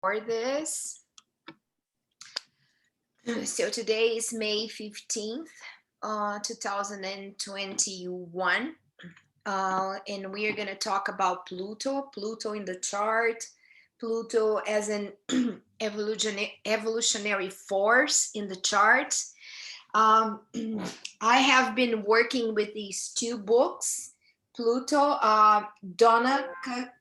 for this. So today is May 15th, 2021. And we are going to talk about Pluto in the chart, Pluto as an evolutionary force in the chart. Um, I have been working with these two books, Pluto, Donna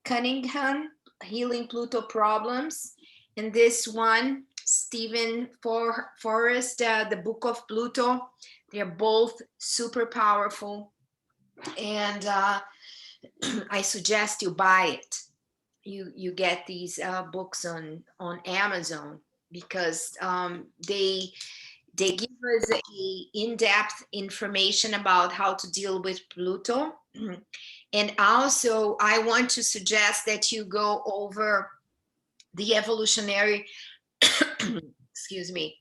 Cunningham, Healing Pluto Problems, and this one, Stephen Forrest, The Book of Pluto. They're both super powerful, and I suggest you buy it. You get these books on Amazon because they give us a in-depth information about how to deal with Pluto. And also, I want to suggest that you go over the evolutionary, excuse me,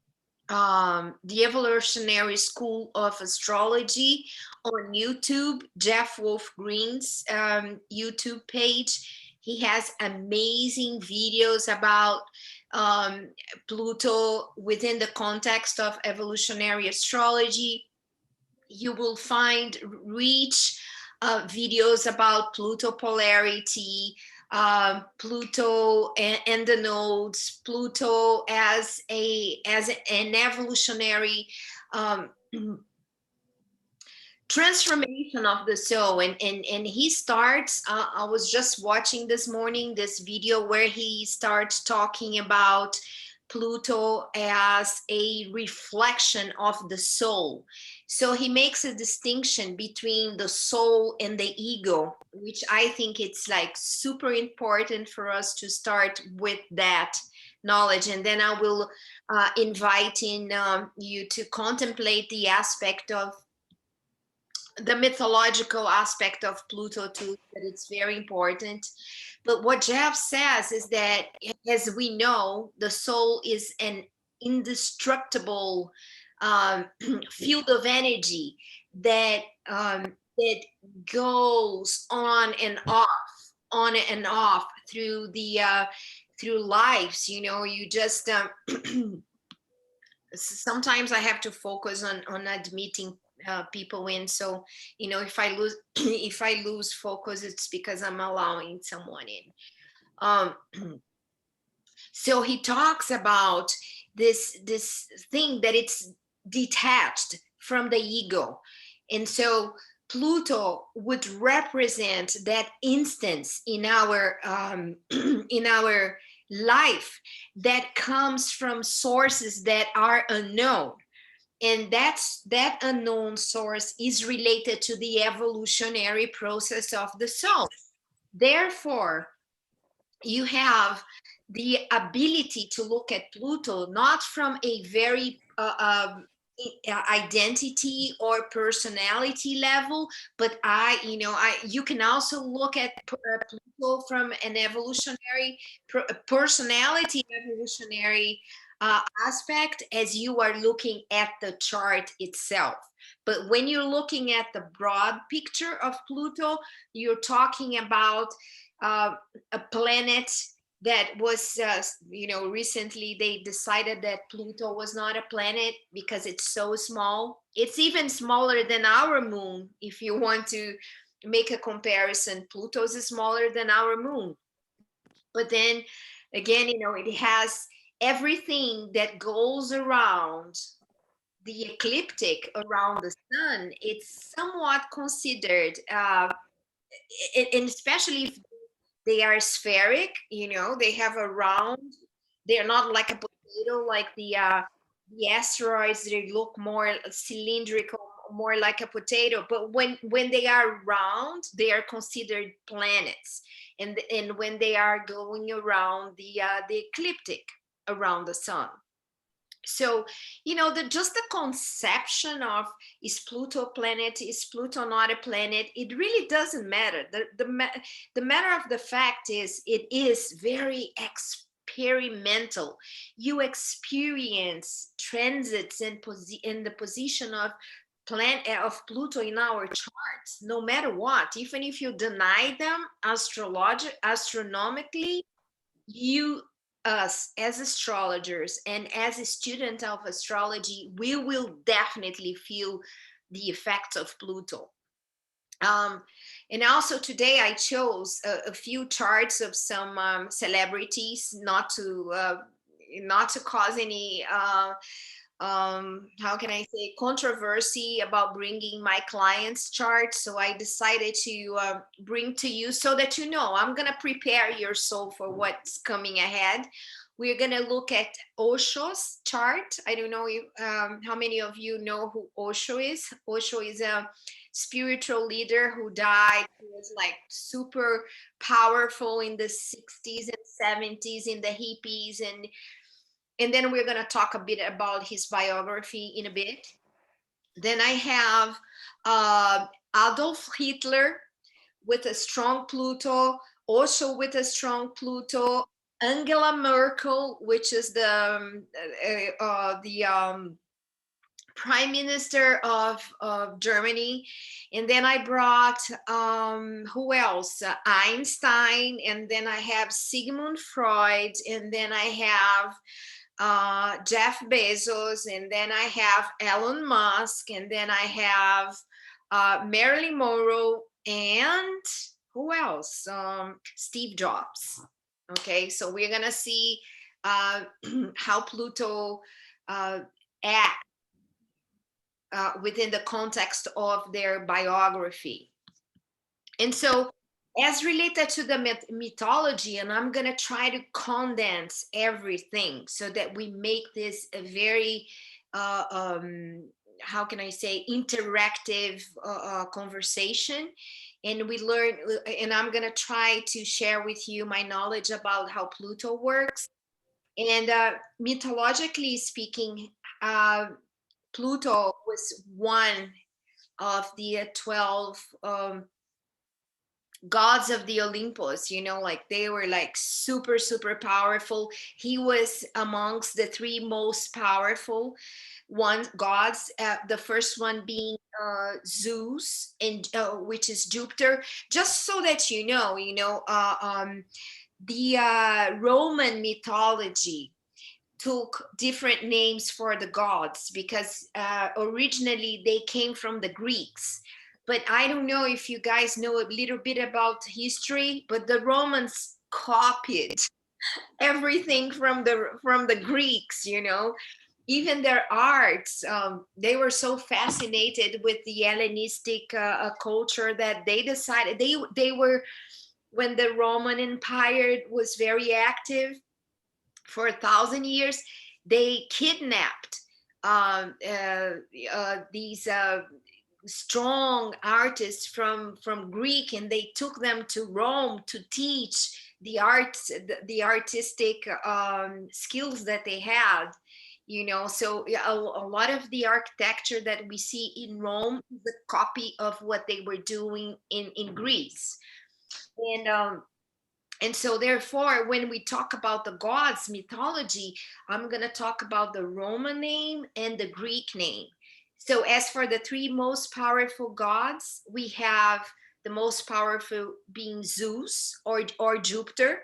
the Evolutionary School of Astrology on YouTube, Jeff Wolf Green's YouTube page. He has amazing videos about Pluto within the context of evolutionary astrology. You will find rich videos about Pluto polarity, Pluto and the nodes, Pluto as an evolutionary um, transformation of the soul. And he starts. I was just watching this morning this video where he starts talking about Pluto as a reflection of the soul. So he makes a distinction between the soul and the ego, which I think it's like super important for us to start with that knowledge. And then I will invite in you to contemplate the aspect of the mythological aspect of Pluto too, that it's very important. But what Jeff says is that, as we know, the soul is an indestructible field of energy that that goes on and off through the through lives. You know, you just sometimes I have to focus on admitting people in. So if I lose if I lose focus, it's because I'm allowing someone in. Um, so he talks about this thing that it's detached from the ego, and so Pluto would represent that instance in our in our life that comes from sources that are unknown, and that unknown source is related to the evolutionary process of the soul. Therefore, you have the ability to look at Pluto not from a very identity or personality level, but you can also look at Pluto from an evolutionary personality evolutionary aspect, as you are looking at the chart itself. But when you're looking at the broad picture of Pluto, you're talking about a planet that was, recently they decided that Pluto was not a planet because it's so small. It's even smaller than our moon. If you want to make a comparison, Pluto is smaller than our moon. But then again, it has everything that goes around the ecliptic around the sun. It's somewhat considered, and especially if they are spheric, they have a round, they're not like a potato, like the asteroids. They look more cylindrical, more like a potato. But when they are round, they are considered planets. And when they are going around the ecliptic around the sun. So just the conception of, is Pluto a planet, is Pluto not a planet, it really doesn't matter. The matter of the fact is, it is very experimental. You experience transits in the position of Pluto in our charts, no matter what. Even if you deny them astronomically, you us as astrologers and as a student of astrology, we will definitely feel the effects of Pluto. Um, and also today I chose a few charts of some celebrities, not to cause any how can I say, controversy about bringing my clients' charts. So I decided to bring to you so that you know I'm gonna prepare your soul for what's coming ahead. We're gonna look at Osho's chart. I don't know if, how many of you know who Osho is. Osho is a spiritual leader who died. He was like super powerful in the 60s and 70s in the hippies, and then we're going to talk a bit about his biography in a bit. Then I have Adolf Hitler with a strong Pluto, also with a strong Pluto. Angela Merkel, which is the prime minister of Germany. And then I brought, who else? Einstein. And then I have Sigmund Freud. And then I have Jeff Bezos, and then I have Elon Musk, and then I have Marilyn Monroe, and who else? Steve Jobs. Okay, so we're gonna see how Pluto acts within the context of their biography. And so, as related to the mythology, and I'm going to try to condense everything so that we make this a very, how can I say, interactive conversation. And we learn, and I'm going to try to share with you my knowledge about how Pluto works. And mythologically speaking, Pluto was one of the 12 gods of the Olympus, like they were like super, super powerful. He was amongst the three most powerful gods. The first one being Zeus, and which is Jupiter. Just so that the Roman mythology took different names for the gods because originally they came from the Greeks. But I don't know if you guys know a little bit about history, but the Romans copied everything from the Greeks, even their arts. They were so fascinated with the Hellenistic culture that they decided they were, when the Roman Empire was very active for 1,000 years, they kidnapped these strong artists from Greek, and they took them to Rome to teach the arts, the artistic skills that they had. So yeah, a lot of the architecture that we see in Rome is a copy of what they were doing in Greece. And so therefore, when we talk about the gods mythology, I'm going to talk about the Roman name and the Greek name. So as for the three most powerful gods, we have the most powerful being Zeus or Jupiter.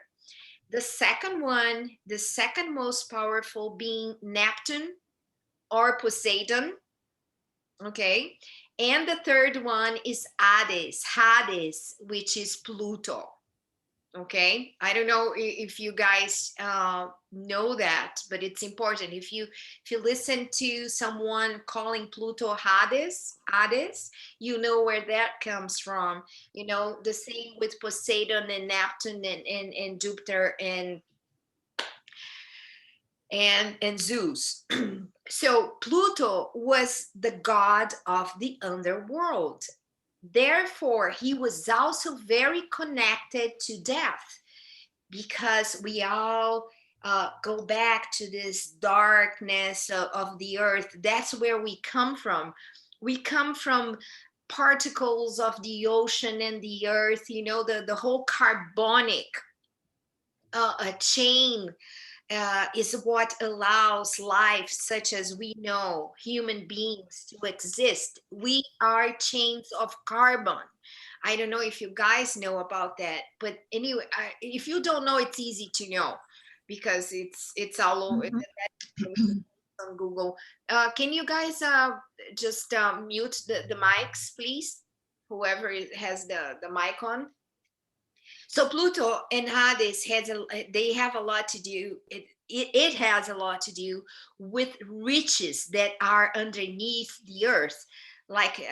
The second one, the second most powerful being Neptune or Poseidon. Okay. And the third one is Hades, which is Pluto. Okay, I don't know if you guys know that, but it's important. If you listen to someone calling Pluto Hades, you know where that comes from. The same with Poseidon and Neptune and Jupiter and Zeus. So Pluto was the god of the underworld. Therefore, he was also very connected to death, because we all go back to this darkness of the earth. That's where we come from. We come from particles of the ocean and the earth, the whole carbonic chain is what allows life such as we know, human beings, to exist. We are chains of carbon. I don't know if you guys know about that, but anyway, if you don't know, it's easy to know, because it's all over on Google. Can you guys just mute the mics, please? Whoever has the mic on. So Pluto and Hades they have a lot to do. It has a lot to do with riches that are underneath the earth, like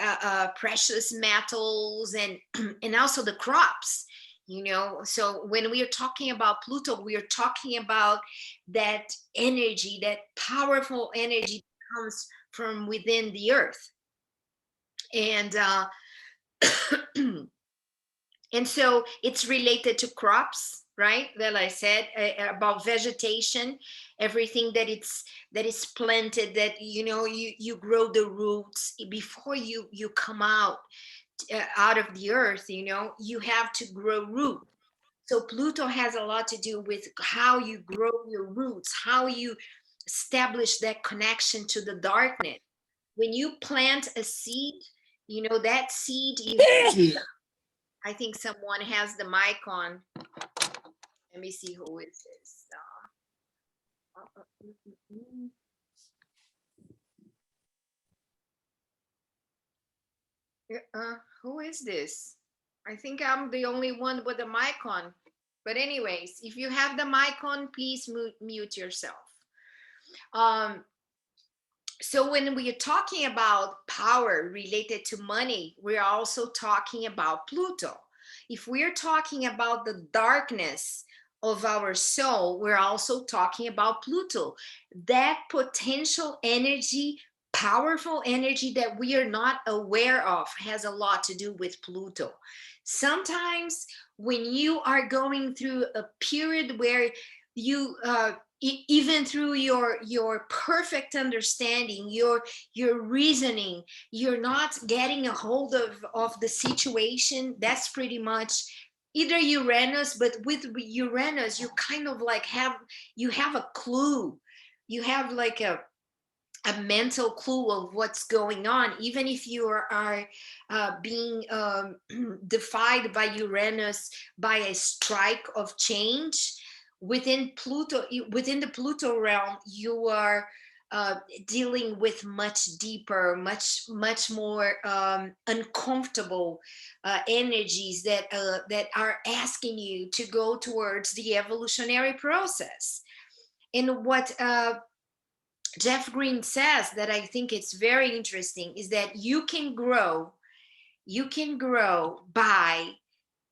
precious metals and and also the crops. You know, so when we are talking about Pluto, we are talking about that energy, that powerful energy that comes from within the earth, and and so it's related to crops, right, that I said, about vegetation, everything that is planted, that you know, you grow the roots before you come out of the earth, you know, you have to grow root. So Pluto has a lot to do with how you grow your roots, how you establish that connection to the darkness. When you plant a seed, you know, that seed you I think someone has the mic on. Let me see who is this. Who is this? I think I'm the only one with the mic on. But anyways, if you have the mic on, please mute yourself. Um, so when we are talking about power related to money, we're also talking about Pluto. If we're talking about the darkness of our soul, we're also talking about Pluto. That potential energy, powerful energy that we are not aware of, has a lot to do with Pluto. Sometimes when you are going through a period where you even through your perfect understanding, your reasoning, you're not getting a hold of the situation, that's pretty much either Uranus. But with Uranus, you kind of like you have a clue, you have like a mental clue of what's going on, even if you are being defied by Uranus, by a strike of change within Pluto, within the Pluto realm. You are dealing with much deeper, much more uncomfortable energies that are asking you to go towards the evolutionary process. And what Jeff Green says, that I think it's very interesting, is that you can grow by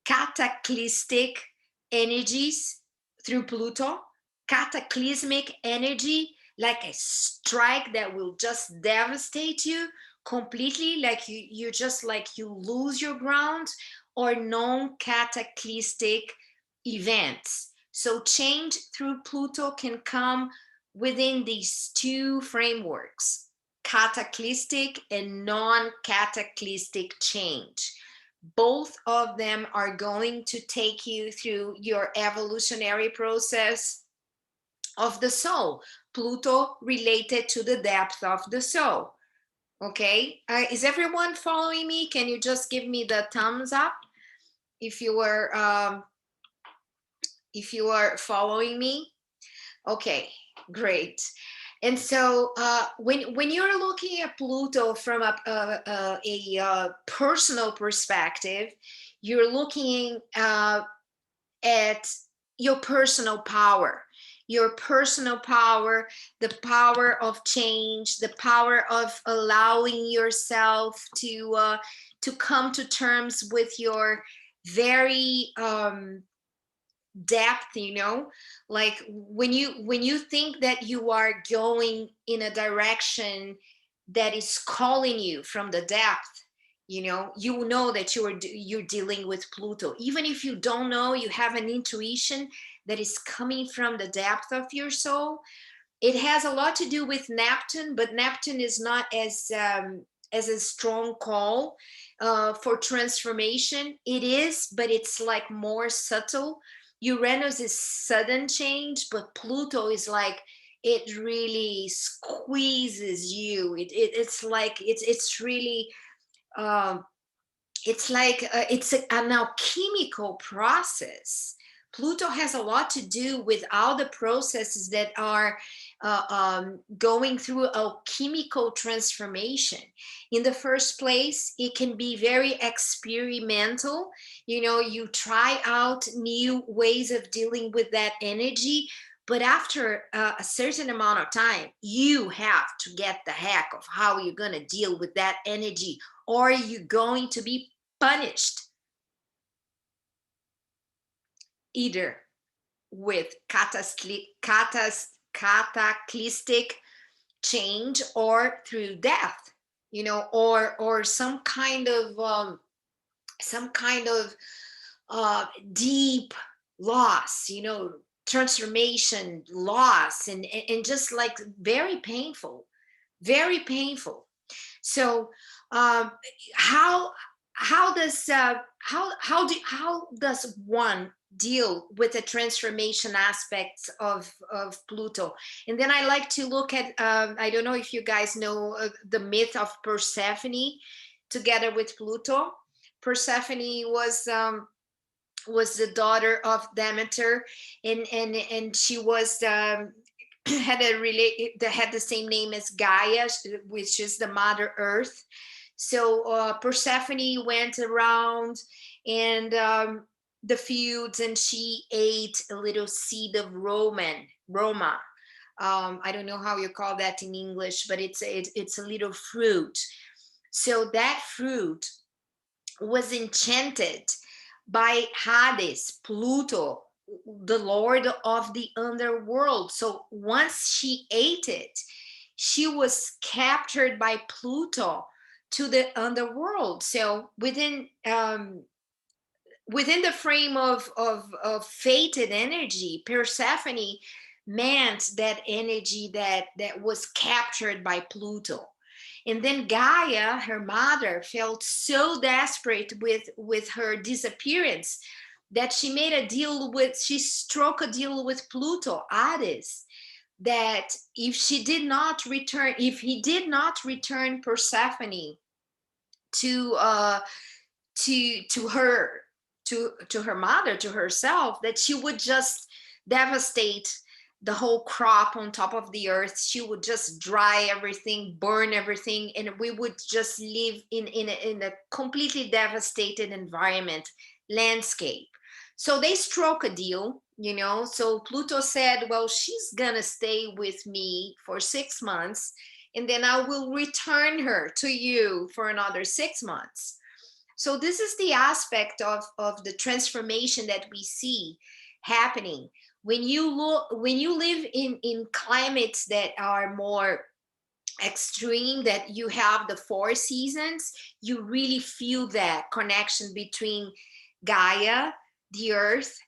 cataclysmic energies through Pluto, cataclysmic energy, like a strike that will just devastate you completely, like you just like you lose your ground, or non-cataclysmic events. So change through Pluto can come within these two frameworks: cataclysmic and non-cataclysmic change. Both of them are going to take you through your evolutionary process of the soul. Pluto related to the depth of the soul. Okay, is everyone following me? Can you just give me the thumbs up if you are following me? Okay, great. And so when you're looking at Pluto from a personal perspective, you're looking at your personal power, the power of change, the power of allowing yourself to come to terms with your very depth, you know, like when you think that you are going in a direction that is calling you from the depth, you know that you're dealing with Pluto. Even if you don't know, you have an intuition that is coming from the depth of your soul. It has a lot to do with Neptune, but Neptune is not as a strong call for transformation. It is, but it's like more subtle. Uranus is sudden change, but Pluto is like, it really squeezes you. It's like it's really it's like it's an alchemical process. Pluto has a lot to do with all the processes that are going through a chemical transformation. In the first place, it can be very experimental. You know, you try out new ways of dealing with that energy, but after a certain amount of time, you have to get the heck of how you're going to deal with that energy, or you're going to be punished either with cataclysmic change or through death, you know, or some kind of deep loss, you know, transformation loss, and just like very painful. So um, how how does one deal with the transformation aspects of Pluto? And then I like to look at I don't know if you guys know the myth of Persephone together with Pluto. Persephone was the daughter of Demeter, and she was had a relate that had the same name as Gaia, which is the Mother Earth. So Persephone went around and the fields, and she ate a little seed of Roma. I don't know how you call that in English, but it's a little fruit. So that fruit was enchanted by Hades, Pluto, the lord of the underworld. So once she ate it, she was captured by Pluto to the underworld. So within the frame of fated energy, Persephone meant that energy that was captured by Pluto. And then Gaia, her mother, felt so desperate with her disappearance that she struck a deal with Pluto, Hades, that if he did not return Persephone to to her to her mother, to herself, that she would just devastate the whole crop on top of the earth. She would just dry everything, burn everything, and we would just live in a completely devastated environment, landscape. So they struck a deal, you know. So Pluto said, well, she's gonna stay with me for 6 months, and then I will return her to you for another 6 months. So this is the aspect of the transformation that we see happening when you live in climates that are more extreme, that you have the 4 seasons. You really feel that connection between Gaia, the earth,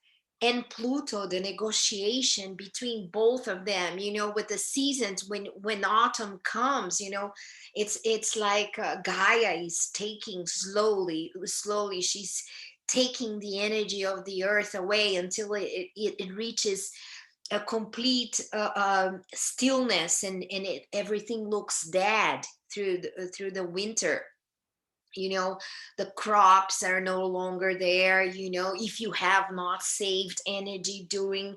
and Pluto, the negotiation between both of them, you know, with the seasons. When autumn comes, you know, it's like Gaia is taking slowly she's taking the energy of the earth away until it reaches a complete stillness, and everything looks dead through the winter. You know, the crops are no longer there. You know, if you have not saved energy during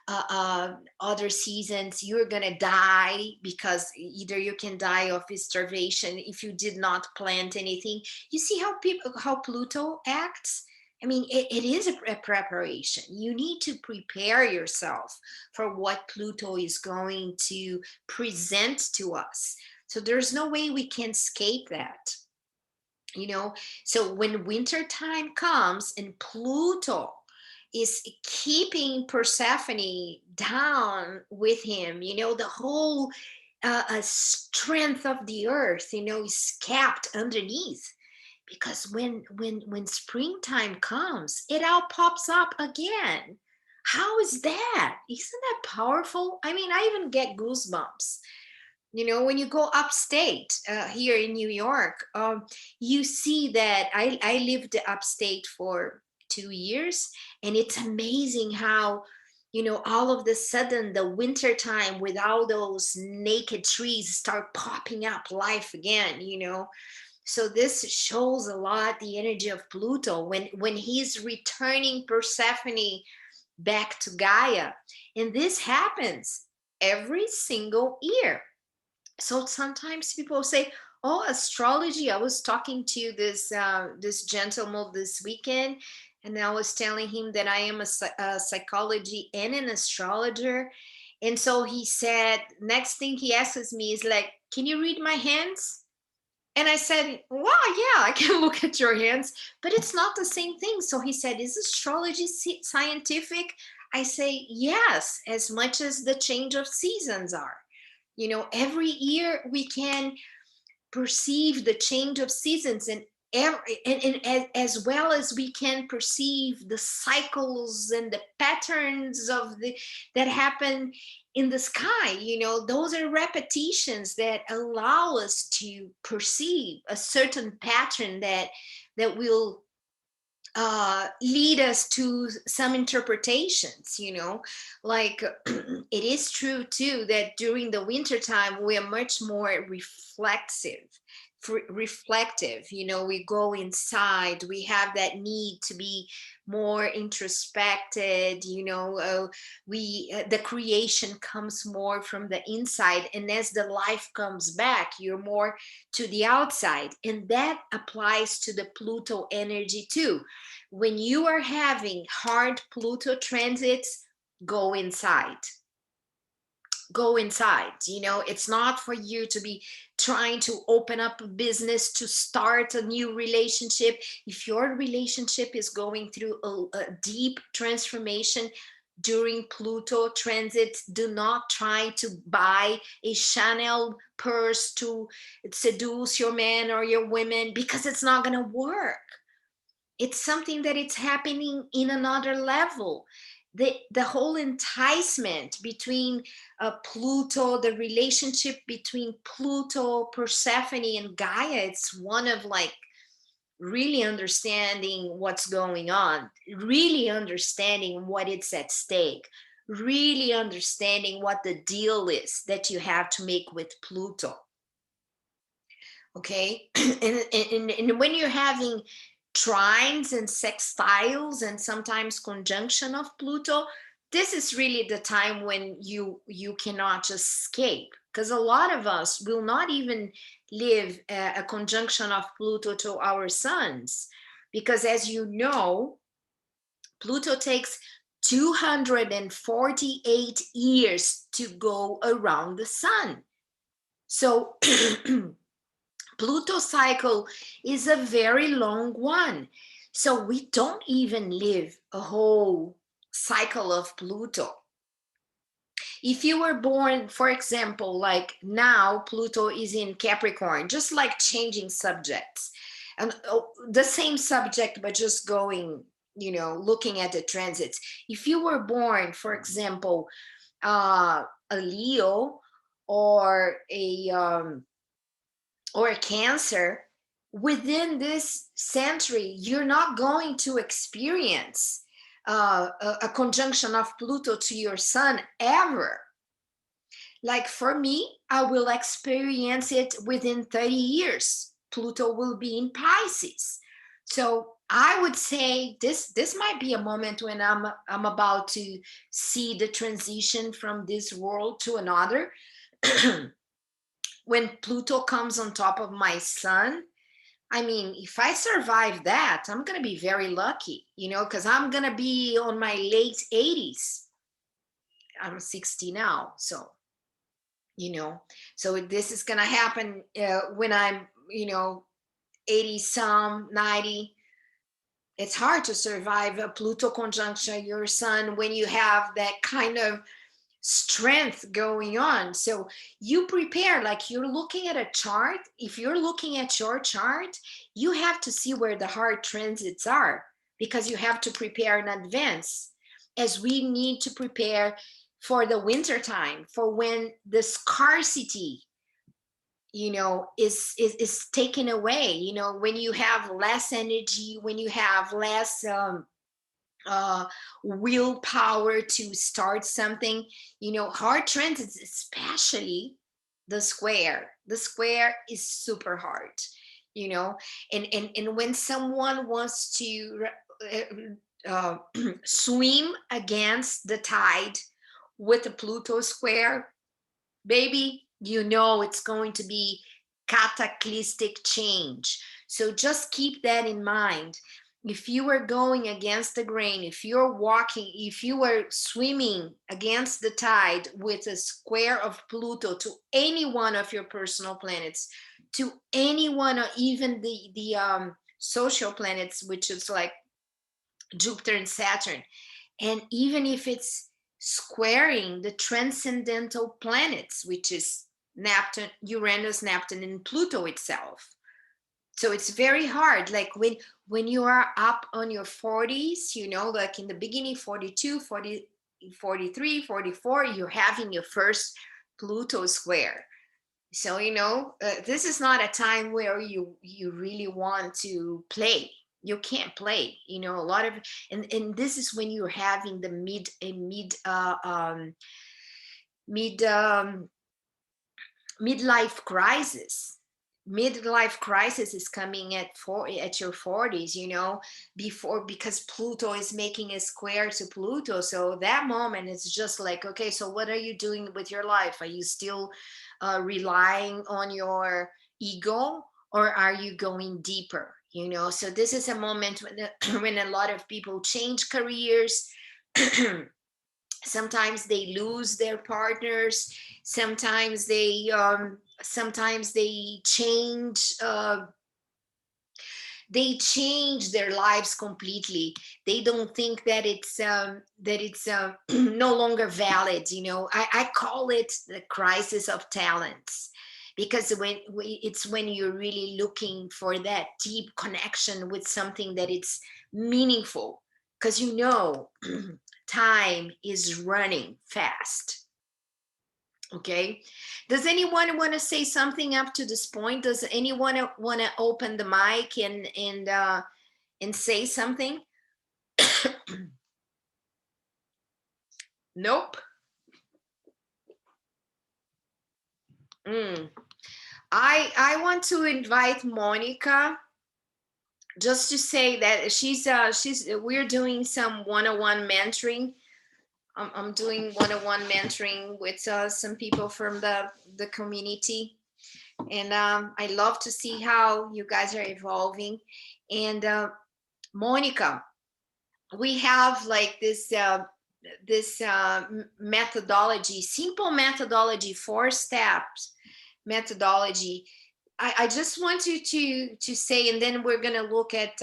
other seasons, you're gonna die, because either you can die of starvation if you did not plant anything. You see how Pluto acts. I mean, it is a preparation. You need to prepare yourself for what Pluto is going to present to us. So there's no way we can escape that, you know. So when winter time comes and Pluto is keeping Persephone down with him, you know, the whole strength of the earth, you know, is kept underneath, because when springtime comes, it all pops up again. How is that? Isn't that powerful? I mean, I even get goosebumps. You know, when you go upstate here in New York, you see that I lived upstate for 2 years, and it's amazing how, you know, all of the sudden the winter time with all those naked trees start popping up life again, you know. So this shows a lot the energy of Pluto when he's returning Persephone back to Gaia. And this happens every single year. So sometimes people say, "Oh, astrology." I was talking to this gentleman this weekend, and I was telling him that I am a psychology and an astrologer. And so he said, next thing he asks me is like, "Can you read my hands?" And I said, "Well, yeah, I can look at your hands, but it's not the same thing." So he said, "Is astrology scientific?" I say, "Yes, as much as the change of seasons are. Every year we can perceive the change of seasons, and as well as we can perceive the cycles and the patterns that happen in the sky. Those are repetitions that allow us to perceive a certain pattern that will lead us to some interpretations. Like it is true too that during the winter time we are much more reflective. We go inside, we have that need to be more introspected. The creation comes more from the inside, and as the life comes back, you're more to the outside. And that applies to the Pluto energy too. When you are having hard Pluto transits, go inside. Go inside. It's not for you to be trying to open up a business, to start a new relationship. If your relationship is going through a deep transformation during Pluto transits, do not try to buy a Chanel purse to seduce your man or your women, because it's not going to work. It's something that it's happening in another level. The whole enticement between Pluto, the relationship between Pluto, Persephone, and Gaia, it's one of like really understanding what's going on, really understanding what it's at stake, really understanding what the deal is that you have to make with Pluto. Okay. And when you're having trines and sextiles and sometimes conjunction of Pluto, this is really the time when you cannot just escape, because a lot of us will not even live a conjunction of Pluto to our suns, because as you know, Pluto takes 248 years to go around the sun. So Pluto cycle is a very long one. So we don't even live a whole cycle of Pluto. If you were born, for example, like now, Pluto is in Capricorn, just like changing subjects. And the same subject, but just going, looking at the transits. If you were born, for example, a Leo or a Cancer, within this century, you're not going to experience a conjunction of Pluto to your sun ever. Like for me, I will experience it within 30 years. Pluto will be in Pisces. So I would say this might be a moment when I'm about to see the transition from this world to another. When Pluto comes on top of my sun, I mean, if I survive that, I'm going to be very lucky, because I'm going to be on my late 80s. I'm 60 now. So this is going to happen when I'm, 80 some, 90. It's hard to survive a Pluto conjunction your sun when you have that kind of strength going on. So you prepare, like you're looking at a chart. If you're looking at your chart, you have to see where the hard transits are, because you have to prepare in advance, as we need to prepare for the winter time, for when the scarcity is taken away, when you have less energy, when you have less uh, willpower to start something. Hard transits, especially the square. The square is super hard, and when someone wants to swim against the tide with a Pluto square, baby, you know it's going to be cataclysmic change. So just keep that in mind. If you are going against the grain, if you're walking, if you are swimming against the tide with a square of Pluto to any one of your personal planets, to any one, or even the social planets, which is like Jupiter and Saturn, and even if it's squaring the transcendental planets, which is Neptune, Uranus, Neptune, and Pluto itself. So it's very hard. Like when you are up on your 40s, you know, like in the beginning, 42, 40, 43, 44, you're having your first Pluto square. So you know, this is not a time where you really want to play. You can't play, you know, a lot of, and this is when you're having the mid midlife crisis. Midlife crisis is coming at your 40s, you know, before, because Pluto is making a square to Pluto. So that moment it's just like, okay, so what are you doing with your life? Are you still relying on your ego, or are you going deeper, you know? So this is a moment when when a lot of people change careers. Sometimes they lose their partners, sometimes they change their lives completely. They don't think that it's no longer valid, you know. I call it the crisis of talents, because it's when you're really looking for that deep connection with something that it's meaningful, because you know time is running fast. Okay. Does anyone want to say something up to this point? Does anyone want to open the mic and say something? Nope. Mm. I want to invite Monica, just to say that she's we're doing some one-on-one mentoring. I'm doing one-on-one mentoring with some people from the community, and I love to see how you guys are evolving. And Monica, we have like this methodology, simple methodology, 4 steps methodology. I just want you to say, and then we're going to look at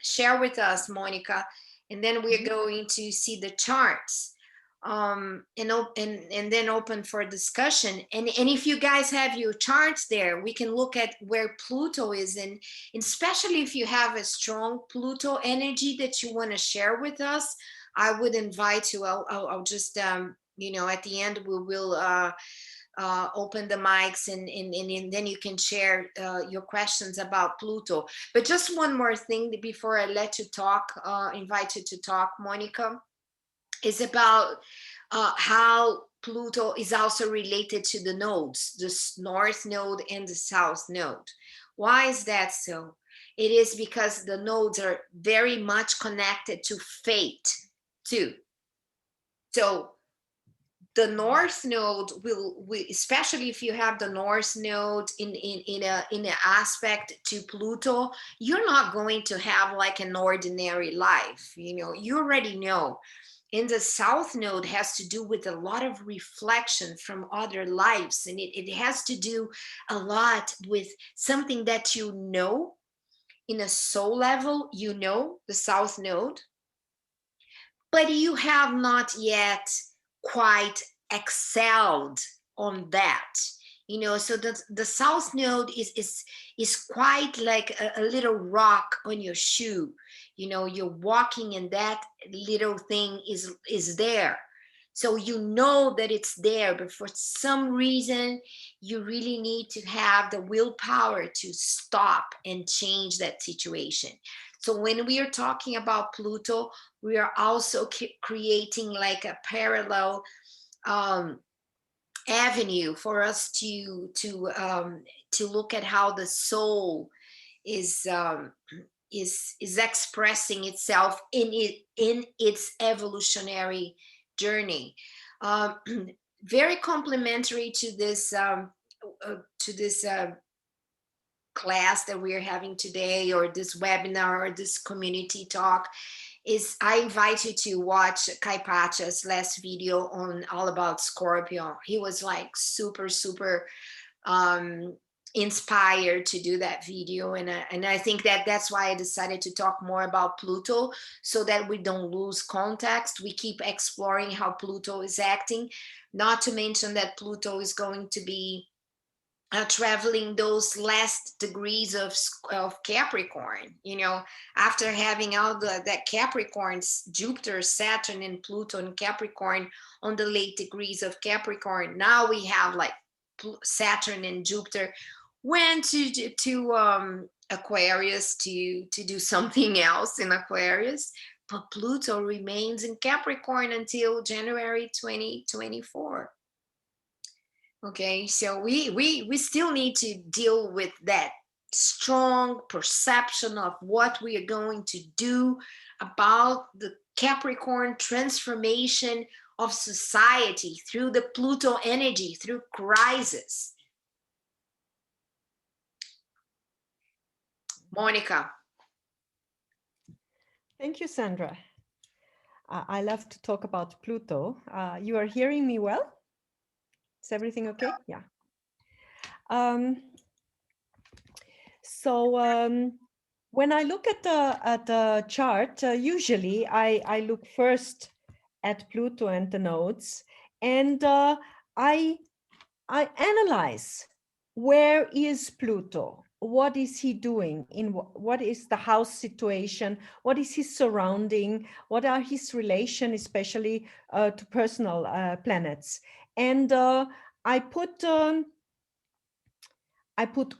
share with us, Monica, and then we're going to see the charts, and then open for discussion. And if you guys have your charts there, we can look at where Pluto is in, especially if you have a strong Pluto energy that you want to share with us. I would invite you. I'll just you know, at the end we will open the mics, and then you can share your questions about Pluto. But just one more thing before I let you talk, invite you to talk, Monica, is about how Pluto is also related to the nodes, the north node and the south node. Why is that so? It is because the nodes are very much connected to fate too. So the north node will, especially if you have the north node in an aspect to Pluto, you're not going to have like an ordinary life. You know, you already know. In the south node has to do with a lot of reflection from other lives, and it has to do a lot with something that you know in a soul level, you know, the south node, but you have not yet quite excelled on that, you know. So the south node is quite like a little rock on your shoe, you know. You're walking and that little thing is there, so you know that it's there, but for some reason you really need to have the willpower to stop and change that situation. So when we are talking about Pluto, we are also creating like a parallel um, avenue for us to look at how the soul is is expressing itself in its evolutionary journey. Um, very complementary to this class that we're having today, or this webinar, or this community talk, is I invite you to watch Kai Pacha's last video on all about Scorpio. He was like super um, inspired to do that video, and I think that that's why I decided to talk more about Pluto, so that we don't lose context. We keep exploring how Pluto is acting, not to mention that Pluto is going to be traveling those last degrees of Capricorn, you know, after having all that Capricorns, Jupiter, Saturn, and Pluto and Capricorn on the late degrees of Capricorn. Now we have like Saturn and Jupiter went to Aquarius to do something else in Aquarius, but Pluto remains in Capricorn until January 2024. Okay, so we still need to deal with that strong perception of what we are going to do about the Capricorn transformation of society through the Pluto energy, through crisis. Monica. Thank you, Sandra. I love to talk about Pluto. You are hearing me well? Is everything okay? Yeah. Um, when I look at the chart, usually I look first at Pluto and the nodes, and I analyze, where is Pluto? What is he doing? In what is the house situation? What is his surrounding? What are his relation, especially to personal planets? And I put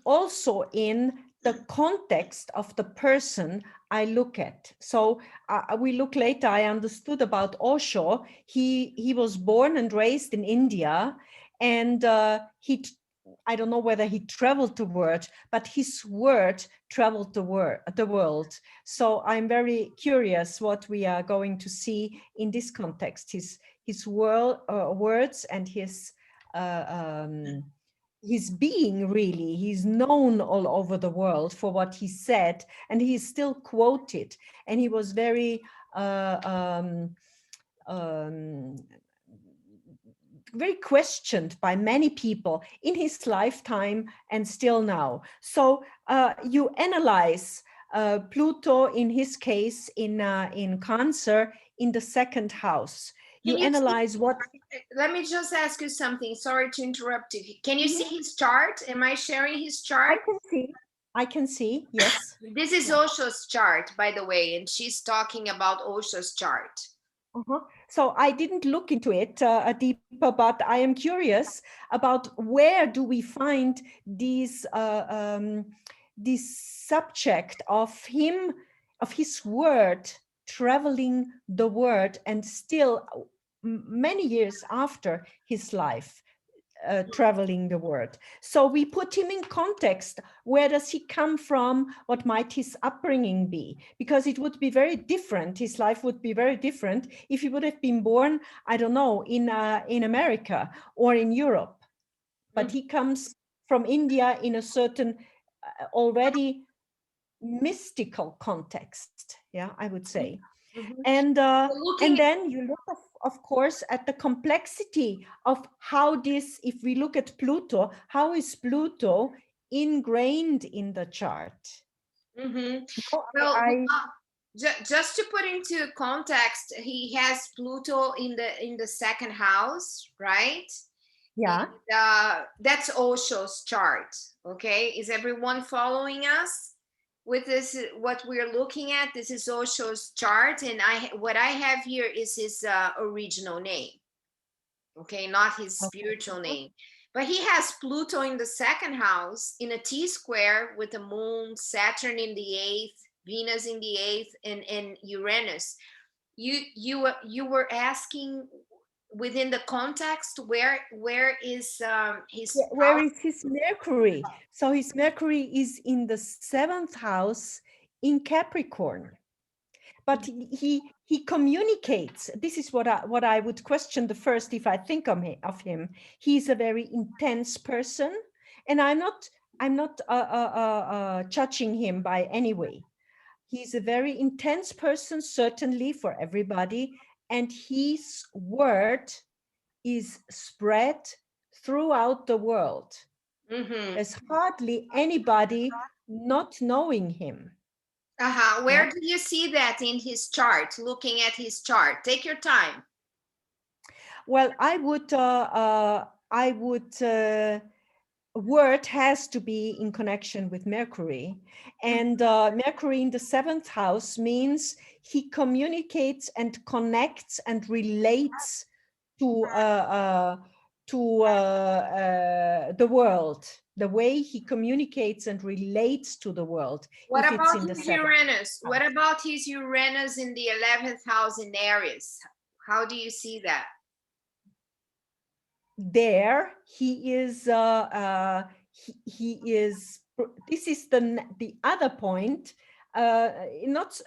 also in the context of the person I look at. So we look later, I understood about Osho. He was born and raised in India, and I don't know whether he traveled the world, but his word traveled the world. So I'm very curious what we are going to see in this context, his words and his being. Really, he's known all over the world for what he said, and he's still quoted, and he was very very questioned by many people in his lifetime and still now. So you analyze Pluto, in his case, in Cancer, in the second house. You analyze what. Let me just ask you something. Sorry to interrupt you. Can you see his chart? Am I sharing his chart? I can see, yes. This is Osho's chart, by the way, and she's talking about Osho's chart. So I didn't look into it deeper, but I am curious about where do we find this subject of him, of his word traveling the world, and still many years after his life traveling the world. So we put him in context. Where does he come from? What might his upbringing be? Because it would be very different. His life would be very different if he would have been born, I don't know, in America or in Europe. But he comes from India in a certain already mystical context. Yeah, I would say. And then you look, of course, at the complexity of how this, if we look at Pluto, how is Pluto ingrained in the chart? Well, just to put into context, he has Pluto in the second house, right? Yeah. And, that's Osho's chart. Okay, is everyone following us with this? What we're looking at, this is Osho's chart, and what I have here is his original name. Okay, not his spiritual name. But he has Pluto in the second house in a T square with the moon, Saturn in the eighth, Venus in the eighth, and Uranus. You were asking within the context, where is his where is his Mercury? So his Mercury is in the seventh house in Capricorn. But he communicates. This is what I would question the first if I think of him. He's a very intense person, and I'm not judging him by any way. He's a very intense person, certainly for everybody, and his word is spread throughout the world. Mm-hmm. There's hardly anybody not knowing him. Uh-huh. Yeah. Where do you see that in his chart? Looking at his chart. Take your time. Well, I would word has to be in connection with Mercury, and Mercury in the seventh house means he communicates and connects and relates to the world. The way he communicates and relates to the world, What if it's about in the his seventh Uranus? What house. about his Uranus in the 11th house in Aries? How do you see that? There he is he is this is the other point, not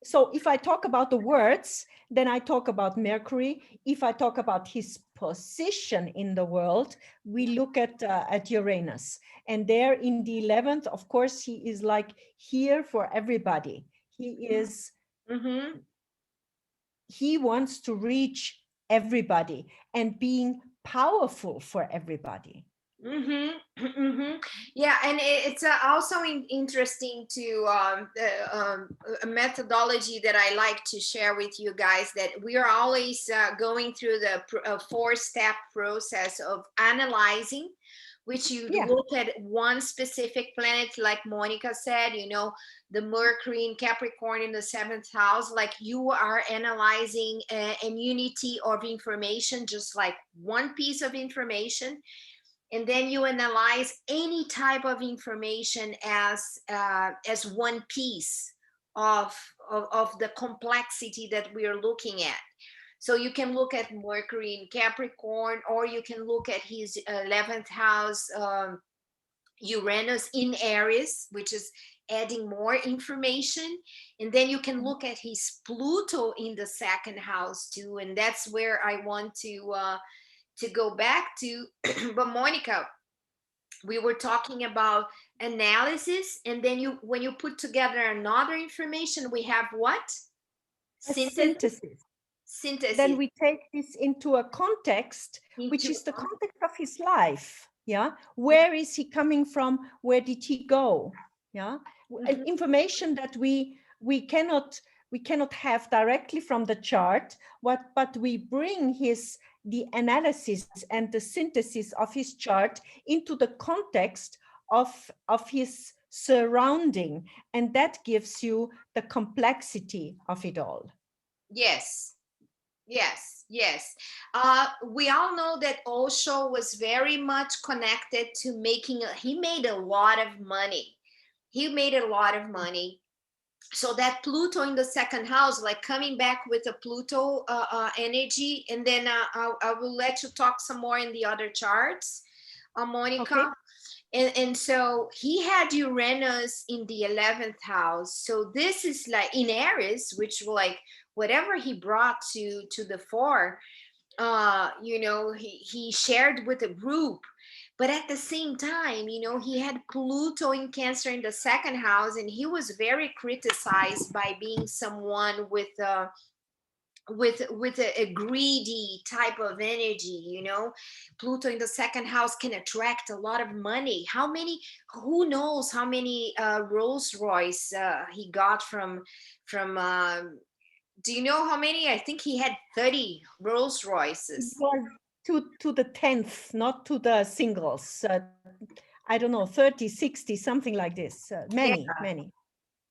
so if I talk about the words, then I talk about Mercury. If I talk about his position in the world, we look at Uranus, and there in the 11th, of course, he is like here for everybody. Mm-hmm. He wants to reach everybody and being powerful for everybody. Mm-hmm. Mm-hmm. Yeah, and it's also interesting to a methodology that I like to share with you guys, that we are always going through the four-step process of analyzing, which you Yeah. look at one specific planet, like Monica said, the Mercury in Capricorn in the seventh house, like you are analyzing an unity of information, just like one piece of information, and then you analyze any type of information as one piece of, of the complexity that we are looking at. So you can look at Mercury in Capricorn, or you can look at his 11th house, Uranus in Aries, which is adding more information. And then you can look at his Pluto in the second house too, and that's where I want to go back to. But Monica, we were talking about analysis, and then you, when you put together another information, we have what? A Synthesis. synthesis. Then Synthesis we take this into a context, which into is the context of his life. Yeah. Where is he coming from? Where did he go? Yeah. And Mhm. information that we cannot have directly from the chart, but we bring the analysis and the synthesis of his chart into the context of his surrounding, and that gives you the complexity of it all. Yes, yes, yes. We all know that Osho was very much connected to making, he made a lot of money. He made a lot of money. So that Pluto in the second house, like coming back with a Pluto energy, and then I will let you talk some more in the other charts, Okay. Monica. And so he had Uranus in the 11th house. So this is like in Aries, which like whatever he brought to the fore, he shared with a group. But at the same time, he had Pluto in Cancer in the second house, and he was very criticized by being someone with a greedy type of energy. Pluto in the second house can attract a lot of money. Who knows how many Rolls Royce he got from do you know how many? I think he had 30 Rolls It Royces. was to the 10th, not to the singles. I don't know, 30, 60, something like this. Yeah, Many.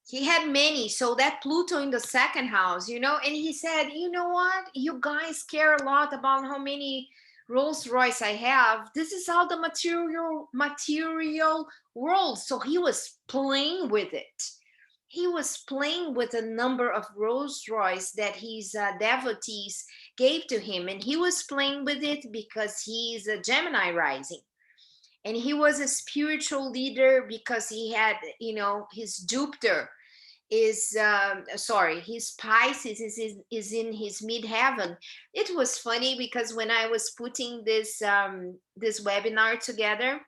he had many. So that Pluto in the second house, and he said, you know what, you guys care a lot about how many Rolls Royce I have. This is all the material world. So he was playing with it. He was playing with a number of Rolls Royce that his devotees gave to him, and he was playing with it because he's a Gemini rising, and he was a spiritual leader because he had his Jupiter sorry, his Pisces is in his midheaven. It was funny because when I was putting this webinar together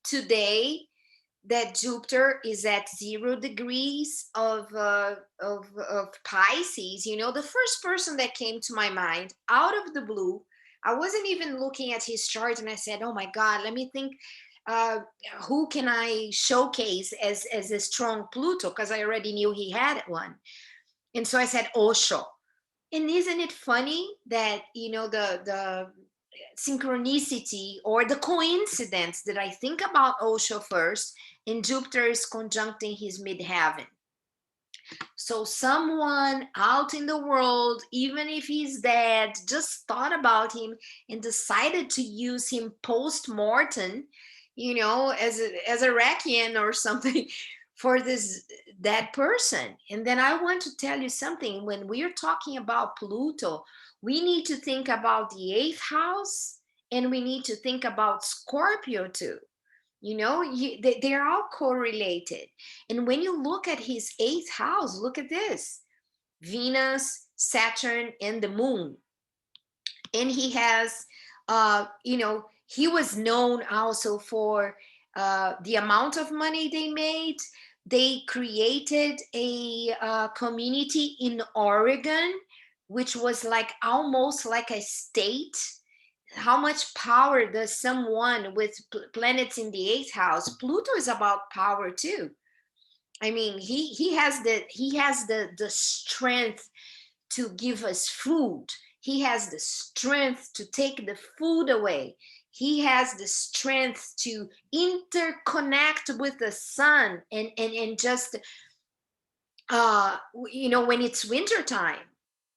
today, that Jupiter is at 0 degrees of Pisces. You know, the first person that came to my mind out of the blue, I wasn't even looking at his chart, and I said, "Oh my God, let me think. Uh, who can I showcase as a strong Pluto?" Because I already knew he had one, and so I said Osho. And isn't it funny that, you know, the synchronicity or the coincidence that I think about Osho first, and Jupiter is conjuncting his midheaven. So someone out in the world, even if he's dead, just thought about him and decided to use him post-mortem, you know, as a requiem or something for this dead person. And then I want to tell you something. When we are talking about Pluto, we need to think about the eighth house, and we need to think about Scorpio too. You know, they're all correlated. And when you look at his eighth house, look at this: Venus, Saturn, and the moon. And he has, you know, he was known also for the amount of money they made. They created a community in Oregon, which was like almost like a state. How much power does someone with planets in the eighth house? Pluto is about power too. I mean, he has the strength to give us food. He has the strength to take the food away. He has the strength to interconnect with the sun, and just you know, when it's winter time,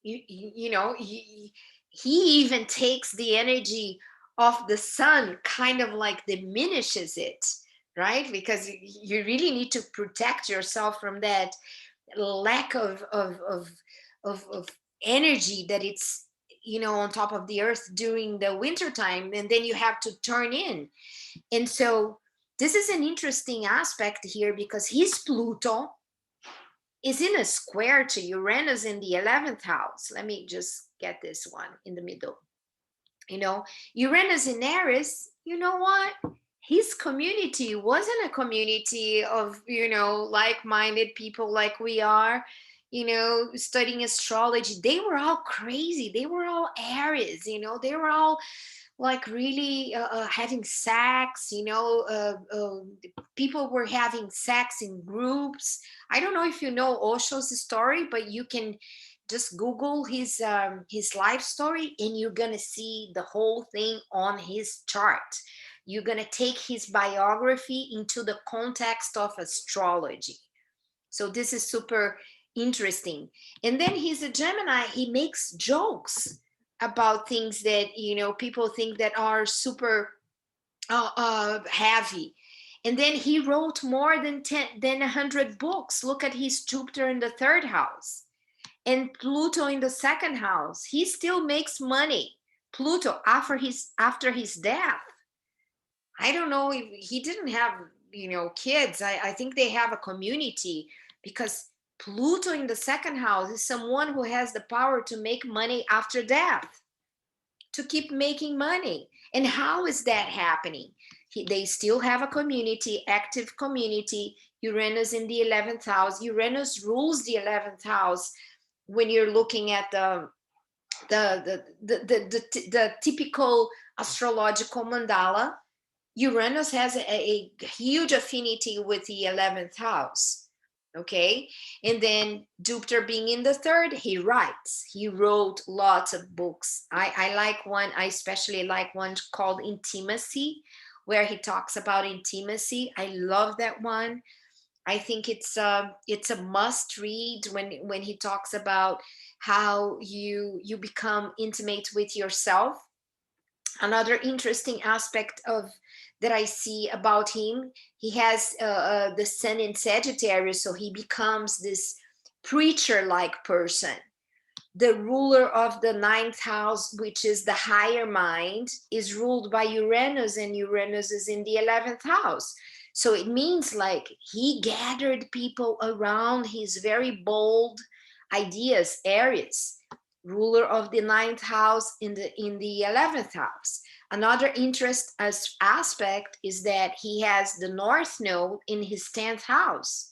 you know, he even takes the energy of the sun, kind of like diminishes it, right? Because you really need to protect yourself from that lack of energy that it's, you know, on top of the earth during the winter time, and then you have to turn in. And so this is an interesting aspect here, because his Pluto is in a square to Uranus in the 11th house. Let me just get this one in the middle. You know, Uranus in Aries, you know what? His community wasn't a community of, you know, like-minded people like we are, you know, studying astrology. They were all crazy. They were all Aries, you know, they were all like really having sex, you know, people were having sex in groups. I don't know if you know Osho's story, but you can just Google his life story, and you're gonna see the whole thing on his chart. You're gonna take his biography into the context of astrology. So this is super interesting. And then he's a Gemini. He makes jokes about things that, you know, people think that are super heavy. And then he wrote more than 100 books. Look at his Jupiter in the third house and Pluto in the second house. He still makes money. Pluto after his death. I don't know if he didn't have, you know, kids. I think they have a community, because Pluto in the second house is someone who has the power to make money after death, to keep making money. And how is that happening? They still have a community, active community. Uranus in the 11th house. Uranus rules the 11th house. When you're looking at the typical astrological mandala, Uranus has a huge affinity with the 11th house. Okay. And then Jupiter being in the third, he writes. He wrote lots of books. I like one, I especially like one called Intimacy, where he talks about intimacy. I love that one. I think it's a must read when he talks about how you become intimate with yourself. Another interesting aspect of that I see about him, he has the sun in Sagittarius, so he becomes this preacher-like person. the ruler of the ninth house, which is the higher mind, is ruled by Uranus, and Uranus is in the 11th house. So it means like he gathered people around his very bold ideas. Aries, ruler of the ninth house in the 11th house. Another interest as aspect is that he has the North Node in his 10th house,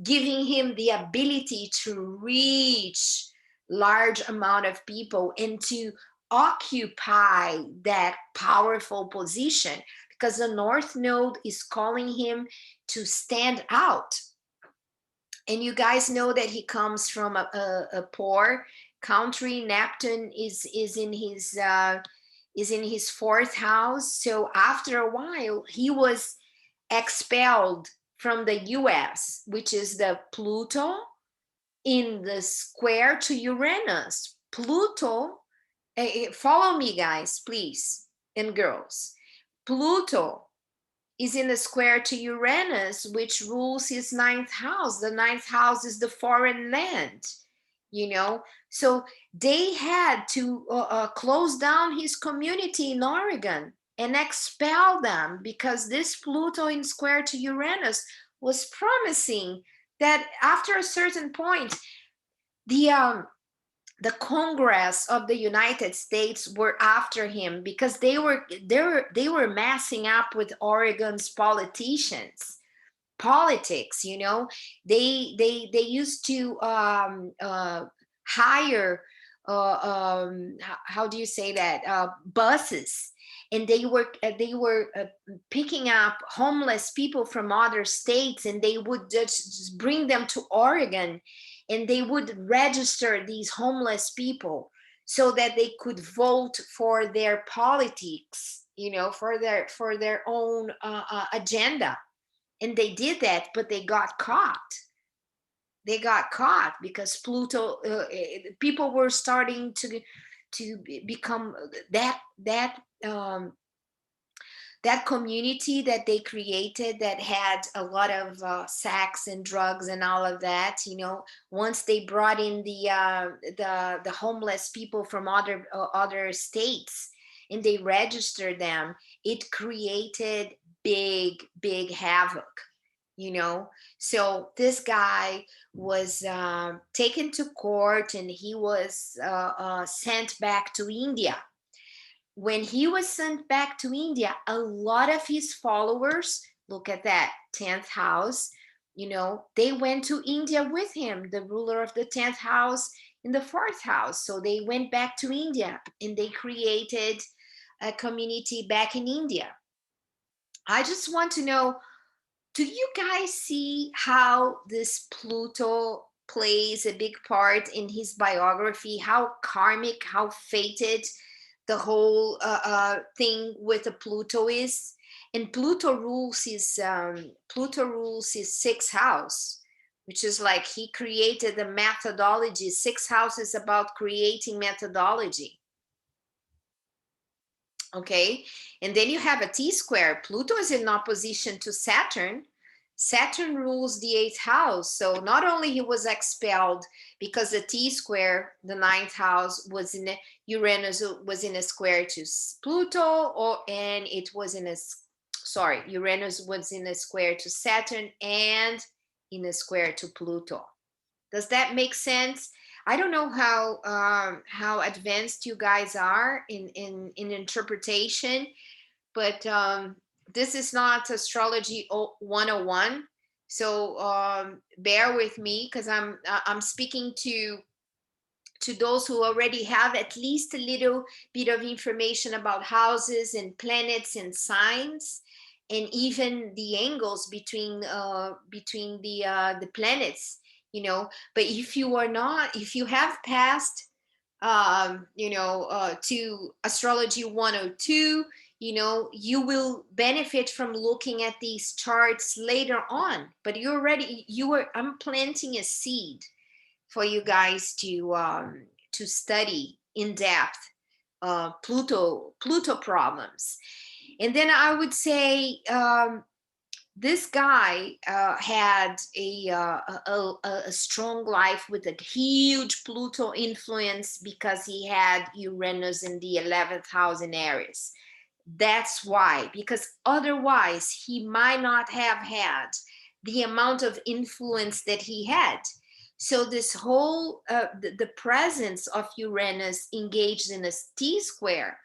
giving him the ability to reach large amount of people and to occupy that powerful position, because the North Node is calling him to stand out. And you guys know that he comes from a poor country. Neptune is in his fourth house. So after a while, he was expelled from the US, which is the Pluto in the square to Uranus. Pluto, follow me, guys, please, and girls. Pluto is in the square to Uranus, which rules his ninth house. The ninth house is the foreign land, you know. So they had to close down his community in Oregon and expel them, because this Pluto in square to Uranus was promising that after a certain point, the Congress of the United States were after him, because they were messing up with Oregon's politics. You know, they used to hire how do you say that, buses, and they were picking up homeless people from other states, and they would just bring them to Oregon, and they would register these homeless people so that they could vote for their politics, you know, for their own agenda. And they did that, but they got caught. They got caught because Pluto, people were starting to become that community that they created, that had a lot of sex and drugs and all of that. You know, once they brought in the homeless people from other states, and they registered them, it created big havoc, you know. So this guy was taken to court, and he was sent back to India. When he was sent back to India, a lot of his followers, look at that, 10th house, you know, they went to India with him, the ruler of the 10th house in the 4th house. So they went back to India, and they created a community back in India. I just want to know, do you guys see how this Pluto plays a big part in his biography? How karmic, how fated the whole thing with the Pluto is? And Pluto rules his sixth house, which is like he created the methodology. Sixth house is about creating methodology. Okay, and then you have a T-square. Pluto is in opposition to Saturn. Saturn rules the 8th house. So not only he was expelled because the T-square, the 9th house, was in Uranus was in a square to Pluto, and it was in a, sorry, Uranus was in a square to Saturn and in a square to Pluto. Does that make sense? I don't know how advanced you guys are in interpretation, but this is not astrology 101. So bear with me, because I'm speaking to those who already have at least a little bit of information about houses and planets and signs, and even the angles between the planets, you know. But if you are not, if you have passed to astrology 102, you know, you will benefit from looking at these charts later on. But I'm planting a seed for you guys to study in depth Pluto problems. And then I would say this guy had a strong life with a huge Pluto influence because he had Uranus in the 11th house in Aries. That's why, because otherwise he might not have had the amount of influence that he had. So this whole, the presence of Uranus engaged in a T square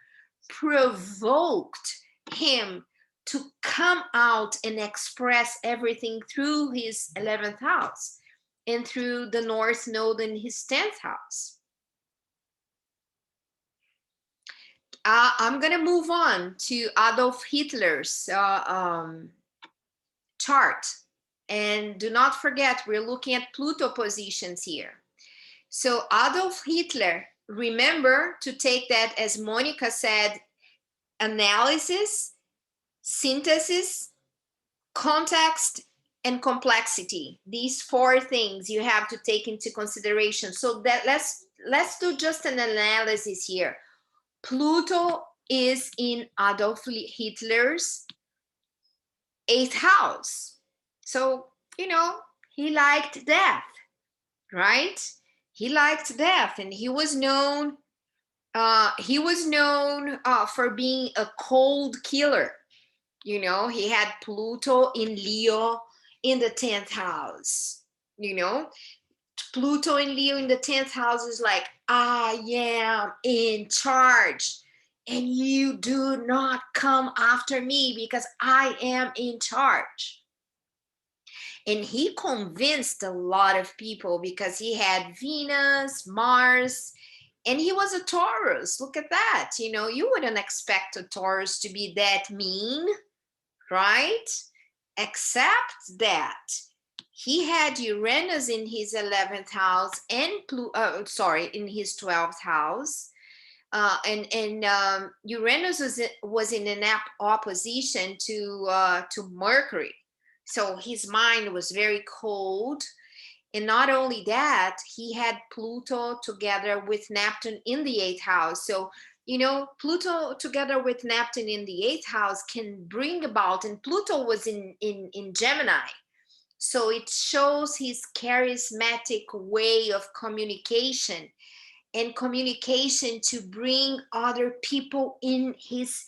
provoked him to come out and express everything through his 11th house and through the North Node in his 10th house. I'm going to move on to Adolf Hitler's chart. And do not forget, we're looking at Pluto positions here. So Adolf Hitler, remember to take that, as Monica said, analysis, synthesis, context, and complexity. These four things you have to take into consideration. So that let's do just an analysis here. Pluto is in Adolf Hitler's 8th house. So, you know, he liked death, right? He liked death, and he was known for being a cold killer. You know, he had Pluto in Leo in the 10th house. You know, Pluto in Leo in the 10th house is like, I am in charge, and you do not come after me because I am in charge. And he convinced a lot of people because he had Venus, Mars, and he was a Taurus. Look at that. You know, you wouldn't expect a Taurus to be that mean, right? Except that he had Uranus in his 11th house and in his 12th house. Uranus was in an opposition to Mercury. So his mind was very cold. And not only that, he had Pluto together with Neptune in the 8th house. So, you know, Pluto together with Neptune in the 8th house can bring about, and Pluto was in Gemini. So it shows his charismatic way of communication and communication to bring other people in his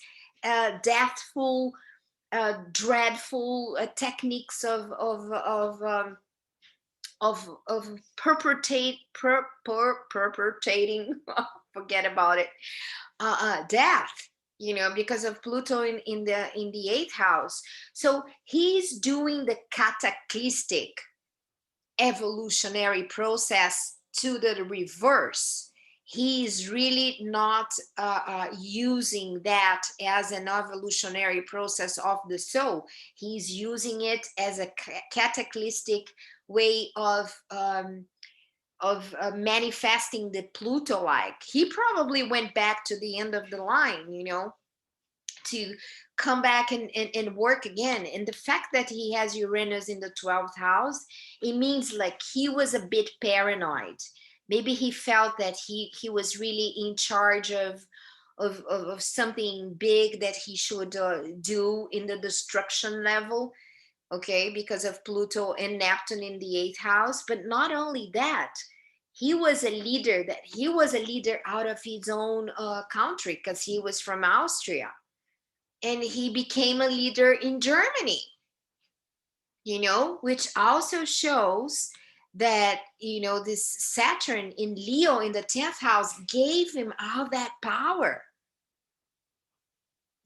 deathful, dreadful techniques of perpetrating forget about it, death, you know, because of Pluto in the 8th house. So he's doing the cataclysmic evolutionary process to the reverse. He's really not using that as an evolutionary process of the soul. He's using it as a cataclysmic way of manifesting the Pluto-like. He probably went back to the end of the line, you know, to come back and work again. And the fact that he has Uranus in the 12th house, it means like he was a bit paranoid. Maybe he felt that he was really in charge of something big that he should do in the destruction level, okay, because of Pluto and Neptune in the 8th house. But not only that, he was a leader out of his own country, because he was from Austria. And he became a leader in Germany, you know, which also shows that, you know, this Saturn in Leo in the 10th house gave him all that power.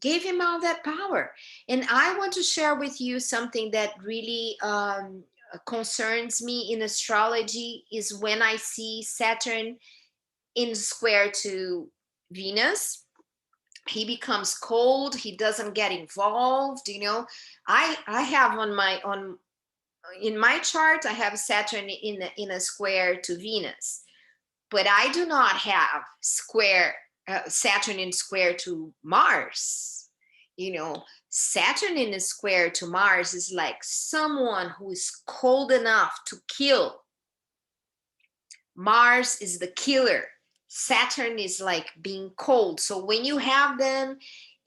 And I want to share with you something that really concerns me in astrology, is when I see Saturn in square to Venus. He becomes cold, he doesn't get involved, you know. I have in my chart, I have Saturn in a square to Venus, but I do not have Saturn in square to Mars. You know, Saturn in a square to Mars is like someone who is cold enough to kill. Mars is the killer. Saturn is like being cold. So when you have them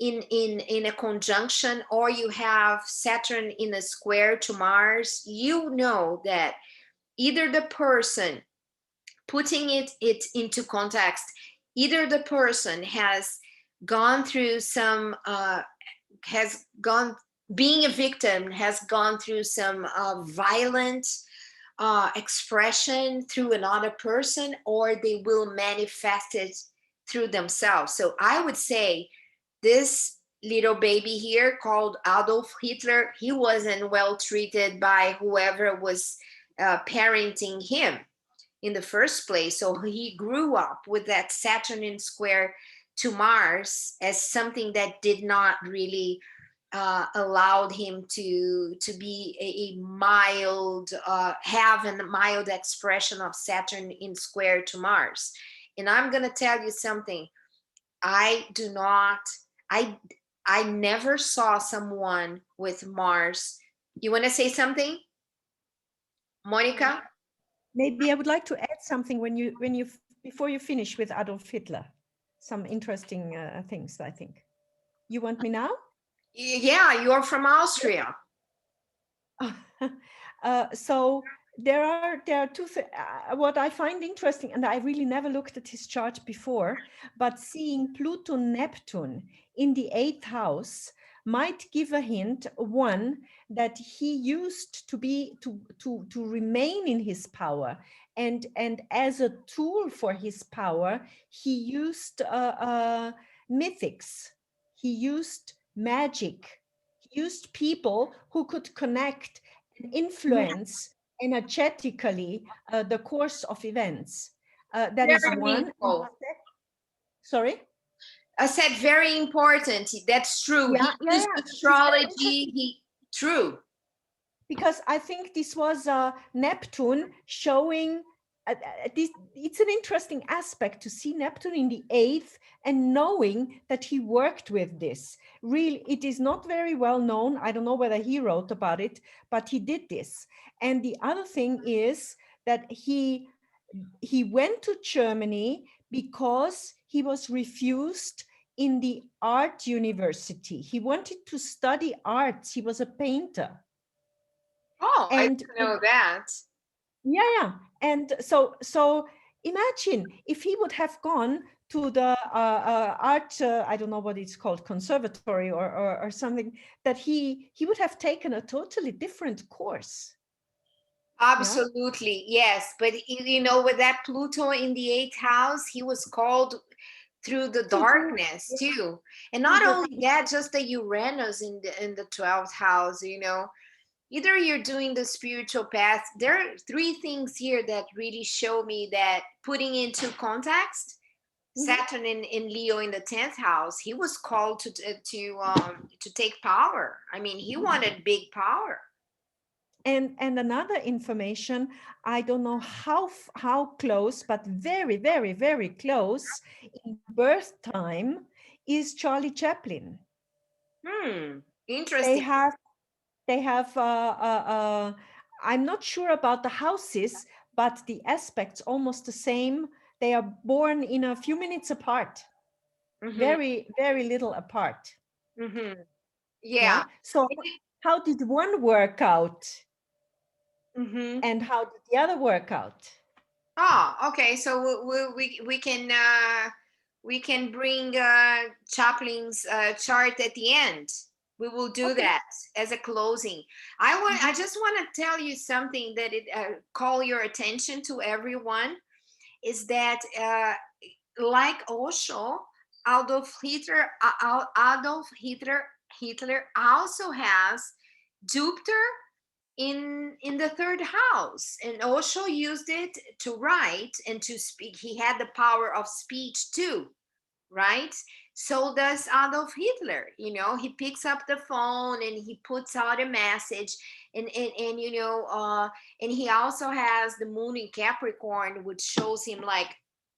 in a conjunction, or you have Saturn in a square to Mars, you know that either the person putting it into context, either the person has gone through some has gone being a victim, has gone through some violent expression through another person, or they will manifest it through themselves. So I would say this little baby here called Adolf Hitler, he wasn't well treated by whoever was parenting him in the first place. So he grew up with that Saturn in square to Mars as something that did not really allowed him to be a mild, have a mild expression of Saturn in square to Mars. And I'm gonna tell you something. I do not. I I never saw someone with Mars. You want to say something, Monica? Maybe I would like to add something before you finish with Adolf Hitler. Some interesting things, I think. You want me now? Yeah, you're from Austria. So there are two what I find interesting, and I really never looked at his chart before, but seeing Pluto Neptune in the eighth house might give a hint. One, that he used to be to remain in his power, and as a tool for his power, he used mythics, he used magic, he used people who could connect and Yeah, influence energetically the course of events. That is very one. meaningful. Sorry? I said very important. That's true. He Yeah, yeah, used yeah. It's very astrology. interesting He true. because I think this was Neptune showing. It's an interesting aspect to see Neptune in the eighth and knowing that he worked with this. Really, it is not very well known. I don't know whether he wrote about it, but he did this. And the other thing is that he went to Germany because he was refused in the art university. He wanted to study arts. He was a painter. Oh, I And didn't know that. yeah, yeah. And so imagine if he would have gone to the art, I don't know what it's called, conservatory or something, that he would have taken a totally different course. Yeah. Absolutely, yes. But you know, with that Pluto in the eighth house, he was called through the To do, darkness yeah, too. And to not the, only that, just the Uranus in the 12th house, you know. Either you're doing the spiritual path. There are three things here that really show me that putting into context, mhm. Saturn in Leo in the 10th house, he was called to take power. I mean, he wanted big power. And another information, I don't know how close, but very, very, very close in birth time is Charlie Chaplin. Hmm, They interesting. have they have I'm not sure about the houses, but the aspects almost the same. They are born in a few minutes apart, Mm-hmm, very, very little apart. mm-hmm. Yeah. Yeah. So how did one work out Mm-hmm. and how did the other work out? Oh, okay. So we can bring Chaplin's chart at the end. We will do Okay. that as a closing. Mhm. I just want to tell you something that it call your attention to everyone is that like Osho, Adolf Hitler also has Jupiter in the third house, and Osho used it to write and to speak. He had the power of speech too, right? So does Adolf Hitler. You know, he picks up the phone and he puts out a message, and you know, and he also has the moon in Capricorn, which shows him like,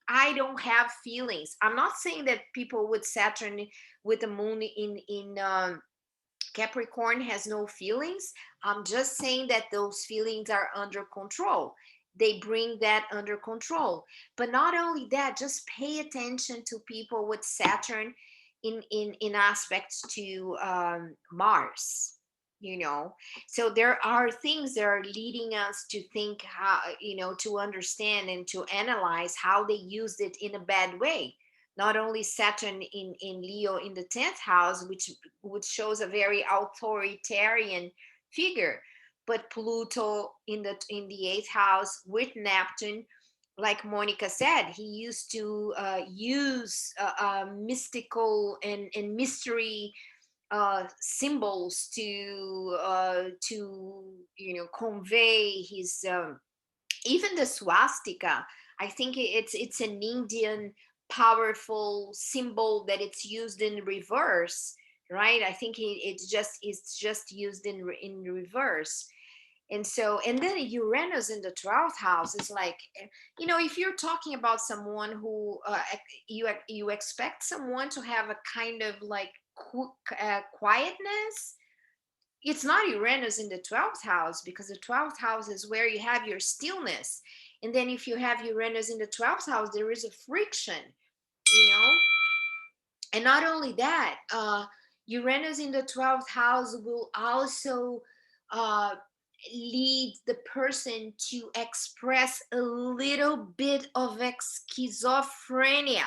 I don't have feelings. I'm not saying that people with Saturn with the moon in Capricorn has no feelings. I'm just saying that those feelings are under control. They bring that under control. But not only that, just pay attention to people with Saturn in aspects to Mars, you know. So there are things that are leading us to think how, you know, to understand and to analyze how they used it in a bad way. Not only Saturn in Leo in the 10th house, which shows a very authoritarian figure, but Pluto in the 8th house with Neptune, like Monica said, he used to use mystical and mystery symbols to you know convey his even the swastika. I think it's an Indian powerful symbol that it's used in reverse, right? I think it's just used in reverse. And so, and then Uranus in the 12th house is like, you know, if you're talking about someone who you expect someone to have a kind of like quietness, it's not Uranus in the 12th house, because the 12th house is where you have your stillness. And then if you have Uranus in the 12th house, there is a friction, you know. And not only that, Uranus in the 12th house will also uh, lead the person to express a little bit of schizophrenia,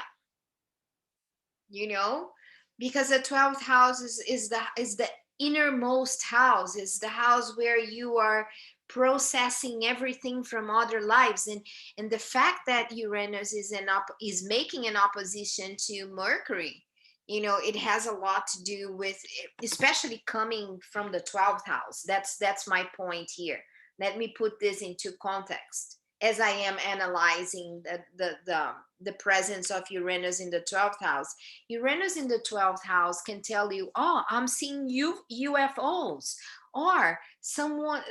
you know, because the 12th house is the innermost house, is the house where you are processing everything from other lives. And the fact that Uranus is making an opposition to Mercury, you know, it has a lot to do with, especially coming from the 12th house. That's my point here. Let me put this into context as I am analyzing the presence of Uranus in the 12th house. Uranus in the 12th house can tell you, oh, I'm seeing UFOs, or someone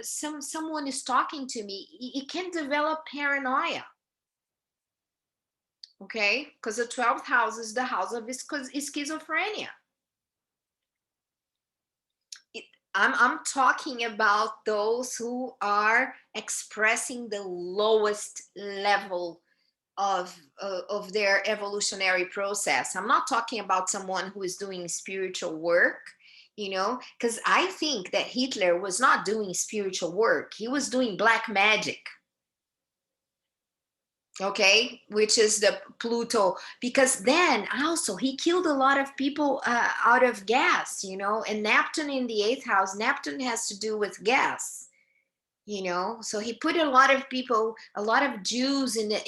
is talking to me. It can develop paranoia, okay? Because the 12th house is the house of schizophrenia. I'm talking about those who are expressing the lowest level of their evolutionary process. I'm not talking about someone who is doing spiritual work, you know, because I think that Hitler was not doing spiritual work. He was doing black magic, okay, which is the Pluto, because then also he killed a lot of people out of gas, you know. And Neptune in the 8th house, Neptune has to do with gas, you know. So he put a lot of people, a lot of Jews in the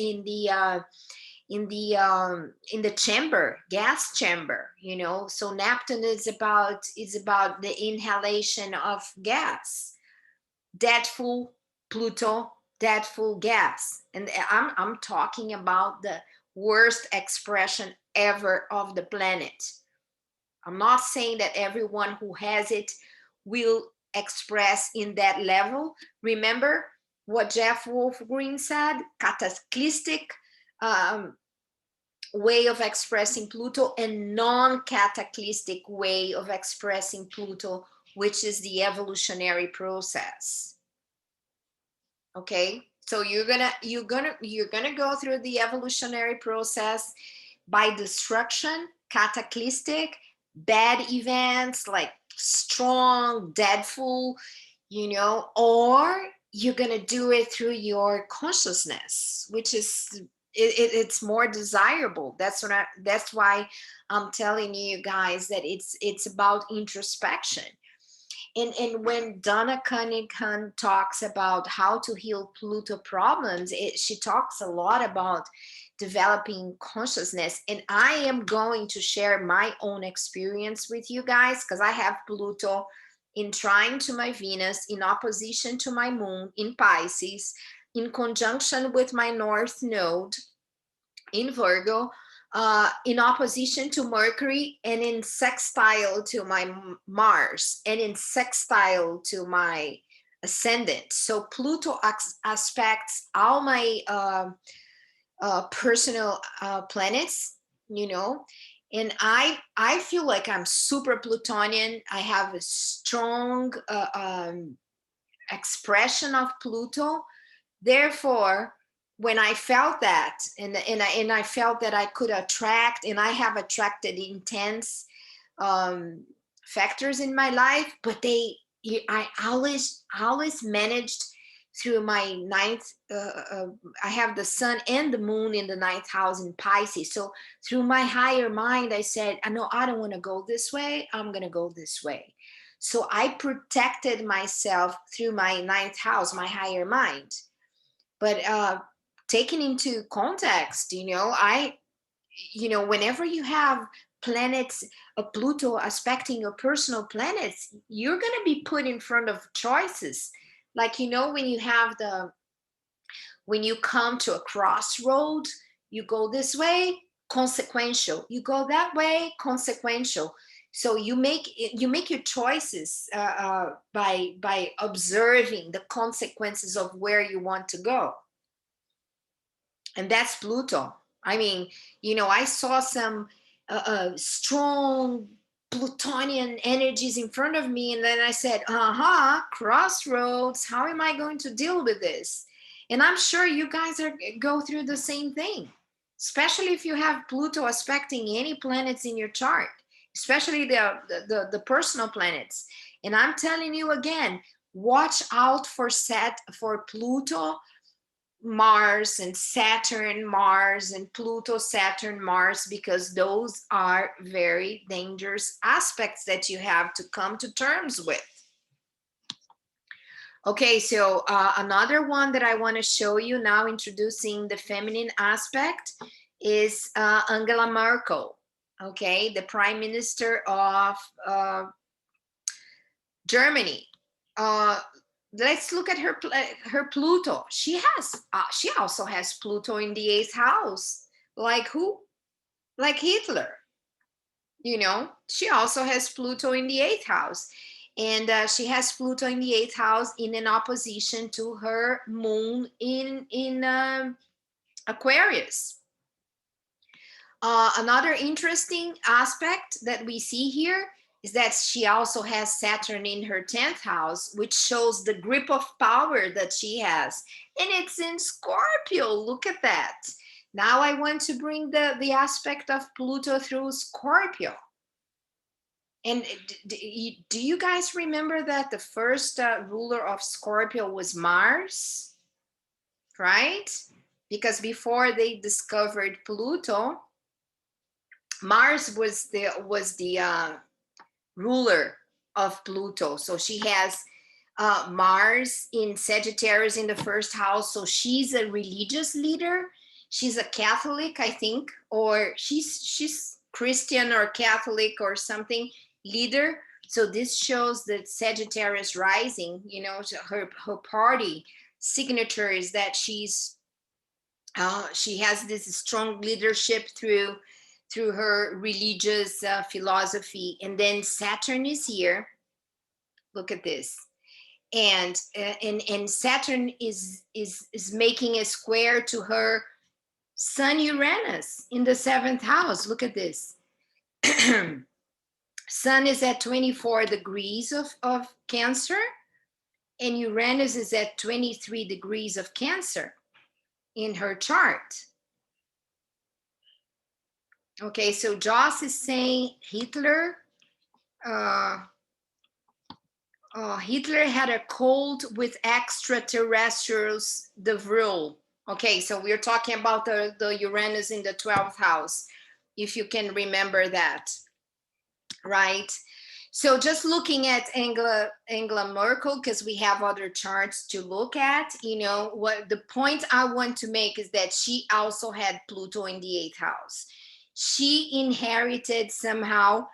chamber, gas chamber, you know. So Neptune is about the inhalation of gas, deadful Pluto, deadful gas. And I'm talking about the worst expression ever of the planet. I'm not saying that everyone who has it will express in that level. Remember what Jeff Wolf Green said, cataclysmic way of expressing Pluto and non-cataclysmic way of expressing Pluto, which is the evolutionary process. Okay, so you're gonna go through the evolutionary process by destruction, cataclysmic, bad events like strong, deadful, you know, or you're gonna do it through your consciousness, which is it's more desirable. That's why I'm telling you guys that it's about introspection. And when Donna Cunningham talks about how to heal Pluto problems, she talks a lot about developing consciousness. And I am going to share my own experience with you guys, because I have Pluto in trine to my Venus, in opposition to my moon in Pisces, in conjunction with my North Node in Virgo, in opposition to Mercury, and in sextile to my Mars, and in sextile to my ascendant. So Pluto aspects all my personal planets, you know. And I feel like I'm super Plutonian. I have a strong expression of Pluto. Therefore, when I felt that, and I felt that I could attract, and I have attracted intense factors in my life, but I always managed through my ninth. I have the sun and the moon in the ninth house in Pisces. So through my higher mind, I said, I know I don't want to go this way. I'm gonna go this way. So I protected myself through my ninth house, my higher mind. But taking into context, whenever you have planets, a Pluto aspecting your personal planets, you're going to be put in front of choices. Like, when you come to a crossroad, you go this way, consequential. You go that way, consequential. So you make your choices by observing the consequences of where you want to go, and that's Pluto. I mean, I saw some strong Plutonian energies in front of me, and then I said, crossroads. How am I going to deal with this? And I'm sure you guys go through the same thing, especially if you have Pluto aspecting any planets in your chart, especially the personal planets. And I'm telling you again, watch out for Pluto, Mars, and Saturn, Mars, and Pluto, Saturn, Mars, because those are very dangerous aspects that you have to come to terms with. Okay, so another one that I want to show you now, introducing the feminine aspect, is Angela Merkel, okay, the Prime Minister of Germany. Let's look at her Pluto. She also has Pluto in the eighth house. Like who? Like Hitler. She also has Pluto in the eighth house, and she has Pluto in the eighth house in an opposition to her moon in Aquarius. Another interesting aspect that we see here is that she also has Saturn in her 10th house, which shows the grip of power that she has. And it's in Scorpio. Look at that. Now I want to bring the aspect of Pluto through Scorpio. And do you guys remember that the first ruler of Scorpio was Mars, right? Because before they discovered Pluto, Mars was the ruler of Pluto. So she has Mars in Sagittarius in the first house. So she's a religious leader. She's a Catholic, I think, or she's Christian or Catholic or something leader. So this shows that Sagittarius rising, her party signature is that she has this strong leadership through her religious philosophy. And then Saturn is here. Look at this. And Saturn is making a square to her Sun Uranus in the 7th house. Look at this. Sun is at 24 degrees of Cancer, and Uranus is at 23 degrees of Cancer in her chart. Okay, so Joss is saying Hitler had a cult with extraterrestrials, the rule. Okay, so we're talking about the Uranus in the 12th house, if you can remember that, right? So just looking at Angela Merkel, because we have other charts to look at, what the point I want to make is that she also had Pluto in the 8th house. She inherited somehow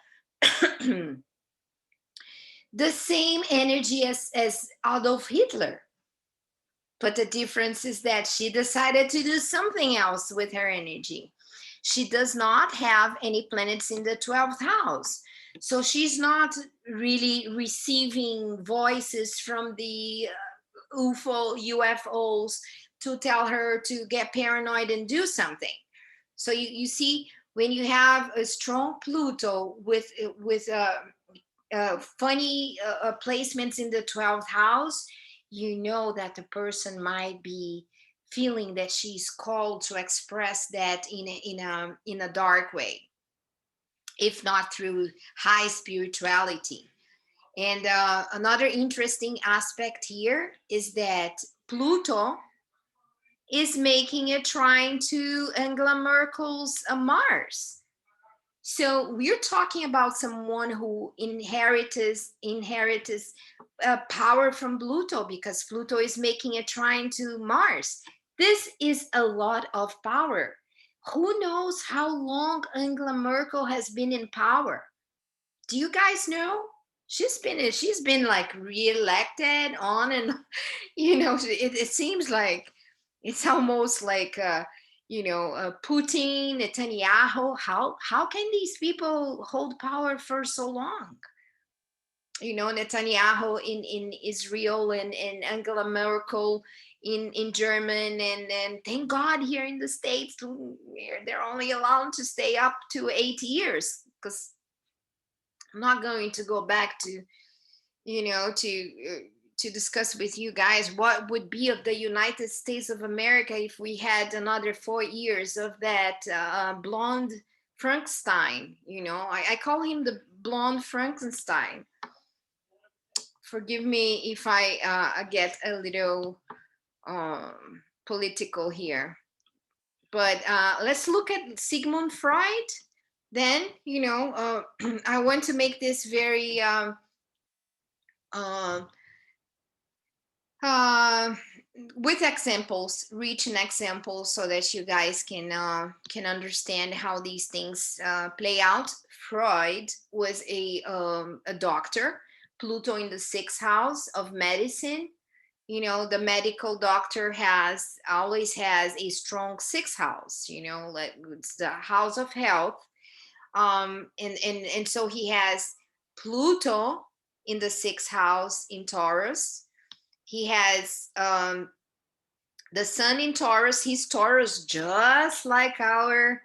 the same energy as Adolf Hitler. But the difference is that she decided to do something else with her energy. She does not have any planets in the 12th house. So she's not really receiving voices from the UFOs to tell her to get paranoid and do something. So you see, when you have a strong Pluto with funny placements in the 12th house, you know that the person might be feeling that she's called to express that in a dark way. if not through high spirituality. And another interesting aspect here is that Pluto is making a trine to Angela Merkel's Mars. So we're talking about someone who inherits power from Pluto, because Pluto is making a trine to Mars. This is a lot of power. Who knows how long Angela Merkel has been in power? Do you guys know? She's been like reelected on and it seems like it's almost like Putin, Netanyahu. How can these people hold power for so long? Netanyahu in Israel, and Angela Merkel in German, and thank God here in the States they're only allowed to stay up to 8 years, because I'm not going to go back to to discuss with you guys what would be of the United States of America if we had another 4 years of that blonde Frankenstein. I call him the blonde Frankenstein. Forgive me if I get a little political here, but let's look at Sigmund Freud. Then I want to make this very uh, with examples, rich in examples, so that you guys can understand how these things play out. Freud was a doctor. Pluto in the sixth house of medicine. The medical doctor always has a strong sixth house. Like it's the house of health. And so he has Pluto in the sixth house in Taurus. He has the sun in Taurus. He's Taurus, just like our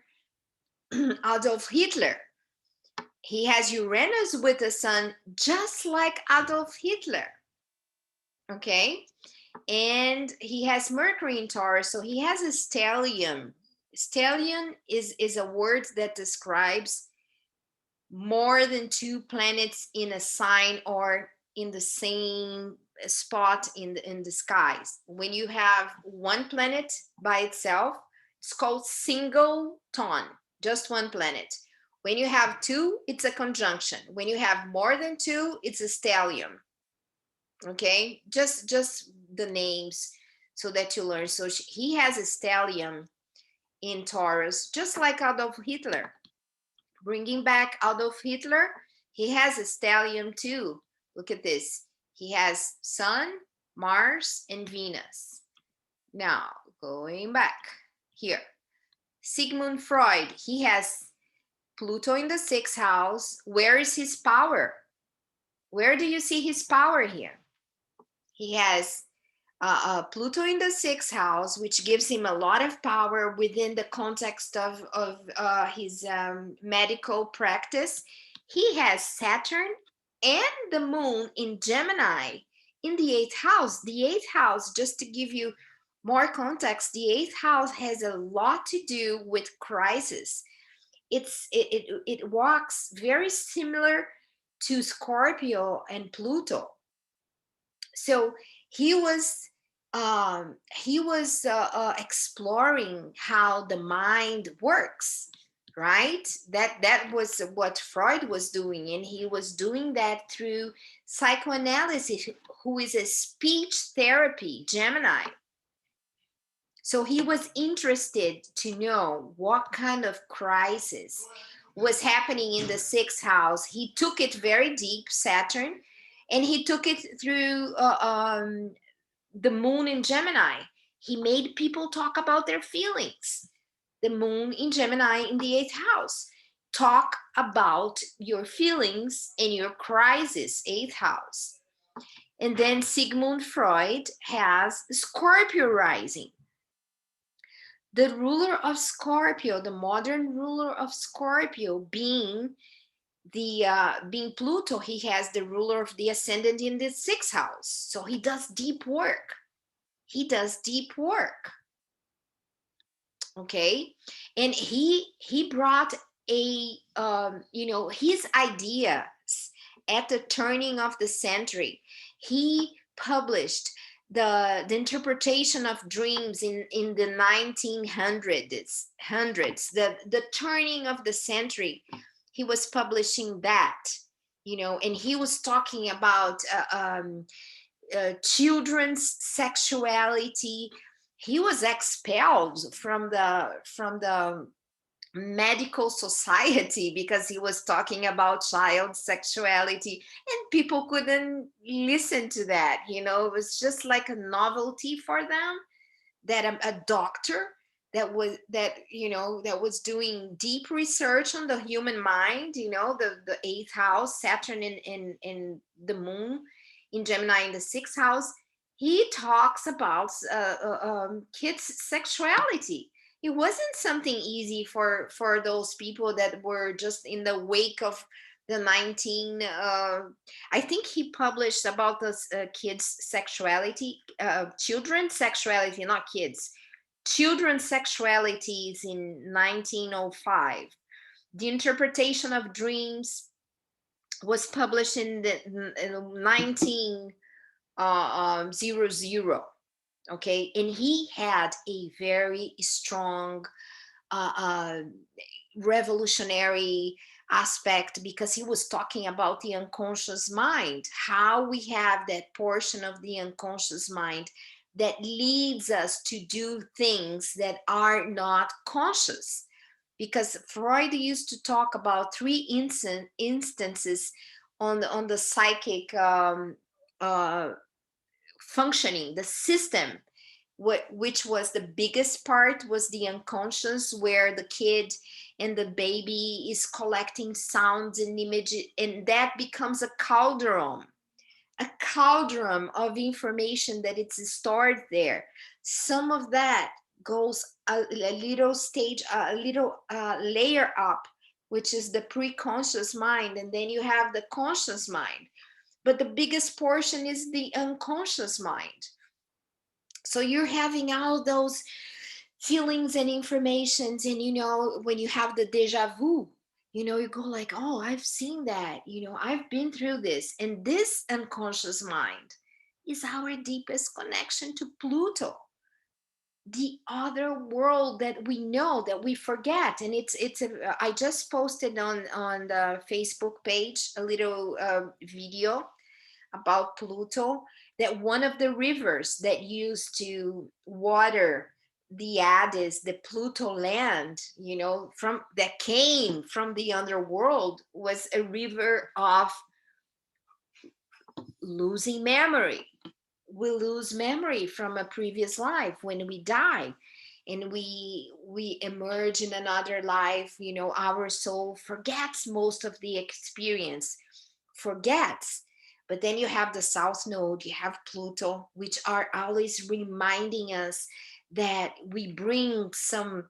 Adolf Hitler. He has Uranus with the sun, just like Adolf Hitler. Okay. And he has Mercury in Taurus. So he has a stellium. Stellium is a word that describes more than two planets in a sign or in the same spot in the skies. When you have one planet by itself, it's called singleton, just one planet. When you have two, it's a conjunction. When you have more than two, it's a stellium. Okay, just the names so that you learn. So he has a stellium in Taurus, just like Adolf Hitler. Bringing back Adolf Hitler, he has a stellium too. Look at this. He has Sun, Mars, and Venus. Now, going back here. Sigmund Freud, he has Pluto in the sixth house. Where is his power? Where do you see his power here? He has Pluto in the sixth house, which gives him a lot of power within the context of his medical practice. He has Saturn and the moon in Gemini in the eighth house. The eighth house, just to give you more context, the eighth house has a lot to do with crisis. It walks very similar to Scorpio and Pluto. So he was exploring how the mind works, right? That was what Freud was doing, and he was doing that through psychoanalysis, who is a speech therapy Gemini. So he was interested to know what kind of crisis was happening in the sixth house. He took it very deep, Saturn, and he took it through the moon in Gemini. He made people talk about their feelings. The moon in Gemini in the eighth house. Talk about your feelings and your crisis, eighth house. And then Sigmund Freud has Scorpio rising. The ruler of Scorpio, the modern ruler of Scorpio, being Pluto, he has the ruler of the ascendant in the sixth house. So he does deep work. He does deep work. Okay, and he brought a his ideas at the turning of the century. He published the interpretation of dreams in the 1900s, the turning of the century. He was publishing that, and he was talking about children's sexuality. He was expelled from the medical society because he was talking about child sexuality, and people couldn't listen to that. It was just like a novelty for them, that a doctor that was doing deep research on the human mind, the eighth house, Saturn in the moon in Gemini in the sixth house. He talks about kids sexuality. It wasn't something easy for those people that were just in the wake of the 19 I think he published about this kids sexuality, children's sexuality, not kids, children's sexualities in 1905. The interpretation of dreams was published in the 1900. Okay, and he had a very strong revolutionary aspect, because he was talking about the unconscious mind, how we have that portion of the unconscious mind that leads us to do things that are not conscious. Because Freud used to talk about three instances on the psychic uh, functioning, the system, which was the biggest part was the unconscious, where the kid and the baby is collecting sounds and images, and that becomes a cauldron of information that it's stored there. Some of that goes a little stage, a little layer up, which is the pre-conscious mind, and then you have the conscious mind. But the biggest portion is the unconscious mind. So you're having all those feelings and informations, and when you have the deja vu, you go like, oh, I've seen that, I've been through this. And this unconscious mind is our deepest connection to Pluto, the other world that we know, that we forget. And I just posted on the Facebook page a little video about Pluto, that one of the rivers that used to water the Hades, the Pluto land, from that came from the underworld, was a river of losing memory. We lose memory from a previous life when we die, and we emerge in another life. Our soul forgets most of the experience, forgets. But then you have the South Node, you have Pluto, which are always reminding us that we bring some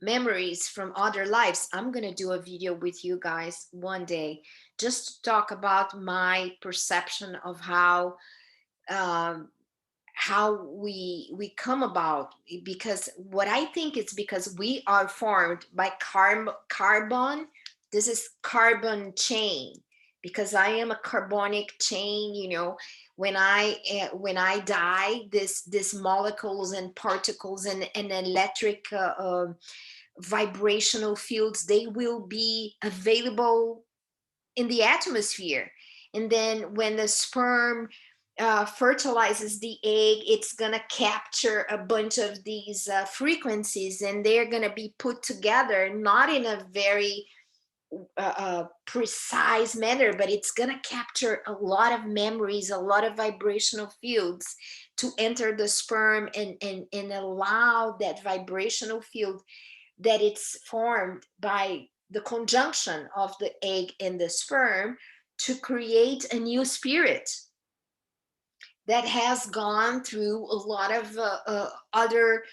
memories from other lives. I'm going to do a video with you guys one day just to talk about my perception of um, how we come about. Because what I think, it's because we are formed by carbon. This is carbon chain, because I am a carbonic chain. When I die, this molecules and particles and electric vibrational fields, they will be available in the atmosphere. And then when the sperm fertilizes the egg, it's going to capture a bunch of these frequencies, and they're going to be put together, not in a very precise manner, but it's going to capture a lot of memories, a lot of vibrational fields to enter the sperm, and allow that vibrational field that it's formed by the conjunction of the egg and the sperm to create a new spirit that has gone through a lot of other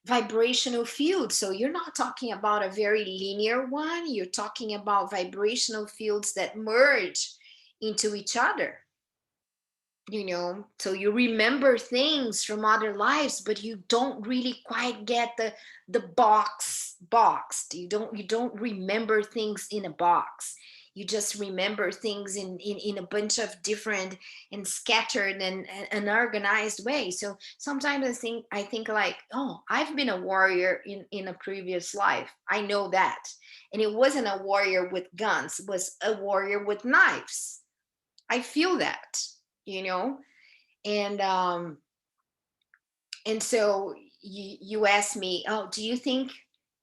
vibrational fields. So you're not talking about a very linear one, you're talking about vibrational fields that merge into each other. you know, so you remember things from other lives, but you don't really quite get the boxed. You don't remember things in a box. You just remember things in a bunch of different and scattered and unorganized ways. So sometimes I think like, oh, I've been a warrior in a previous life. I know that. And it wasn't a warrior with guns, it was a warrior with knives. I feel that, you know. And so you asked me, oh, do you think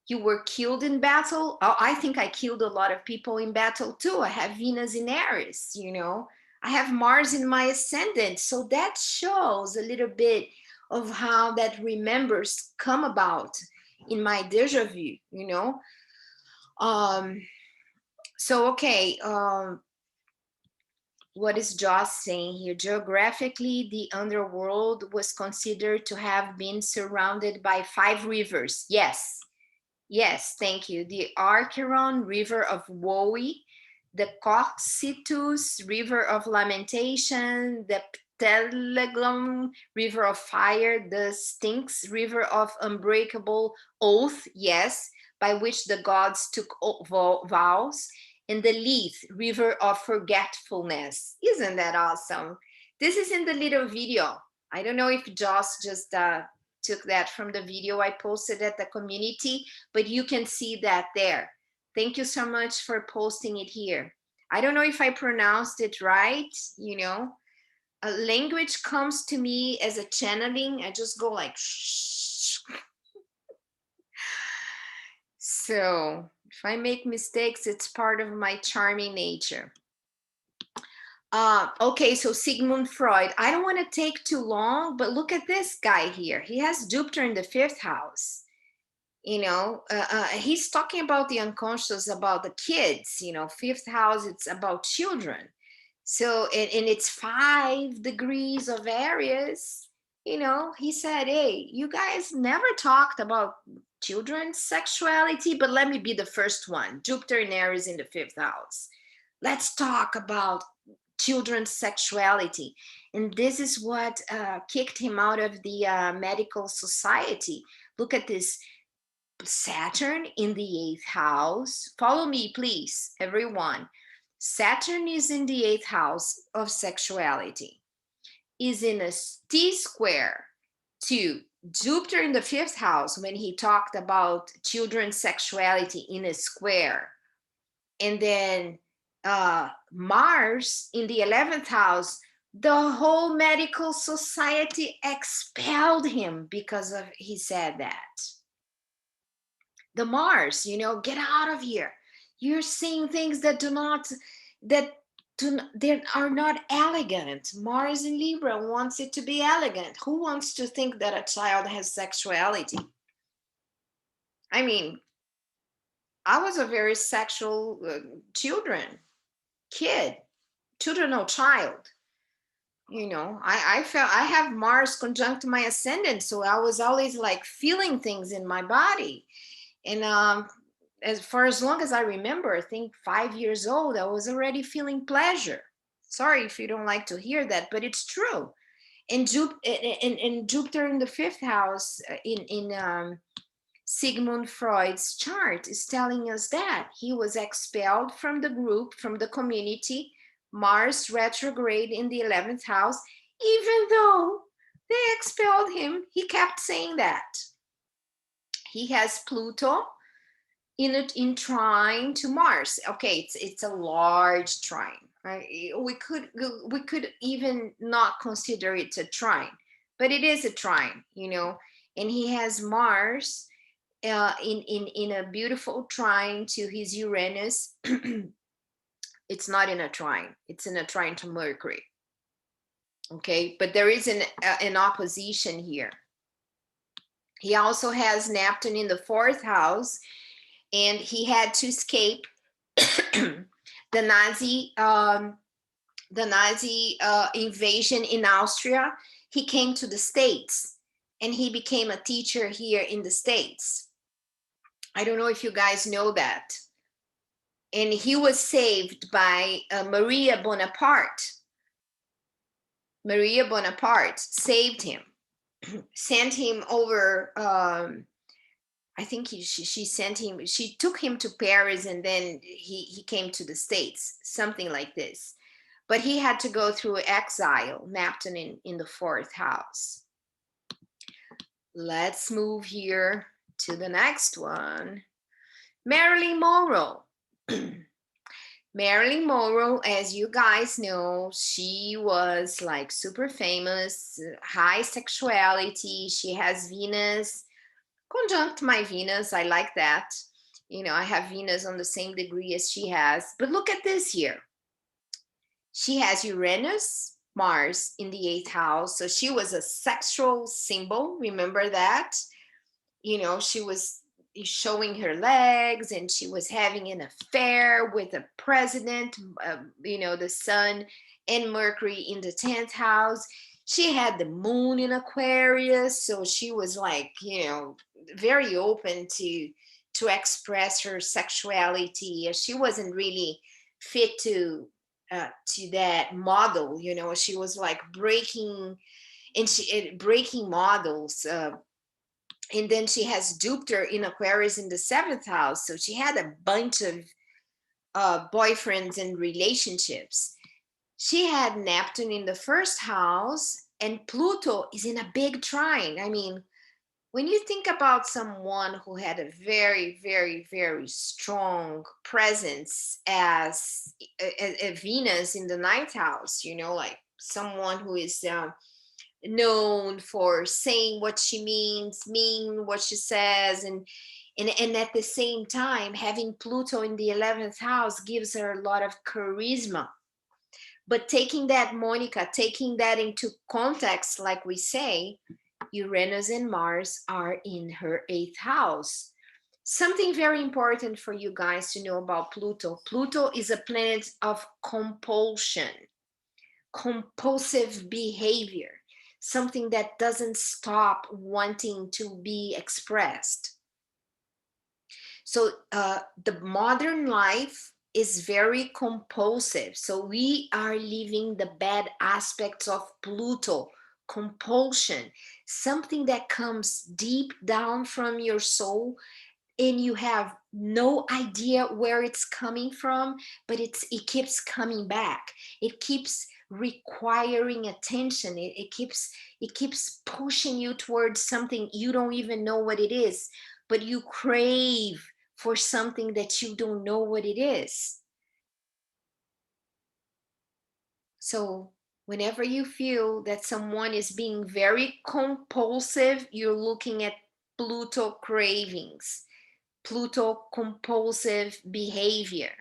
you were killed in battle? Oh, I think I killed a lot of people in battle too. I have Venus in Aries, you know. I have Mars in my ascendant. So that shows a little bit of how that remembers come about in my deja vu, you know. Um, so okay, what is Joss saying here? Geographically, the underworld was considered to have been surrounded by 5 rivers. Yes, yes, thank you. The Archeron River of Woe, the Cocytus River of Lamentation, the Ptelegum River of Fire, the Styx River of Unbreakable Oath, yes, by which the gods took vows, and the Lethe River of Forgetfulness. Isn't that awesome? This is in the little video. I don't know if Joss just took that from the video I posted at the community, but you can see that there. Thank you so much for posting it here. I don't know if I pronounced it right, you know. A language comes to me as a channeling. I just go like, shh. So if I make mistakes, it's part of my charming nature. Okay, so Sigmund Freud. I don't want to take too long, but look at this guy here. He has Jupiter in the 5th house. You know, he's talking about the unconscious, about the kids. You know, 5th house, it's about children. So, and it's 5 degrees of Aries. You know, he said, hey, you guys never talked about children's sexuality, but let me be the first one. Jupiter in Aries in the 5th house. Let's talk about children's sexuality. And this is what kicked him out of the medical society. Look at this. Saturn in the 8th house. Follow me, please, everyone. Saturn is in the 8th house of sexuality, is in a T square to Jupiter in the 5th house when he talked about children's sexuality in a square. And then Mars in the 11th house, the whole medical society expelled him because of he said that. The Mars, you know, get out of here. You're seeing things that they are not elegant. Mars in Libra wants it to be elegant. Who wants to think that a child has sexuality? I mean, I was a very sexual children, no child. You know, I felt I have Mars conjunct my ascendant, so I was always like feeling things in my body. And as long as I remember, I think 5 years old, I was already feeling pleasure. Sorry if you don't like to hear that, but it's true. And Jupiter in the 5th house in Sigmund Freud's chart is telling us that he was expelled from the group, from the community. Mars retrograde in the 11th house, even though they expelled him, he kept saying that. He has Pluto in trine to Mars. Okay, it's a large trine. Right? We could even not consider it a trine, but it is a trine, you know. And he has Mars in a beautiful trine to his Uranus. It's not in a trine; it's in a trine to Mercury. Okay, but there is an opposition here. He also has Neptune in the 4th house, and he had to escape the Nazi invasion in Austria. He came to the States and he became a teacher here in the States. I don't know if you guys know that. And he was saved by Maria Bonaparte. Maria Bonaparte saved him, sent him over. I think she sent him. She took him to Paris, and then he came to the States, something like this. But he had to go through exile, Neptune in the fourth house. Let's move here to the next one. Marilyn Monroe. Marilyn Monroe, as you guys know, she was like super famous, high sexuality. She has Venus conjunct my Venus. I like that. You know, I have Venus on the same degree as she has. But look at this here. She has Uranus, Mars in the eighth house. So she was a sexual symbol. Remember that? You know, she was showing her legs and she was having an affair with a president, you know, the sun and Mercury in the 10th house. She had the moon in Aquarius, so she was like, you know, very open to express her sexuality. She wasn't really fit to that model, you know. She was like breaking and breaking models. And then she has Jupiter in Aquarius in the seventh house. So she had a bunch of boyfriends and relationships. She had Neptune in the first house, and Pluto is in a big trine. I mean, when you think about someone who had a very, very, very strong presence as a Venus in the ninth house, you know, like someone who is known for saying what she mean what she says, and at the same time having Pluto in the 11th house gives her a lot of charisma. But taking that, Monica, taking that into context, like we say, Uranus and Mars are in her eighth house. Something very important for you guys to know about Pluto. Pluto is a planet of compulsion, compulsive behavior, something that doesn't stop wanting to be expressed. So the modern life is very compulsive. So we are living the bad aspects of Pluto, compulsion, something that comes deep down from your soul and you have no idea where it's coming from, but it keeps coming back. It keeps requiring attention. It keeps pushing you towards something you don't even know what it is, but you crave for something that you don't know what it is. So whenever you feel that someone is being very compulsive, you're looking at Pluto cravings, Pluto compulsive behavior.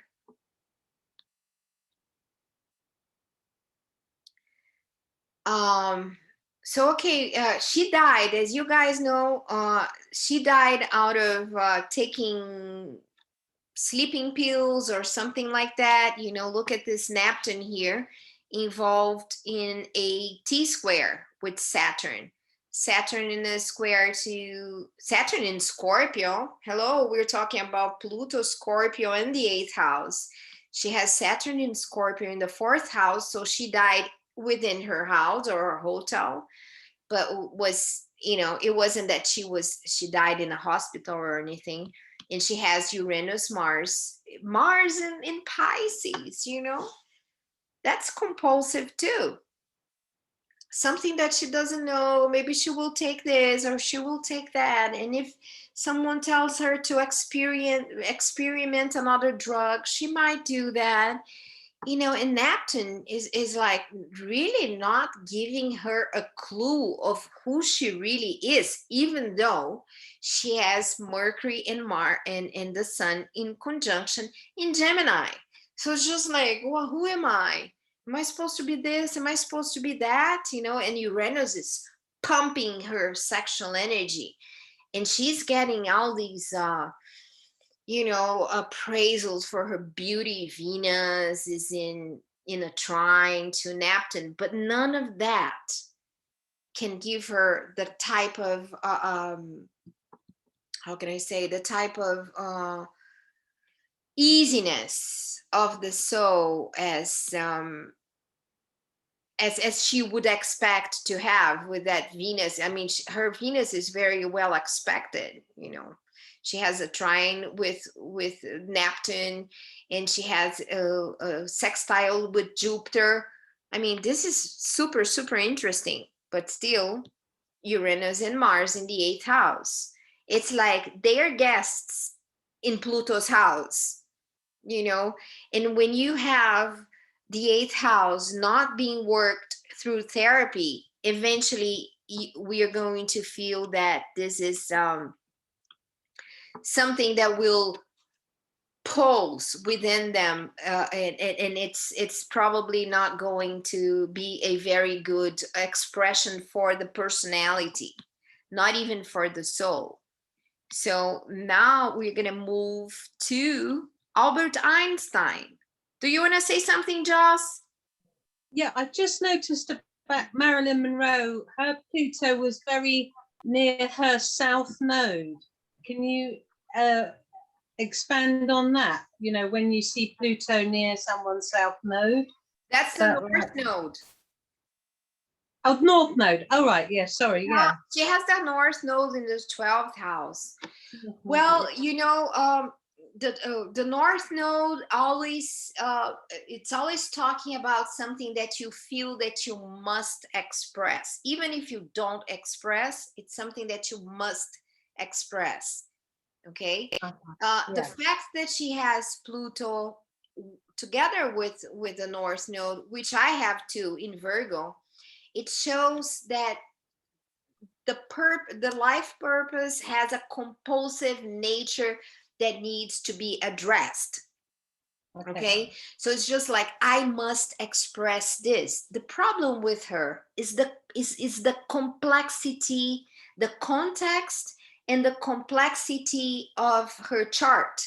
So okay, she died, as you guys know, she died out of taking sleeping pills or something like that. You know, look at this Neptune here, involved in a T-square with Saturn. Saturn in a square to Saturn in Scorpio. Hello, we're talking about Pluto, Scorpio, and the eighth house. She has Saturn in Scorpio in the fourth house, so she died within her house or her hotel, but was, you know, it wasn't that she died in a hospital or anything. And she has Uranus, Mars in Pisces, you know, that's compulsive too. Something that she doesn't know, maybe she will take this or she will take that, and if someone tells her to experiment another drug, she might do that, you know. And Neptune is like really not giving her a clue of who she really is, even though she has Mercury and Mars and the Sun in conjunction in Gemini. So it's just like, well, who am I? Am I supposed to be this? Am I supposed to be that? You know, and Uranus is pumping her sexual energy, and she's getting all these you know, appraisals for her beauty. Venus is in a trine to Neptune, but none of that can give her the type of how can I say, the type of easiness of the soul as as she would expect to have with that Venus. I mean, her Venus is very well expected, you know. She has a trine with Neptune, and she has a sextile with Jupiter. I mean, this is super, super interesting, but still, Uranus and Mars in the eighth house. It's like they're guests in Pluto's house, you know. And when you have the eighth house not being worked through therapy, eventually we are going to feel that this is something that will pulse within them, and it's probably not going to be a very good expression for the personality, not even for the soul. So now we're going to move to Albert Einstein. Do you want to say something, Joss? Yeah, I just noticed about Marilyn Monroe, her Pluto was very near her south node. Can you expand on that? You know, when you see Pluto near someone's south node? That's the North Node. Oh, North Node. Oh, right. Yeah, sorry. Yeah. She has that North Node in the 12th house. Well, you know, the North Node always, it's always talking about something that you feel that you must express. Even if you don't express, it's something that you must express. Okay. The fact that she has Pluto together with the North Node, which I have too in Virgo, it shows that the life purpose has a compulsive nature that needs to be addressed. Okay, so it's just like I must express this. The problem with her is the complexity, the context, and the complexity of her chart,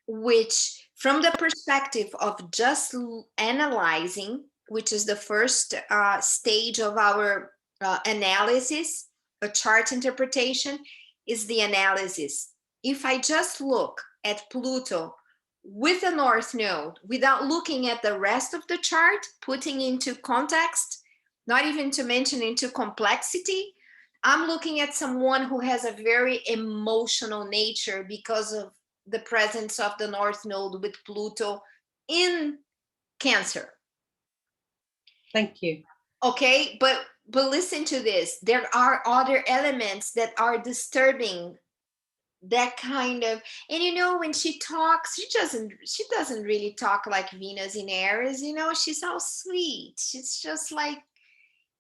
which from the perspective of just analyzing, which is the first stage of our analysis, a chart interpretation is the analysis. If I just look at Pluto with the North Node without looking at the rest of the chart, putting into context, not even to mention into complexity, I'm looking at someone who has a very emotional nature because of the presence of the North Node with Pluto in Cancer. Thank you. Okay, but listen to this. There are other elements that are disturbing that kind of, and you know, when she talks, she doesn't really talk like Venus in Aries, you know. She's all sweet, she's just like,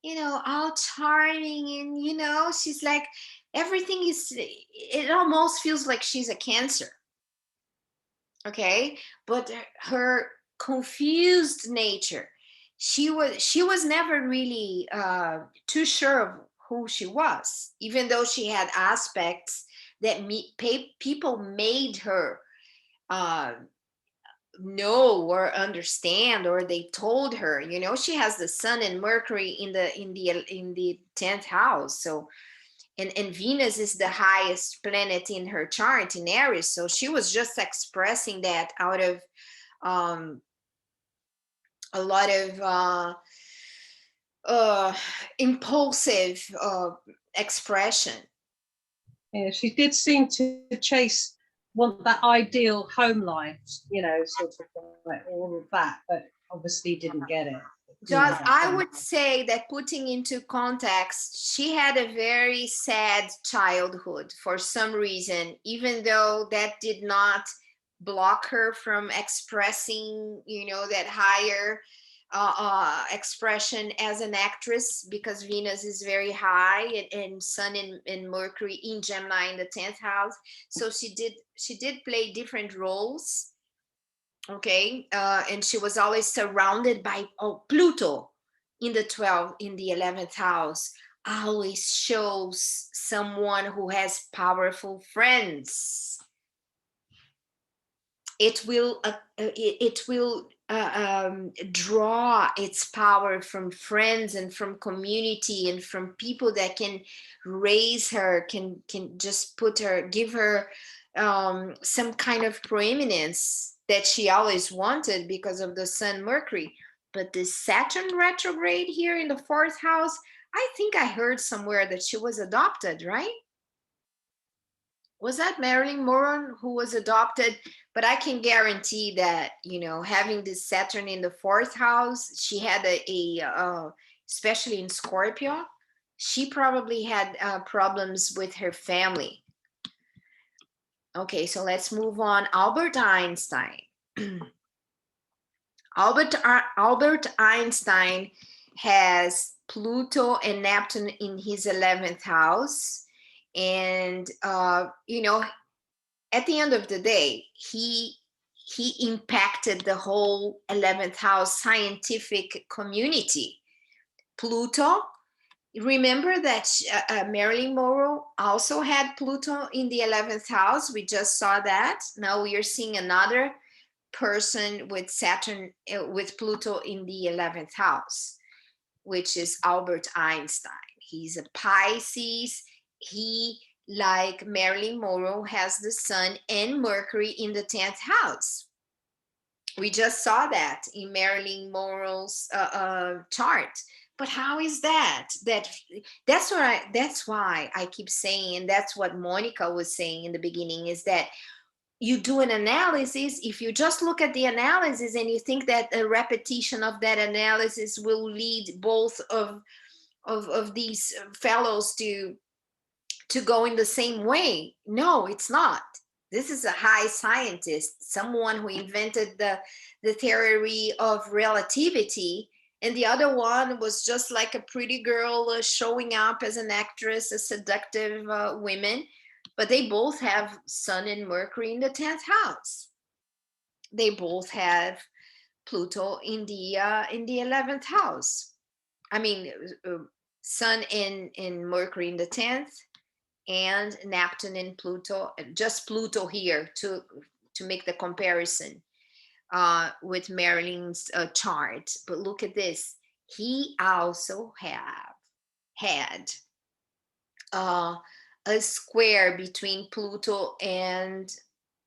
you know, all charming, and you know, she's like, everything is, it almost feels like she's a Cancer. Okay, but her confused nature, she was never really too sure of who she was, even though she had aspects that people made her know or understand, or they told her, you know. She has the Sun and Mercury in the 10th house, so and Venus is the highest planet in her chart in Aries, so she was just expressing that out of a lot of impulsive expression. Yeah, she did seem to want that ideal home life, you know, sort of like all of that, but obviously didn't get it. Just, I would say that, putting into context, she had a very sad childhood for some reason, even though that did not block her from expressing, you know, that higher expression as an actress, because Venus is very high, and Sun and Mercury in Gemini in the 10th house. So she did play different roles. Okay, and she was always surrounded by Pluto in the 11th house always shows someone who has powerful friends. It will draw its power from friends and from community and from people that can raise her, can just give her some kind of preeminence that she always wanted because of the Sun Mercury. But the Saturn retrograde here in the fourth house, I think I heard somewhere that she was adopted, right? Was that Marilyn Monroe who was adopted? But I can guarantee that, you know, having this Saturn in the fourth house, she had especially in Scorpio, she probably had problems with her family. Okay, so let's move on. Albert Einstein. Albert Einstein has Pluto and Neptune in his 11th house. And, you know, at the end of the day, he impacted the whole 11th house scientific community. Pluto, remember that Marilyn Monroe also had Pluto in the 11th house. We just saw that. Now we are seeing another person with Saturn, with Pluto in the 11th house, which is Albert Einstein. He's a Pisces. He, like Marilyn Monroe, has the Sun and Mercury in the 10th house. We just saw that in Marilyn Monroe's chart. But how is that? That's why I keep saying, and that's what Monica was saying in the beginning, is that you do an analysis. If you just look at the analysis and you think that a repetition of that analysis will lead both of these fellows to go in the same way, no, it's not. This is a high scientist, someone who invented the theory of relativity, and the other one was just like a pretty girl showing up as an actress, a seductive woman. But they both have Sun and Mercury in the 10th house. They both have Pluto in the 11th house. I mean, Sun in Mercury in the 10th, and Neptune and Pluto, just Pluto here to make the comparison with Marilyn's chart. But look at this. He also had a square between Pluto and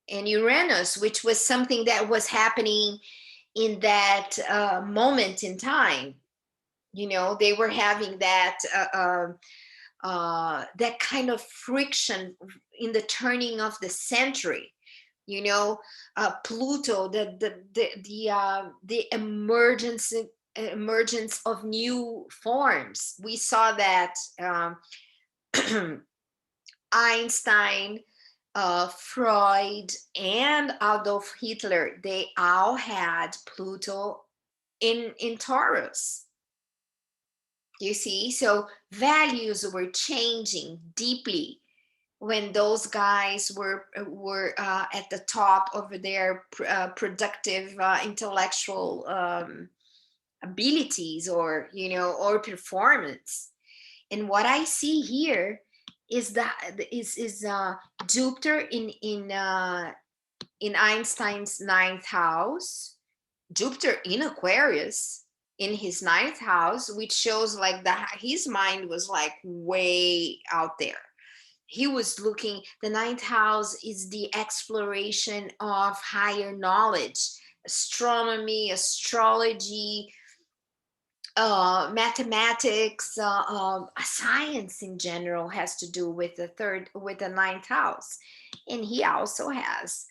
Uranus, which was something that was happening in that moment in time. You know, they were having that that kind of friction in the turning of the century. You know, Pluto, the emergence of new forms. We saw that Einstein, Freud, and Adolf Hitler, they all had Pluto in Taurus. You see, so values were changing deeply when those guys were at the top of their productive intellectual abilities, or or performance. And what I see here is Jupiter in Einstein's 9th house, Jupiter in Aquarius in his 9th house, which shows like that his mind was like way out there. He was looking, the 9th house is the exploration of higher knowledge, astronomy, astrology, mathematics, science in general has to do with the 9th house. And he also has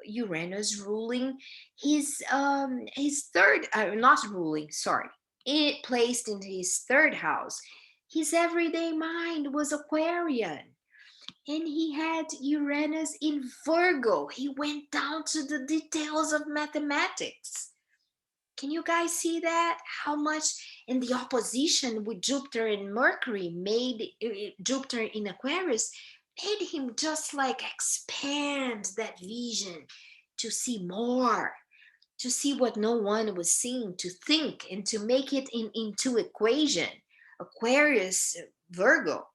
Uranus ruling his third, not ruling, sorry, it placed into his 3rd house. His everyday mind was Aquarian, and he had Uranus in Virgo. He went down to the details of mathematics. Can you guys see that? How much? And the opposition with Jupiter and Mercury made Jupiter in Aquarius made him just like expand that vision to see more, to see what no one was seeing, to think and to make it into equation. Aquarius, Virgo.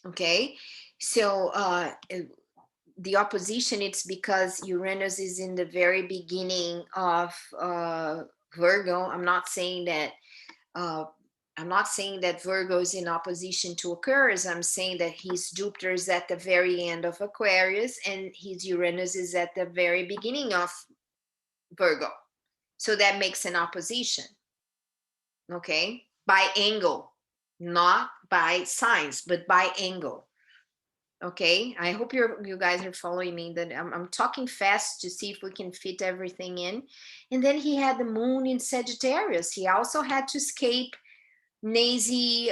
Okay, so the opposition, it's because Uranus is in the very beginning of Virgo. I'm not saying that Virgo is in opposition to Aquarius. I'm saying that his Jupiter is at the very end of Aquarius and his Uranus is at the very beginning of Virgo. So that makes an opposition, okay? By angle, not by signs, but by angle. Okay, I hope you guys are following me, that I'm talking fast to see if we can fit everything in. And then he had the moon in Sagittarius. He also had to escape Nazi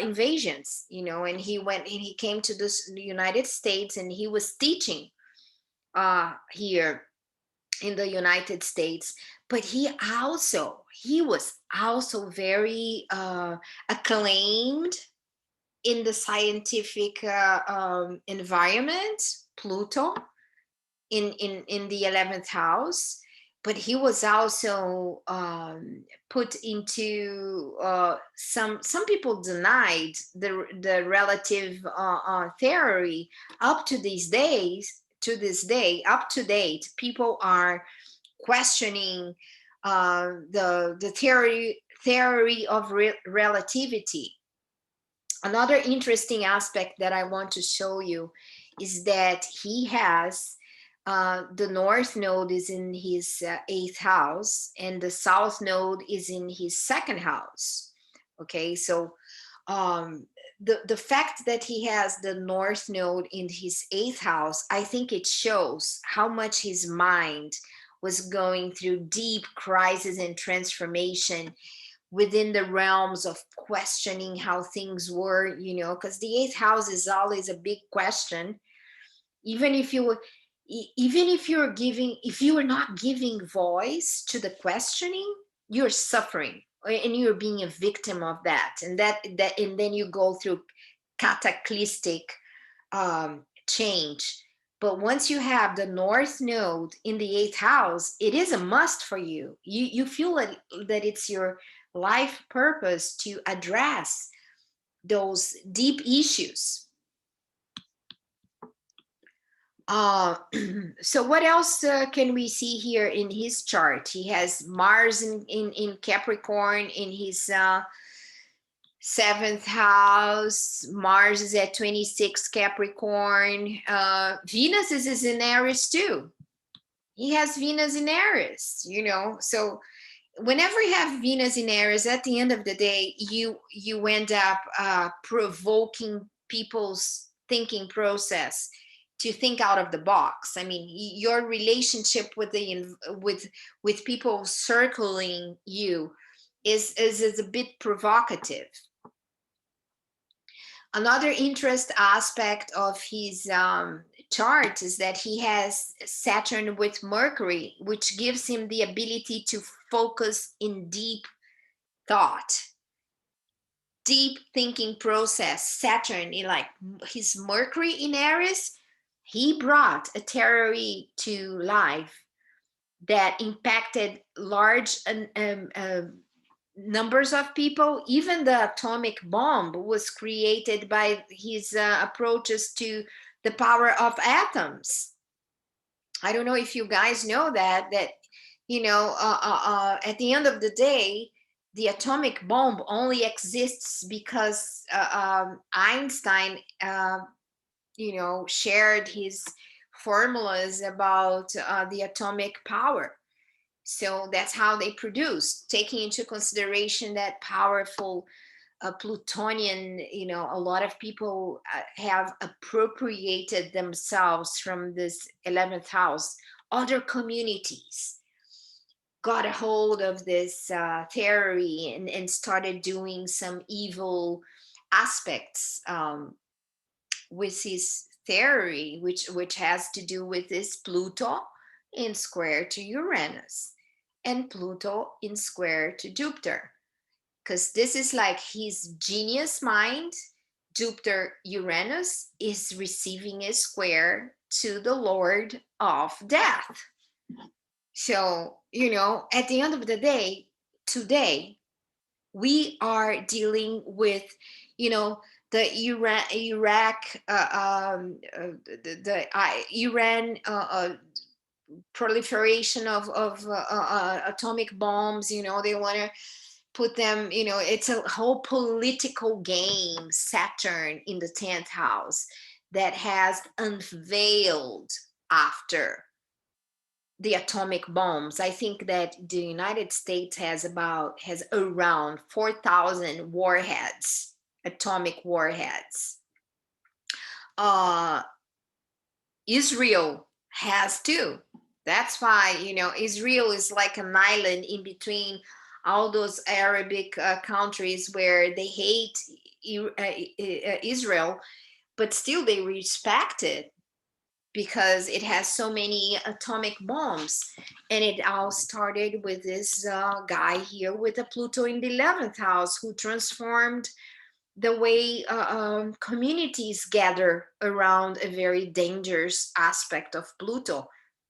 invasions, you know, and he went and he came to the United States, and he was teaching here in the United States. But he was also very acclaimed in the scientific environment, Pluto in the 11th house. But he was also put into some people denied the relative theory up to these days. To this day, up to date, people are questioning the theory of relativity. Another interesting aspect that I want to show you is that he has the north node is in his 8th house, and the south node is in his 2nd house. Okay, so the fact that he has the north node in his 8th house, I think it shows how much his mind was going through deep crisis and transformation within the realms of questioning how things were, you know, because the 8th house is always a big question. Even if you if you are not giving voice to the questioning, you're suffering, and you're being a victim of that. And and then you go through cataclysmic change. But once you have the north node in the 8th house, it is a must for you. You feel that it's your life purpose to address those deep issues. So what else can we see here in his chart? He has Mars in Capricorn in his 7th house. Mars is at 26 Capricorn. Venus is in Aries too. He has Venus in Aries, you know. So whenever you have Venus in Aries, at the end of the day, you end up provoking people's thinking process to think out of the box. I mean, your relationship with with people circling you is a bit provocative. Another interest aspect of his chart is that he has Saturn with Mercury, which gives him the ability to focus in deep thought, deep thinking process. Saturn, in like his Mercury in Aries, he brought a theory to life that impacted large numbers of people. Even the atomic bomb was created by his approaches to the power of atoms. I don't know if you guys know that you know, at the end of the day, the atomic bomb only exists because Einstein you know, shared his formulas about the atomic power. So that's how they produce, taking into consideration that powerful plutonian, you know, a lot of people have appropriated themselves from this 11th house. Other communities got a hold of this theory and started doing some evil aspects with his theory, which has to do with this Pluto in square to Uranus and Pluto in square to Jupiter, because this is like his genius mind. Jupiter Uranus is receiving a square to the Lord of Death. So, you know, at the end of the day, today, we are dealing with, you know, the Iraq, Iran proliferation of atomic bombs. You know, they want to put them, you know, it's a whole political game. Saturn in the 10th house that has unveiled after the atomic bombs. I think that the United States has around 4,000 warheads, atomic warheads. Israel has too. That's why, you know, Israel is like an island in between all those Arabic countries where they hate Israel, but still they respect it because it has so many atomic bombs. And it all started with this guy here with a Pluto in the 11th house who transformed the way communities gather around a very dangerous aspect of Pluto,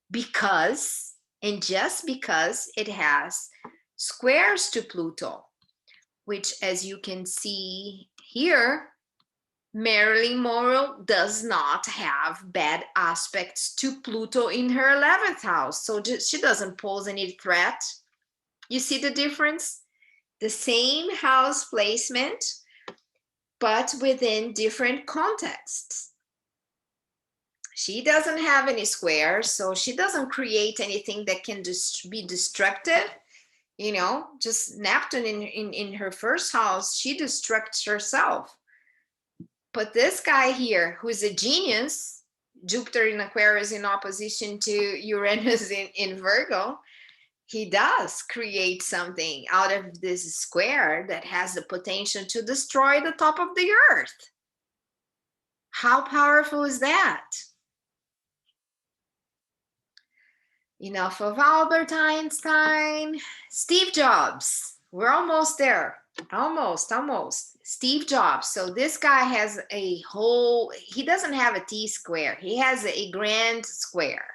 because, and just because it has squares to Pluto, which, as you can see here, Marilyn Monroe does not have bad aspects to Pluto in her 11th house. So she doesn't pose any threat. You see the difference? The same house placement, but within different contexts. She doesn't have any squares, so she doesn't create anything that can be destructive. You know, just Neptune in her first house, she destructs herself. But this guy here, who's a genius, Jupiter in Aquarius in opposition to Uranus in Virgo, he does create something out of this square that has the potential to destroy the top of the earth. How powerful is that? Enough of Albert Einstein. Steve Jobs. We're almost there. Almost. Steve Jobs. So this guy has a whole, he doesn't have a T square. He has a grand square,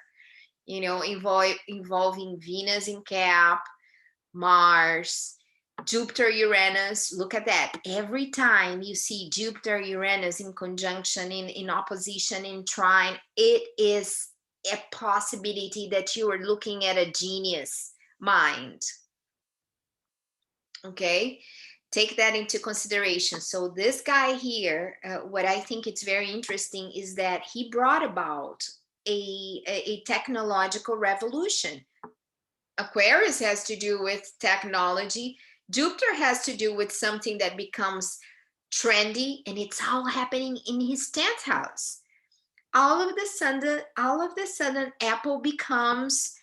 you know, involving Venus in Cap, Mars, Jupiter, Uranus. Look at that. Every time you see Jupiter, Uranus in conjunction, in opposition, in trine, it is a possibility that you are looking at a genius mind. Okay, take that into consideration. So this guy here, what I think it's very interesting is that he brought about a technological revolution. Aquarius has to do with technology. Jupiter has to do with something that becomes trendy, and it's all happening in his 10th house. All of the sudden, Apple becomes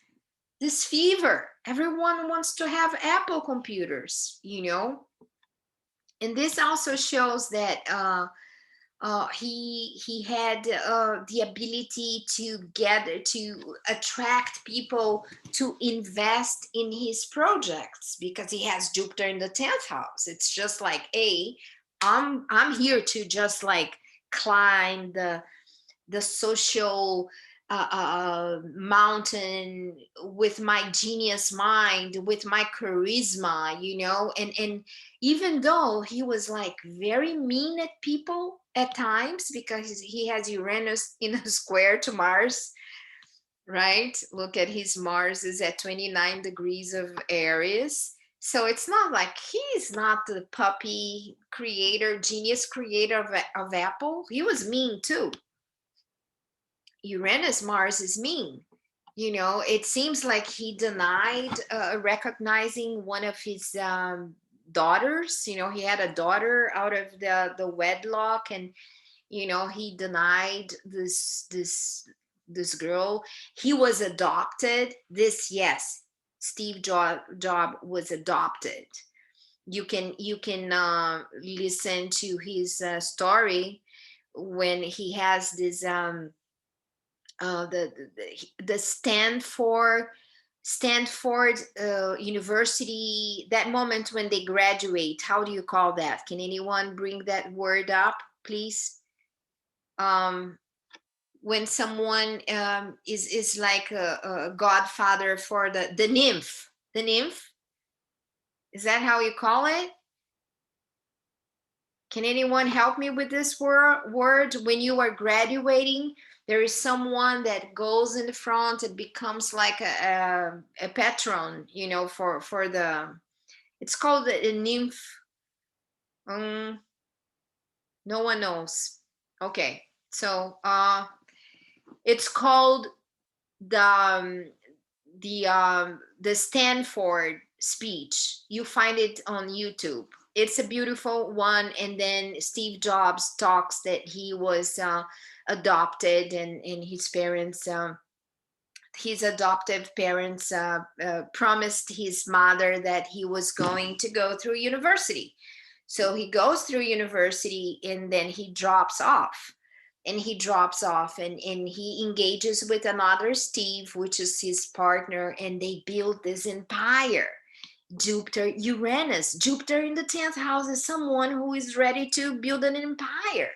this fever. Everyone wants to have Apple computers, you know. And this also shows that he had the ability to attract people to invest in his projects because he has Jupiter in the 10th house. It's just like, hey, I'm here to just like climb the social mountain with my genius mind, with my charisma, you know. And even though he was like very mean at people at times because he has Uranus in a square to Mars, right? Look at his Mars is at 29 degrees of Aries. So it's not like he's not the puppy creator, genius creator of Apple. He was mean too. Uranus Mars is mean. You know, it seems like he denied recognizing one of his daughters. You know, he had a daughter out of the wedlock, and you know, he denied this girl. He was adopted. Yes, Steve Job was adopted. You can listen to his story when he has this the Stanford University, that moment when they graduate. How do you call that? Can anyone bring that word up, please? When someone is like a godfather for the nymph. The nymph, is that how you call it? Can anyone help me with this word? When you are graduating, there is someone that goes in the front and becomes like a patron, you know, for the, it's called a nymph. No one knows. Okay, so it's called the the Stanford speech. You find it on YouTube. It's a beautiful one. And then Steve Jobs talks that he was adopted, and his adoptive parents promised his mother that he was going to go through university. So he goes through university, and then he drops off. And he engages with another Steve, which is his partner, and they build this empire. Jupiter, Uranus. Jupiter in the 10th house is someone who is ready to build an empire,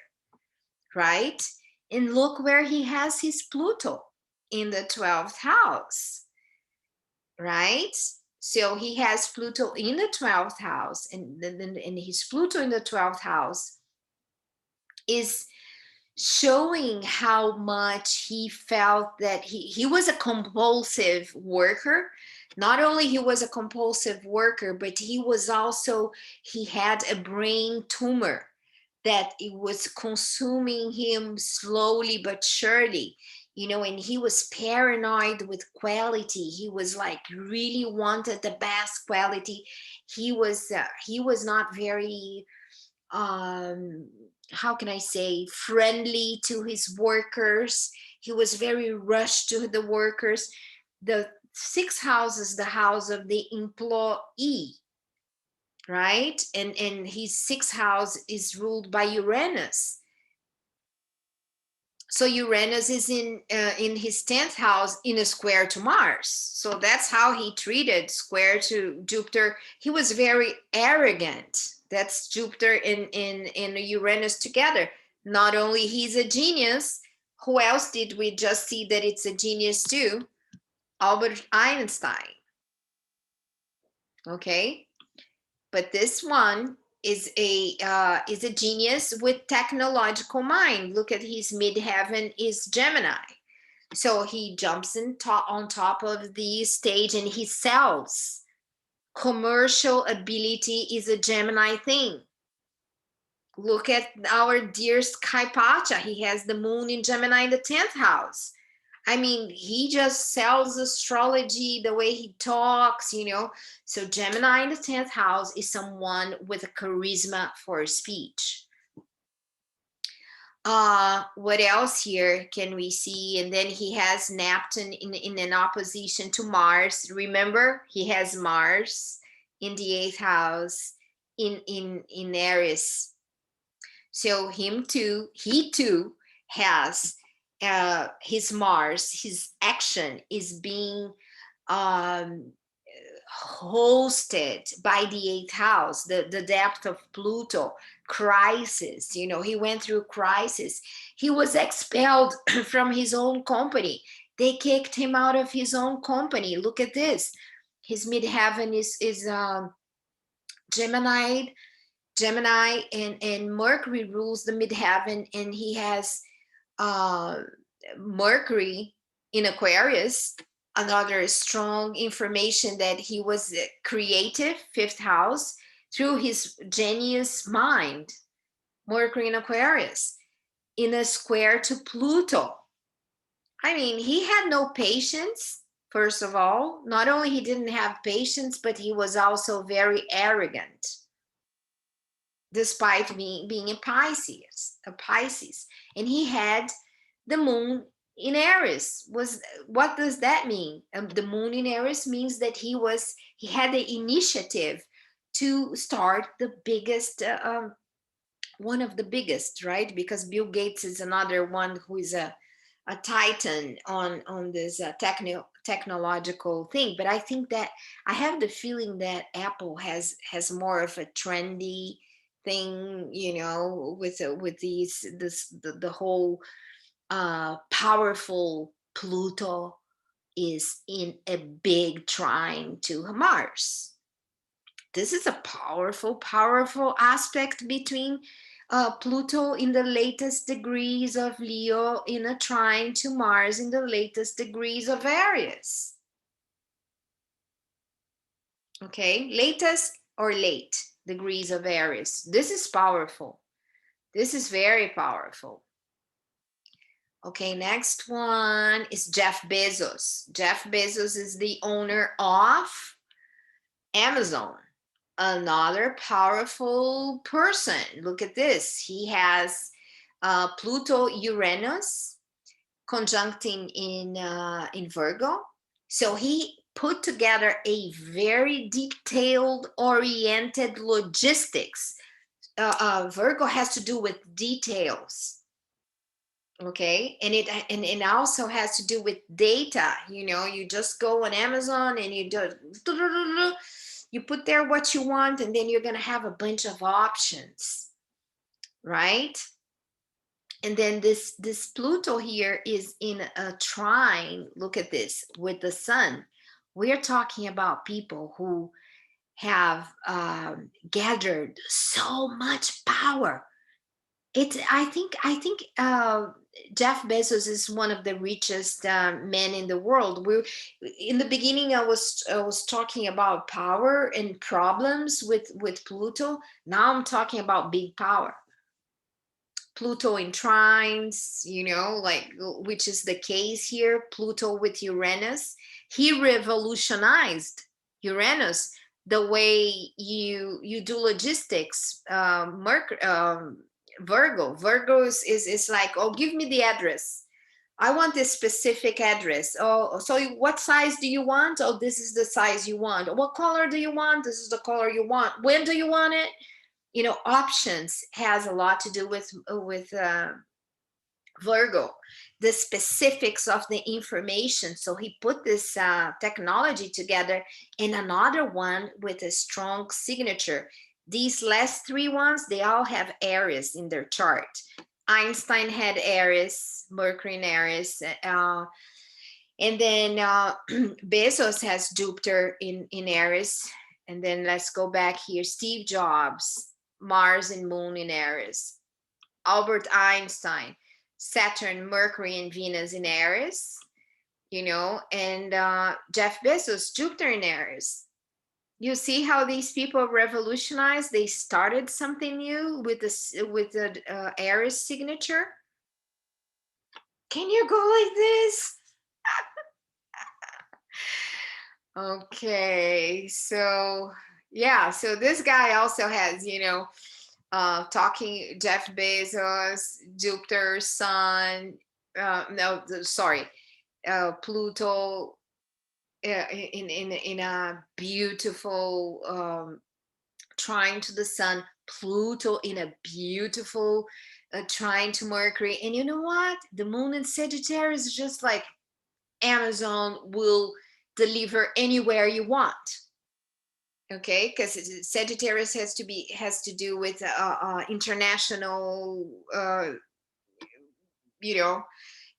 right? And look where he has his Pluto, in the 12th house, right? So he has Pluto in the 12th house, and his Pluto in the 12th house is showing how much he felt that he was a compulsive worker. Not only he was a compulsive worker, but he had a brain tumor that it was consuming him slowly but surely, and he was paranoid with quality. He was like really wanted the best quality. He was not very how can I say, friendly to his workers. He was very rushed to the workers. The 6th house is the house of the employee, right? And his 6th house is ruled by Uranus. So Uranus is in his 10th house in a square to Mars. So that's how he treated square to Jupiter. He was very arrogant. That's Jupiter in Uranus together. Not only he's a genius, who else did we just see that it's a genius too? Albert Einstein. Okay, but this one is a genius with technological mind. Look at his midheaven is Gemini. So he jumps on top of the stage and he sells. Commercial ability is a Gemini thing. Look at our dear Sky Pacha. He has the moon in Gemini in the 10th house. I mean, he just sells astrology the way he talks, So Gemini in the 10th house is someone with a charisma for speech. What else here can we see? And then he has Neptune in an opposition to Mars. Remember, he has Mars in the 8th house in Aries. So he too has his Mars. His action is being hosted by the 8th house, the depth of Pluto, crisis. He went through crisis. He was expelled from his own company. They kicked him out of his own company. Look at this. His midheaven is Gemini, and Mercury rules the midheaven, and he has Mercury in Aquarius, another strong information that he was creative, 5th house, through his genius mind. Mercury in Aquarius in a square to Pluto. I mean, he had no patience. First of all, not only he didn't have patience, but he was also very arrogant, despite being a Pisces. And he had the moon in Aries. What does that mean? The moon in Aries means that he had the initiative to start the biggest, one of the biggest, right? Because Bill Gates is another one who is a titan on this technological thing. But I think that I have the feeling that Apple has more of a trendy thing, with the whole powerful Pluto is in a big trine to Mars. This is a powerful aspect between Pluto in the latest degrees of Leo in a trine to Mars in the latest degrees of Aries. Okay, latest or late degrees of Aries. This is powerful. This is very powerful. Okay, next one is Jeff Bezos. Jeff Bezos is the owner of Amazon, another powerful person. Look at this. He has Pluto Uranus conjuncting in Virgo. So he put together a very detailed oriented logistics. Virgo has to do with details. Okay, and it also has to do with data. You know, you just go on Amazon and you do, you put there what you want, and then you're going to have a bunch of options, right? And then this Pluto here is in a trine. Look at this with the sun. We're talking about people who have gathered so much power. I think Jeff Bezos is one of the richest men in the world. We, in the beginning, I was talking about power and problems with Pluto. Now I'm talking about big power. Pluto in trines, you know, like, which is the case here. Pluto with Uranus. He revolutionized Uranus, the way you do logistics. Virgo is like, oh, give me the address. I want this specific address. Oh, so what size do you want? Oh, this is the size you want. What color do you want? This is the color you want. When do you want it? You know, options has a lot to do with Virgo, the specifics of the information. So he put this technology together, and another one with a strong signature. These last three ones, they all have Aries in their chart. Einstein had Aries, Mercury in Aries, and then Bezos has Jupiter in Aries. And then let's go back here. Steve Jobs, Mars and Moon in Aries. Albert Einstein, Saturn, Mercury, and Venus in Aries, you know, and Jeff Bezos, Jupiter in Aries. You see how these people revolutionized? They started something new with the Aries signature. Can you go like this? Okay, so yeah, so this guy also has, you know, talking Jeff Bezos, Jupiter, Sun, no, sorry, Pluto in a beautiful trine to the Sun, Pluto in a beautiful trine to Mercury, and you know what? The Moon in Sagittarius is just like Amazon will deliver anywhere you want. Okay, because Sagittarius has to do with international you know,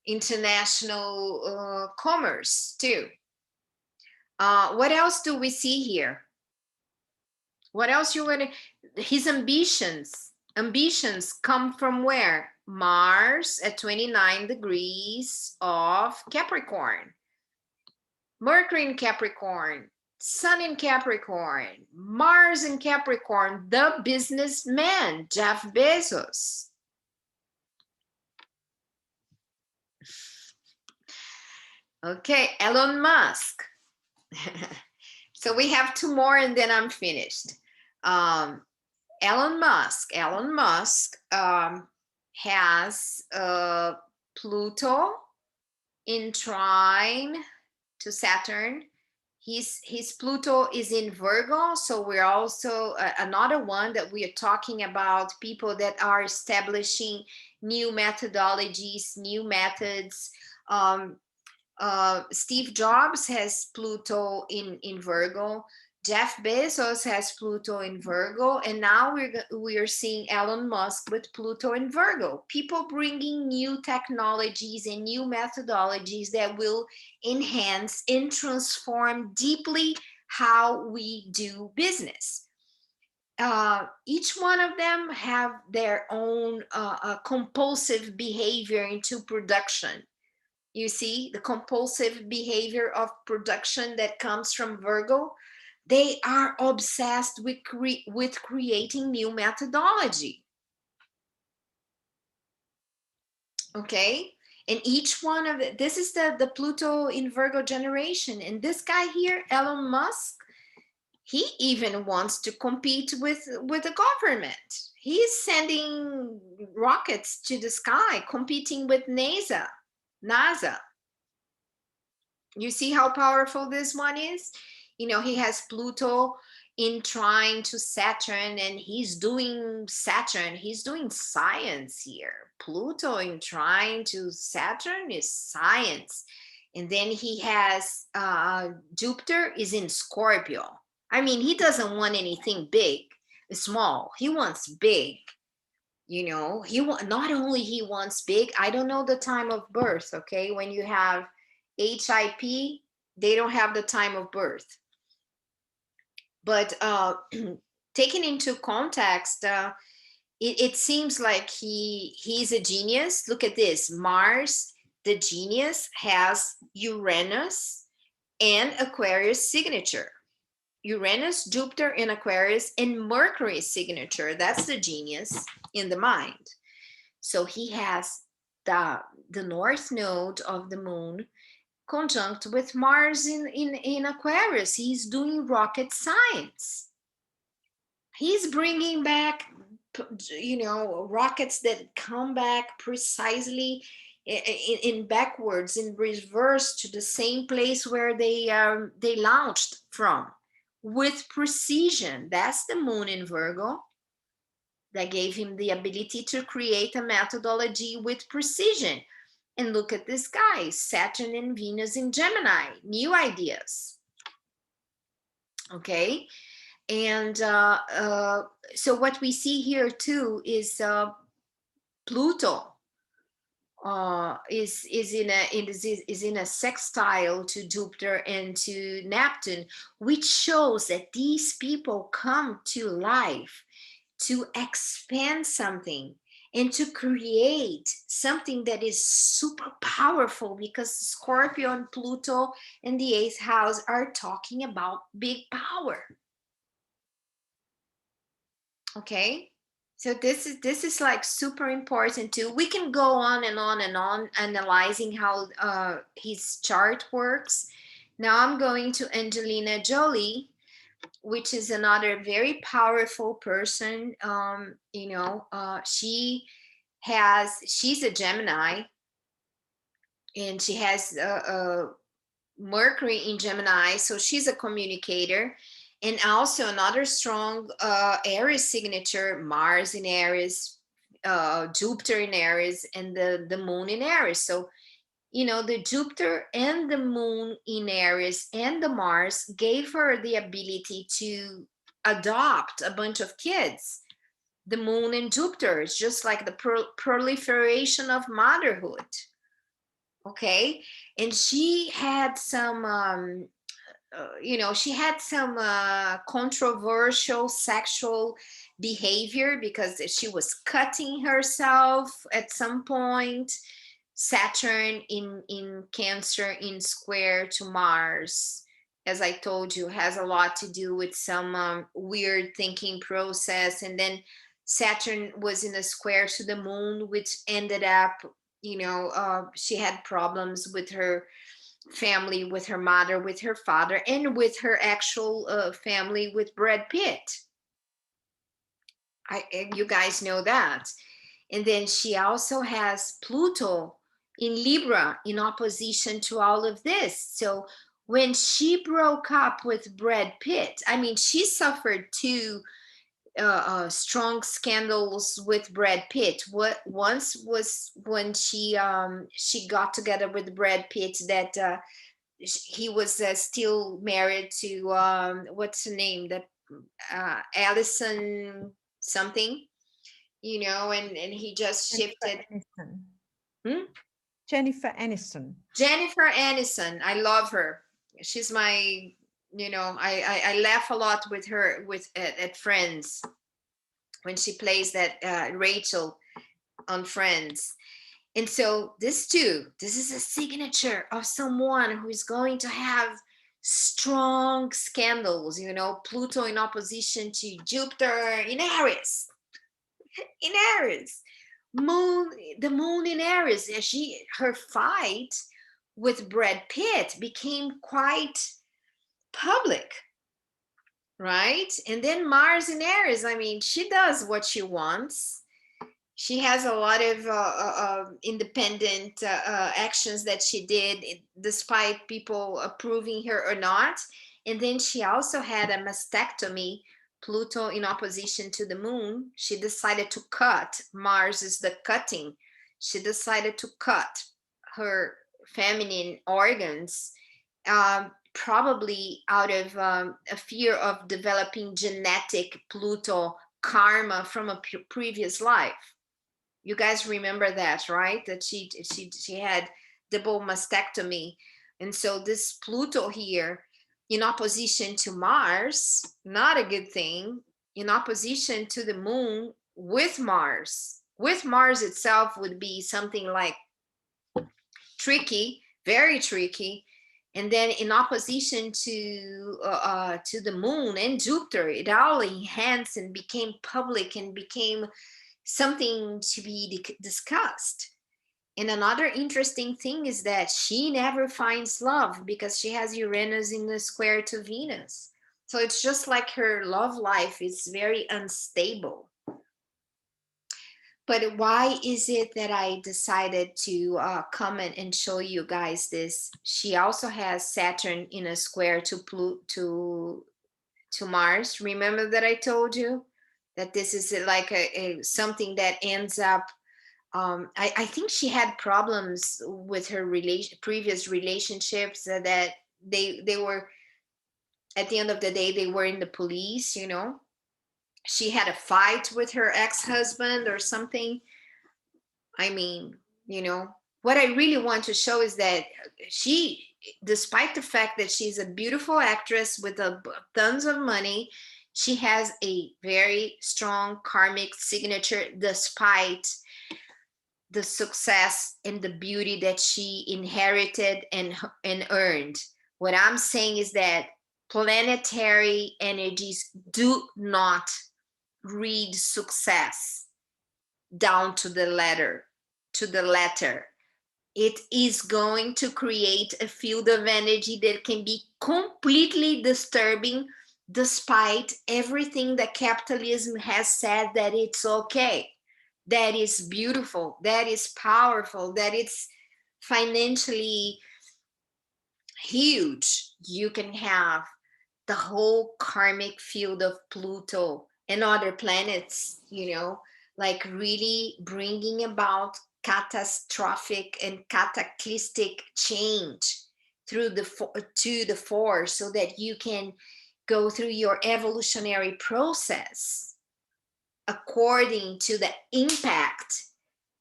international commerce too. What else do we see here? What else you want to, his ambitions come from where? Mars at 29 degrees of Capricorn, Mercury in Capricorn, Sun in Capricorn, Mars in Capricorn, the businessman, Jeff Bezos. Okay, Elon Musk. So we have two more and then I'm finished. Elon Musk has Pluto in trine to Saturn. His Pluto is in Virgo, so we're also another one that we are talking about, people that are establishing new methodologies, new methods. Steve Jobs has Pluto in Virgo. Jeff Bezos has Pluto in Virgo, and now we're seeing Elon Musk with Pluto in Virgo. People bringing new technologies and new methodologies that will enhance and transform deeply how we do business. Each one of them have their own compulsive behavior into production. You see the compulsive behavior of production that comes from Virgo. They are obsessed with creating new methodology. Okay, And each one of it, this is the Pluto in Virgo generation. And this guy here, Elon Musk, he even wants to compete with the government. He's sending rockets to the sky, competing with NASA. You see how powerful this one is? You know, he has Pluto in trying to Saturn, and he's doing Saturn. He's doing science here. Pluto in trying to Saturn is science. And then he has Jupiter is in Scorpio. I mean, he doesn't want anything big, small. He wants big. You know, not only he wants big. I don't know the time of birth. Okay, when you have HIP, they don't have the time of birth. But taken into context, it seems like he's a genius. Look at this. Mars, the genius, has Uranus and Aquarius signature. Uranus, Jupiter in Aquarius, and Mercury signature. That's the genius in the mind. So he has the north node of the moon conjunct with Mars in Aquarius. He's doing rocket science. He's bringing back, you know, rockets that come back precisely in backwards, in reverse to the same place where they launched from, with precision. That's the moon in Virgo that gave him the ability to create a methodology with precision. And look at this guy, Saturn and Venus in Gemini, new ideas. Okay. And so what we see here too is Pluto is in a sextile to Jupiter and to Neptune, which shows that these people come to life to expand something and to create something that is super powerful, because Scorpio and Pluto in the 8th house are talking about big power. Okay, so this is like super important too. We can go on and on and on analyzing how his chart works. Now I'm going to Angelina Jolie, which is another very powerful person. You know, she's a Gemini, and she has Mercury in Gemini, so she's a communicator. And also another strong Aries signature, Mars in Aries, Jupiter in Aries, and the moon in Aries. So, you know, the Jupiter and the moon in Aries and the Mars gave her the ability to adopt a bunch of kids. The moon and Jupiter is just like the proliferation of motherhood. Okay. And she had some you know, she had some controversial sexual behavior because she was cutting herself at some point. Saturn in Cancer in square to Mars, as I told you, has a lot to do with some weird thinking process. And then Saturn was in a square to the moon, which ended up, you know, she had problems with her family, with her mother, with her father, and with her actual family with Brad Pitt. You guys know that. And then she also has Pluto in Libra in opposition to all of this. So when she broke up with Brad Pitt, I mean, she suffered two strong scandals with Brad Pitt. What once was when she got together with Brad Pitt, that he was still married to what's her name, that Allison something, you know, and he just shifted. Jennifer Aniston. Jennifer Aniston, I love her. She's my, you know, I laugh a lot with her at Friends, when she plays that Rachel on Friends. And so this is a signature of someone who is going to have strong scandals, you know, Pluto in opposition to Jupiter in Aries. In Aries. the moon in Aries, her fight with Brad Pitt became quite public, right? And then Mars in Aries, I mean, she does what she wants. She has a lot of independent actions that she did, despite people approving her or not. And then she also had a mastectomy, Pluto in opposition to the moon. She decided to cut. Mars is the cutting. She decided to cut her feminine organs, probably out of a fear of developing genetic Pluto karma from a previous life. You guys remember that, right? That she had double mastectomy. And so this Pluto here in opposition to Mars, not a good thing, in opposition to the moon with Mars. With Mars itself would be something like tricky, very tricky. And then in opposition to the moon and Jupiter, it all enhanced and became public and became something to be discussed. And another interesting thing is that she never finds love because she has Uranus in the square to Venus. So it's just like her love life is very unstable. But why is it that I decided to comment and show you guys this? She also has Saturn in a square to Mars. Remember that I told you that this is like a something that ends up. I think she had problems with her previous relationships, that they were, at the end of the day, they were in the police. You know, she had a fight with her ex-husband or something. I mean, you know, what I really want to show is that she, despite the fact that she's a beautiful actress with tons of money, she has a very strong karmic signature despite the success and the beauty that she inherited and earned. What I'm saying is that planetary energies do not read success down to the letter. It is going to create a field of energy that can be completely disturbing, despite everything that capitalism has said that it's okay, that is beautiful, that is powerful, that it's financially huge. You can have the whole karmic field of Pluto and other planets, you know, like really bringing about catastrophic and cataclysmic change through to the force, so that you can go through your evolutionary process according to the impact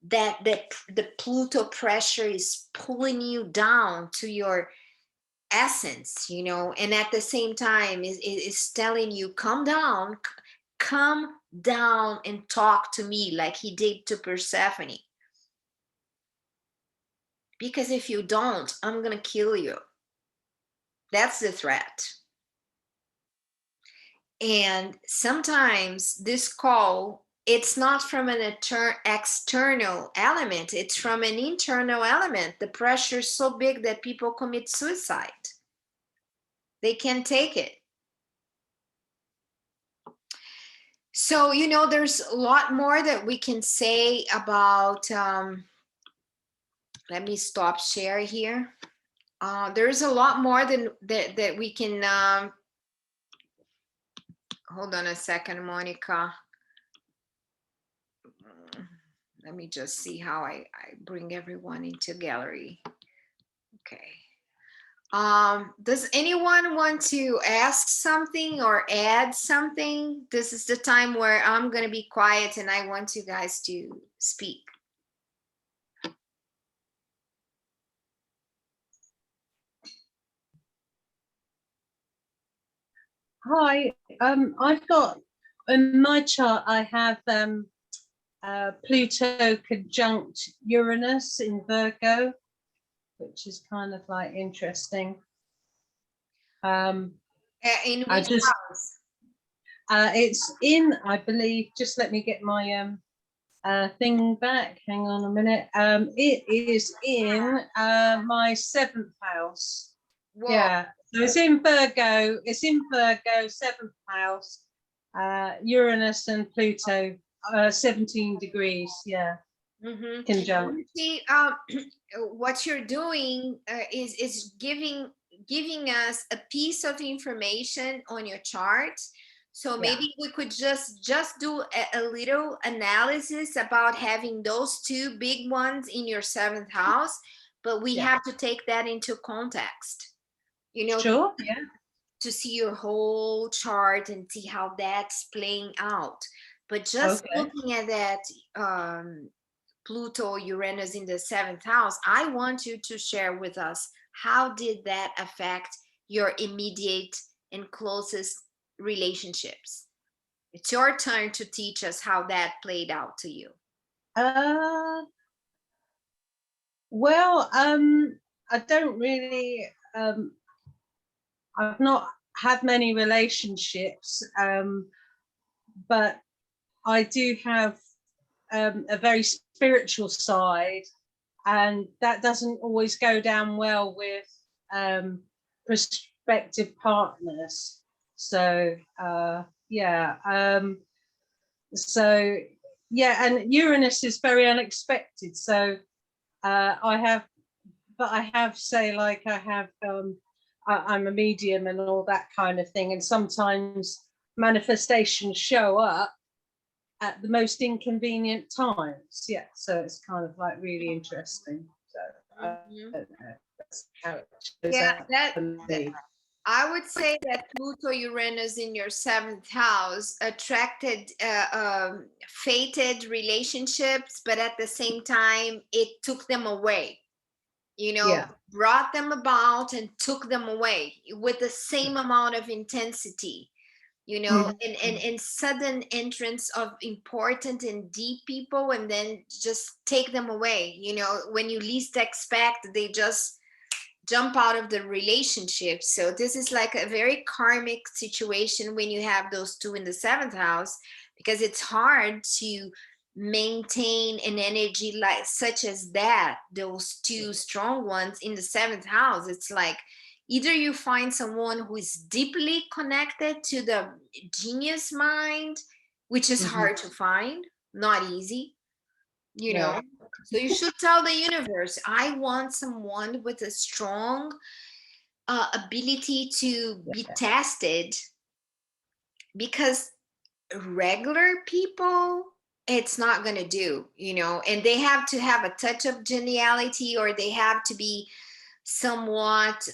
that the Pluto pressure is pulling you down to your essence, you know, and at the same time is telling you, come down and talk to me, like he did to Persephone. Because if you don't, I'm gonna kill you. That's the threat. And sometimes this call, it's not from an external element, it's from an internal element. The pressure is so big that people commit suicide. They can't take it. So, you know, there's a lot more that we can say about, let me stop share here. There's a lot more that we can, hold on a second, Monica. Let me just see how I bring everyone into gallery. Okay. Does anyone want to ask something or add something? This is the time where I'm going to be quiet and I want you guys to speak. Hi, I've got, in my chart, I have Pluto conjunct Uranus in Virgo, which is kind of like interesting. In which I just, house? it's in, I believe, just let me get my thing back. Hang on a minute. It is in my 7th house. Whoa. Yeah. So it's in Virgo. It's in Virgo, 7th house. Uranus and Pluto, 17 degrees. Yeah. Mm-hmm. Conjunct. You see, what you're doing is giving us a piece of information on your chart. So maybe we could just do a little analysis about having those two big ones in your 7th house, but we have to take that into context, you know, Sure. Yeah. to see your whole chart and see how that's playing out. But just looking at that Pluto, Uranus in the 7th house, I want you to share with us, how did that affect your immediate and closest relationships? It's your turn to teach us how that played out to you. Well, I don't really, I've not had many relationships, but I do have a very spiritual side, and that doesn't always go down well with prospective partners. So so yeah, and Uranus is very unexpected. So I have say, like, I'm a medium and all that kind of thing, and sometimes manifestations show up at the most inconvenient times. Yeah, so it's kind of like really interesting. So that's how it shows up for me. I would say that Pluto Uranus in your 7th house attracted fated relationships, but at the same time, it took them away, brought them about and took them away with the same amount of intensity, and sudden entrance of important and deep people, and then just take them away. When you least expect, they just jump out of the relationship. So this is like a very karmic situation when you have those two in the 7th house, because it's hard to maintain an energy like such as that, those two strong ones in the 7th house. It's like either you find someone who is deeply connected to the genius mind, which is hard to find, not easy, so you should tell the universe, I want someone with a strong ability to be tested, because regular people, it's not going to do, and they have to have a touch of geniality, or they have to be somewhat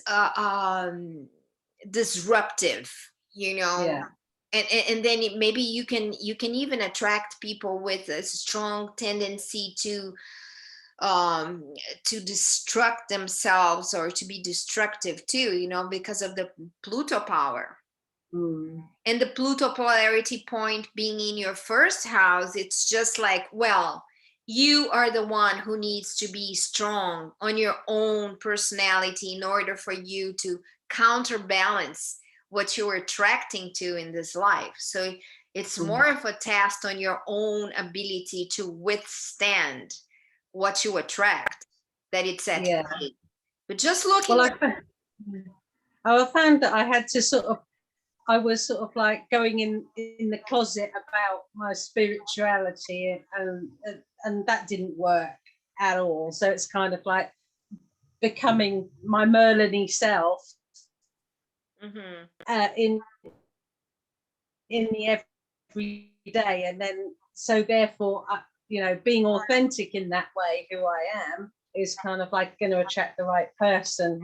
disruptive, and then maybe you can even attract people with a strong tendency to destruct themselves, or to be destructive too, because of the Pluto power. And the Pluto polarity point being in your 1st house, it's just like, well, you are the one who needs to be strong on your own personality in order for you to counterbalance what you're attracting to in this life. So it's more of a test on your own ability to withstand what you attract, that it's at play. But just looking I found that I was sort of like going in the closet about my spirituality, and that didn't work at all. So it's kind of like becoming my Merlin-y self in the everyday, and then so therefore being authentic in that way, who I am, is kind of like going to attract the right person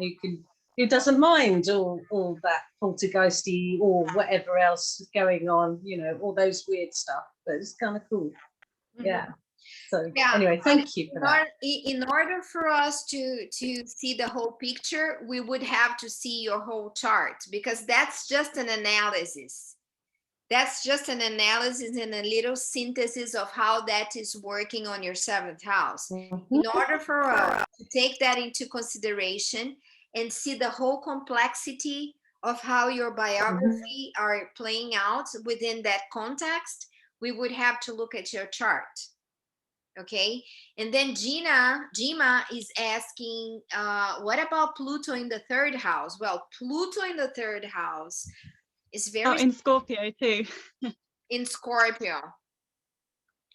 who doesn't mind all that poltergeisty or whatever else is going on, all those weird stuff, but it's kind of cool. So anyway, thank you for that. In order for us to see the whole picture, we would have to see your whole chart, because that's just an analysis. That's just an analysis and a little synthesis of how that is working on your 7th house. In order for us to take that into consideration and see the whole complexity of how your biography are playing out within that context, we would have to look at your chart. Okay, and then Jima is asking, what about Pluto in the third house? Well, Pluto in the third house is Oh, very in Scorpio too. in Scorpio.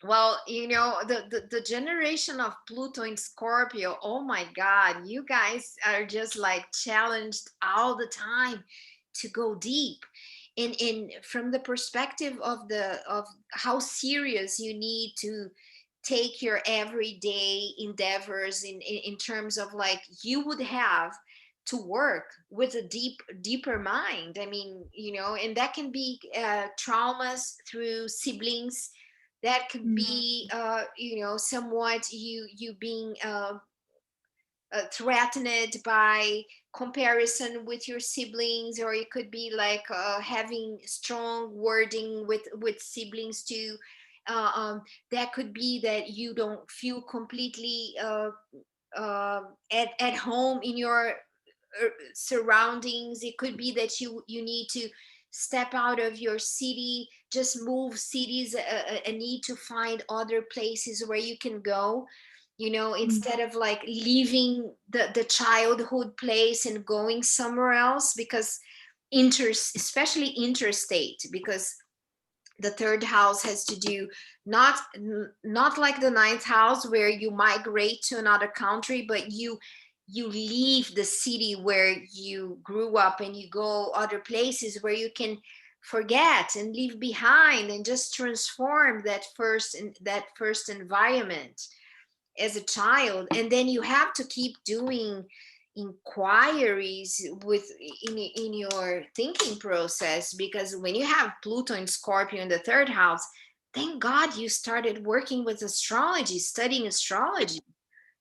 Well, the generation of Pluto in Scorpio, oh my God, you guys are just like challenged all the time to go deep. In from the perspective of how serious you need to take your everyday endeavors in terms of like you would have to work with a deeper mind. I mean, and that can be traumas through siblings, that could be somewhat you being threatened by comparison with your siblings, or it could be like having strong wording with siblings too. That could be that you don't feel completely at home in your surroundings. It could be that you need to step out of your city, just move cities, and need to find other places where you can go, instead of like leaving the childhood place and going somewhere else, because especially interstate, because the third house has to do not like the ninth house where you migrate to another country, but you leave the city where you grew up and you go other places where you can forget and leave behind and just transform that first environment as a child. And then you have to keep doing inquiries in your thinking process, because when you have Pluto and Scorpio in the third house, thank God you started working with astrology, studying astrology,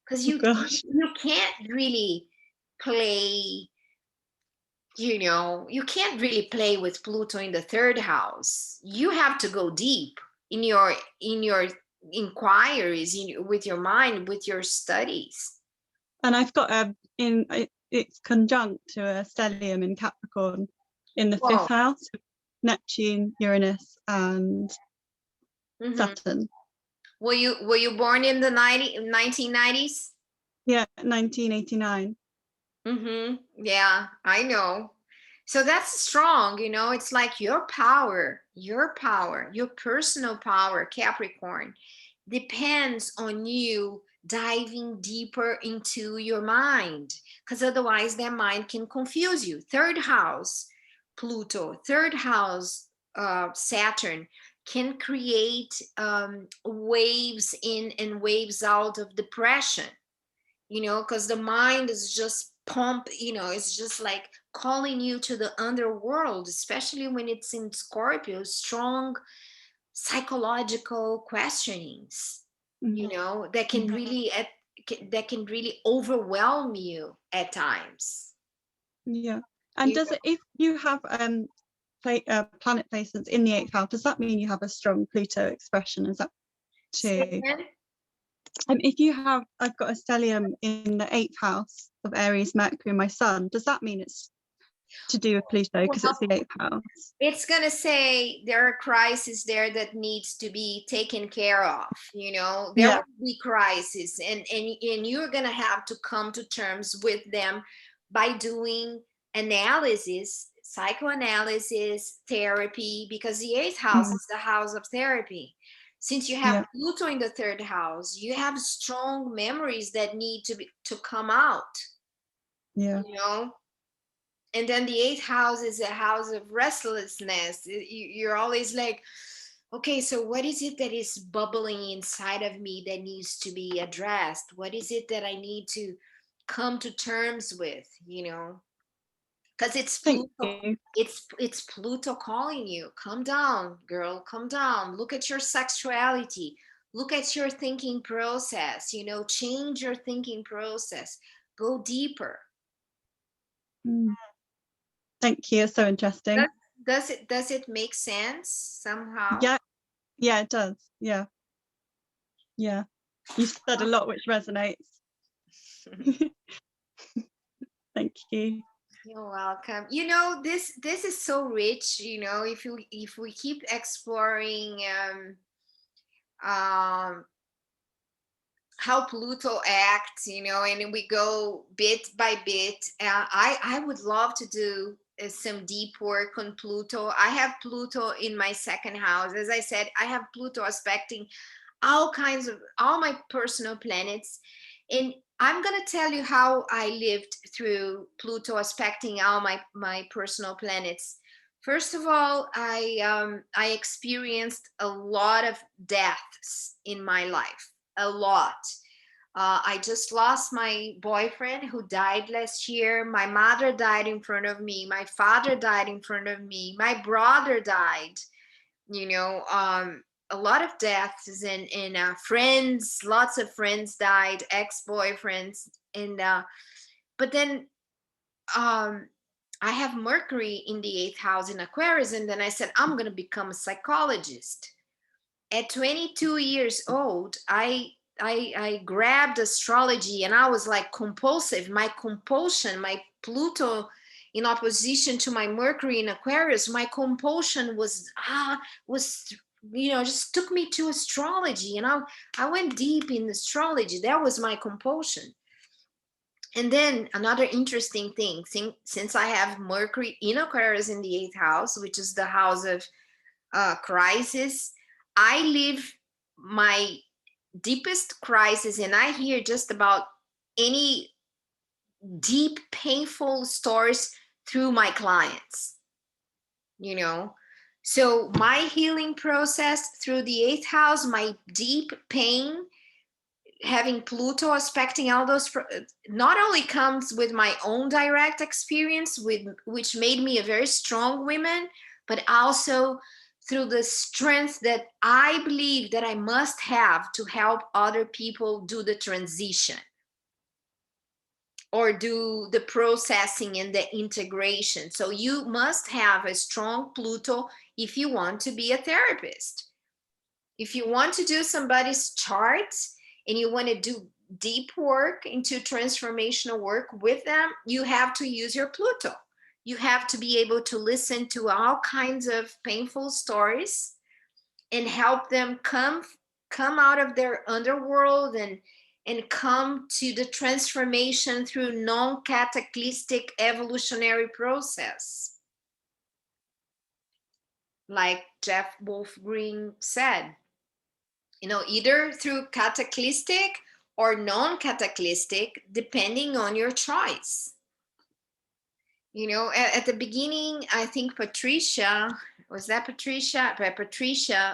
because Oh you gosh. you can't really play, you can't really play with Pluto in the third house. You have to go deep in your inquiries, with your mind, with your studies. And I've got it's conjunct to a stellium in Capricorn in the Whoa. fifth house, Neptune, Uranus, and Mhm. Saturn. Were you born in the 1990s? Yeah, 1989. Yeah, I know. So that's strong, it's like your power, your personal power, Capricorn, depends on you diving deeper into your mind, because otherwise that mind can confuse you. Third house, Pluto, third house, Saturn, can create waves in and waves out of depression, because the mind is just it's just like calling you to the underworld, especially when it's in Scorpio, strong psychological questionings, that can really overwhelm you at times. Yeah. And You does it, if you have planet placements in the eighth house, does that mean you have a strong Pluto expression? Is that Say too? again? If I've got a stellium in the eighth house of Aries, Mercury, and my Sun, does that mean it's to do with Pluto because Well, it's the eighth house? it's going to say there are crises there that needs to be taken care of. There Yeah. will be crises, and you're going to have to come to terms with them by doing analysis, psychoanalysis, therapy, because the eighth house Mhm. is the house of therapy. Since you have Yeah. Pluto in the third house, you have strong memories that need to come out, Yeah. you know and then the eighth house is a house of restlessness. You're always like, okay, so what is it that is bubbling inside of me that needs to be addressed? What is it that I need to come to terms with? Because it's Thank Pluto. you. It's Pluto calling you. Come down, girl. Come down. Look at your sexuality. Look at your thinking process. Change your thinking process. Go deeper. Mm. Thank you. It's so interesting. Does it make sense somehow? Yeah. Yeah, it does. Yeah. Yeah. You said a lot which resonates. Thank you. You're welcome. This is so rich, if we keep exploring, um how Pluto acts, you know, and we go bit by bit. I would love to do some deep work on Pluto. I have Pluto in my second house. As I said, I have Pluto aspecting all my personal planets. And I'm going to tell you how I lived through Pluto aspecting all my personal planets. First of all, I experienced a lot of deaths in my life, a lot. I just lost my boyfriend who died last year. My mother died in front of me. My father died in front of me. My brother died. You know, a lot of deaths and friends. Lots of friends died, ex-boyfriends, and but then I have Mercury in the 8th house in Aquarius, and then I said I'm gonna become a psychologist. At 22 years old, I grabbed astrology, and I was like compulsive. My compulsion, my Pluto in opposition to my Mercury in Aquarius, my compulsion was just took me to astrology, and I went deep in astrology. That was my compulsion. And then another interesting thing, since I have Mercury in Aquarius in the 8th house, which is the house of crisis, I live my deepest crisis, and I hear just about any deep, painful stories through my clients, you know. So my healing process through the 8th house, my deep pain, having Pluto aspecting all those, not only comes with my own direct experience, which made me a very strong woman, but also through the strength that I believe that I must have to help other people do the transition or do the processing and the integration. So you must have a strong Pluto if you want to be a therapist. If you want to do somebody's chart and you want to do deep work into transformational work with them, you have to use your Pluto. You have to be able to listen to all kinds of painful stories and help them come out of their underworld and come to the transformation through non-cataclysmic evolutionary process. Like Jeff Wolf Green said, you know, either through cataclysmic or non-cataclysmic, depending on your choice. You know, at the beginning, I think Patricia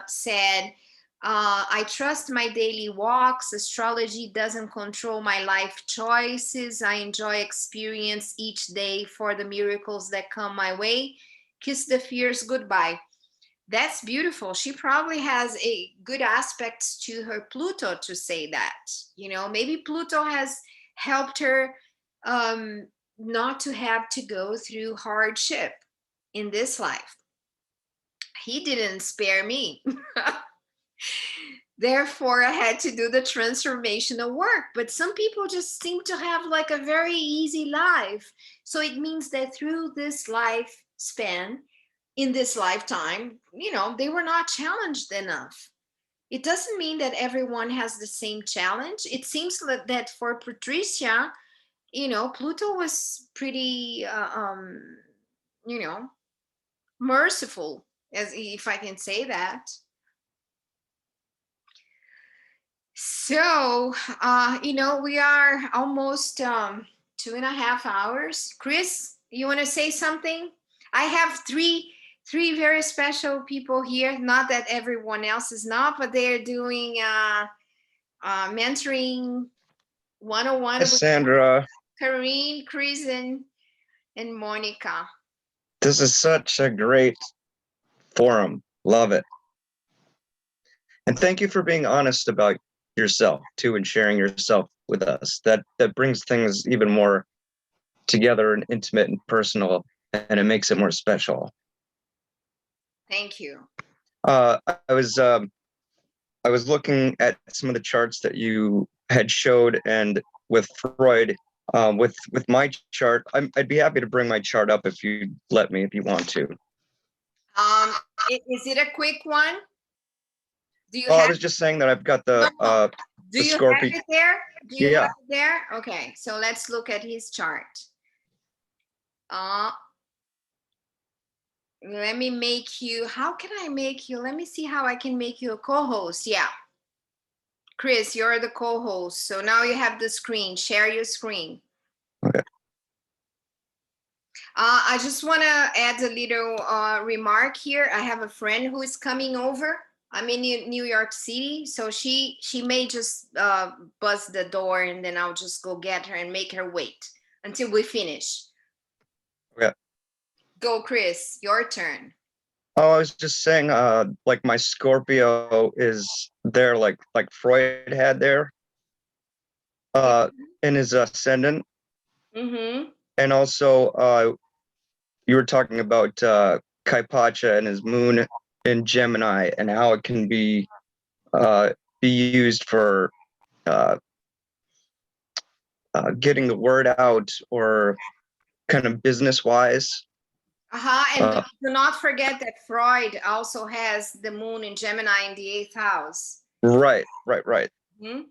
said, I trust my daily walks. Astrology doesn't control my life choices. I enjoy experience each day for the miracles that come my way. Kiss the fears goodbye. That's beautiful. She probably has a good aspect to her Pluto to say that. You know, maybe Pluto has helped her not to have to go through hardship in this life. He didn't spare me. Therefore, I had to do the transformational work. But some people just seem to have like a very easy life. So it means that through this lifespan, in this lifetime, you know, they were not challenged enough. It doesn't mean that everyone has the same challenge. It seems that for Patricia, you know, Pluto was pretty, you know, merciful, as if I can say that. So, you know, we are almost 2.5 hours. Chris, you want to say something? I have three very special people here. Not that everyone else is not, but they're doing mentoring 101 with Sandra, Karine, Chris, and Monica. this is such a great forum. Love it. And thank you for being honest about yourself too and sharing yourself with us. That brings things even more together and intimate and personal, and it makes it more special. Thank you. I was looking at some of the charts that you had showed, and with Freud, with my chart, I'd be happy to bring my chart up if you let me, if you want to. Is it a quick one? Do you Oh, I have was just saying that I've got the do the you have Scorpio. it there? Do you Yeah. have it there? Okay, so let's look at his chart. Uh let me make you, how can I make you? Let me see how I can make you a co-host. Yeah. Chris, you're the co-host. So now you have the screen. Share your screen. Okay. I just want to add a little remark here. I have a friend who is coming over. I'm in New York City, so she may just buzz the door, and then I'll just go get her and make her wait until we finish. Okay. Go, Chris. Your turn. Oh, I was just saying, like my Scorpio is there, like Freud had there, in his ascendant, Mm-hmm. and also you were talking about Kaipacha and his moon in Gemini and how it can be used for uh, getting the word out or kind of business wise. And do not forget that Freud also has the moon in Gemini in the 8th house. Right. Mm-hmm.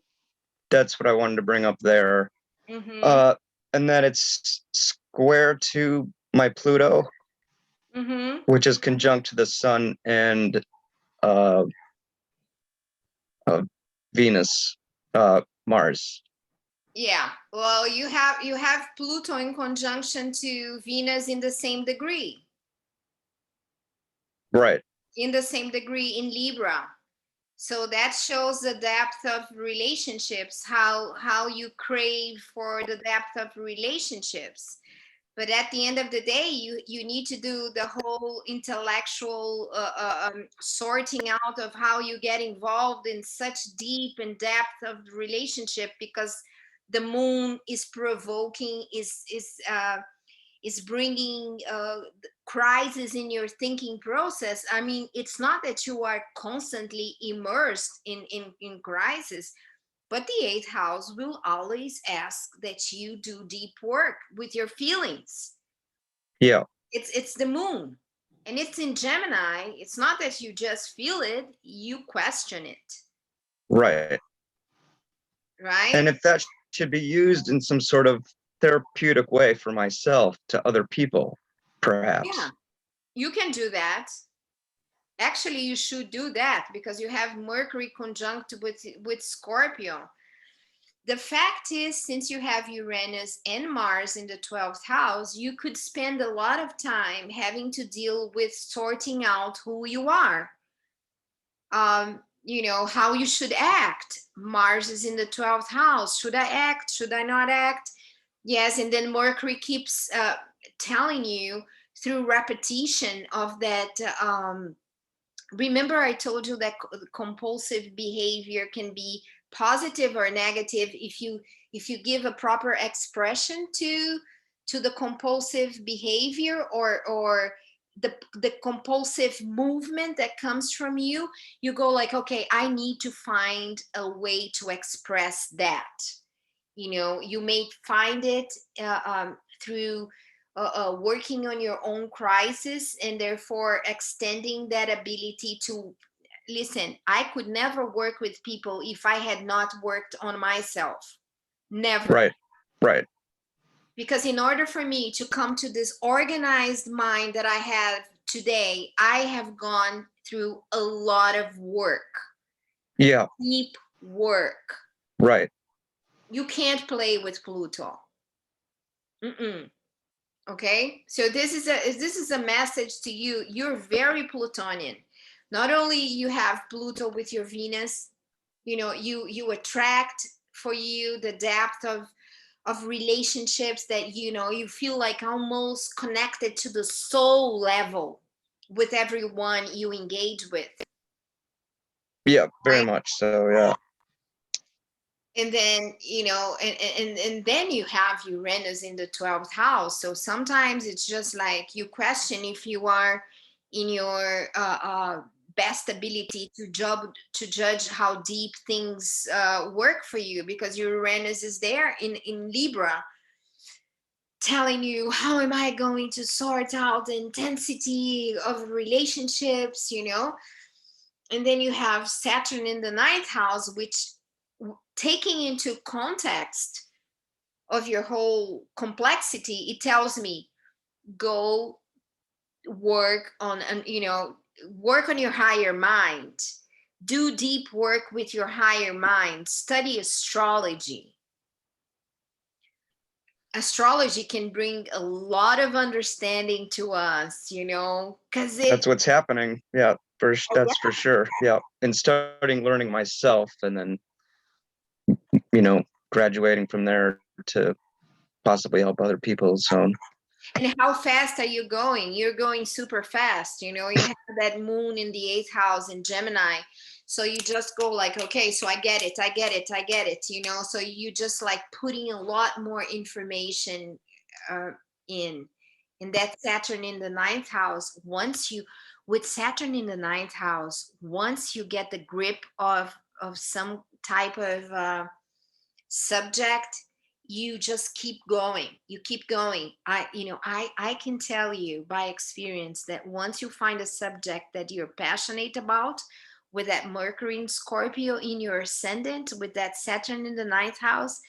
That's what I wanted to bring up there. Mm-hmm. And then it's square to my Pluto, Mm-hmm. which is conjunct to the Sun and Venus, Mars. Yeah. Well, you have Pluto in conjunction to Venus in the same degree. Right. In the same degree in Libra. So that shows the depth of relationships, how you crave for the depth of relationships. But at the end of the day, you need to do the whole intellectual sorting out of how you get involved in such deep and depth of relationship, because the moon is provoking, is bringing crisis in your thinking process. I mean, it's not that you are constantly immersed in crisis, but the 8th house will always ask that you do deep work with your feelings. Yeah. It's the moon, and it's in Gemini. It's not that you just feel it, you question it. Right. And if that should be used in some sort of therapeutic way for myself to other people, perhaps. Yeah, you can do that. Actually, you should do that because you have Mercury conjunct with Scorpio. The fact is, since you have Uranus and Mars in the 12th house, you could spend a lot of time having to deal with sorting out who you are. How you should act. Mars is in the 12th house. Should I act? Should I not act? Yes, and then Mercury keeps telling you through repetition of that. Remember, I told you that compulsive behavior can be positive or negative if you give a proper expression to the compulsive behavior or the compulsive movement that comes from you. You go like, okay, I need to find a way to express that. You may find it through working on your own crisis, and therefore extending that ability to listen. I could never work with people if I had not worked on myself. Never. Right. Because in order for me to come to this organized mind that I have today, I have gone through a lot of work. Yeah. Deep work. Right. You can't play with Pluto. Okay, so this is a message to you. You're very Plutonian. Not only you have Pluto with your Venus, you attract for you the depth of relationships that you feel like almost connected to the soul level with everyone you engage with. Yeah, very Right? much so. Yeah. And then and then you have Uranus in the 12th house, so sometimes it's just like you question if you are in your best ability to judge how deep things work for you, because your Uranus is there in Libra, telling you, how am I going to sort out the intensity of relationships, And then you have Saturn in the ninth house, which taking into context of your whole complexity, it tells me go work on, work on your higher mind, do deep work with your higher mind, study astrology. Astrology can bring a lot of understanding to us, because That's what's happening. Yeah, that's for sure. Yeah, and starting learning myself, and then graduating from there to possibly help other people. So and how fast are you going? You're going super fast. You have that moon in the eighth house in Gemini. So you just go like, okay, so I get it. So you just like putting a lot more information in. And that Saturn in the ninth house, with Saturn in the ninth house, once you get the grip of some type of subject, you just keep going. I can tell you by experience that once you find a subject that you're passionate about, with that Mercury in Scorpio in your ascendant, with that Saturn in the ninth house,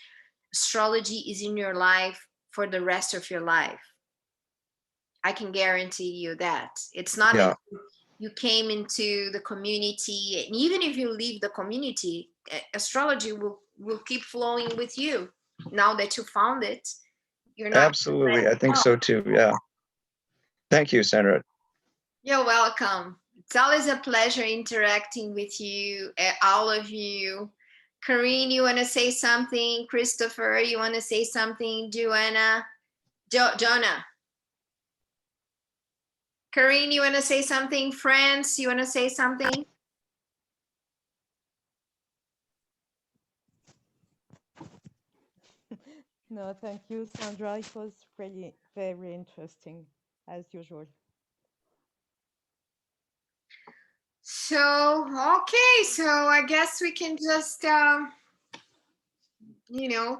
astrology is in your life for the rest of your life. I can guarantee you that. It's not yeah, that you came into the community, and even if you leave the community, astrology will keep flowing with you. Now that you found it, you're not. absolutely. I think so too. Yeah. Thank you, Sandra. You're welcome. It's always a pleasure interacting with you, all of you. Karine, you want to say something? Christopher, you want to say something? Joanna, Jonah. Karine, you want to say something? France, you want to say something? No, thank you, Sandra. It was really very interesting, as usual. So, okay, so I guess we can just,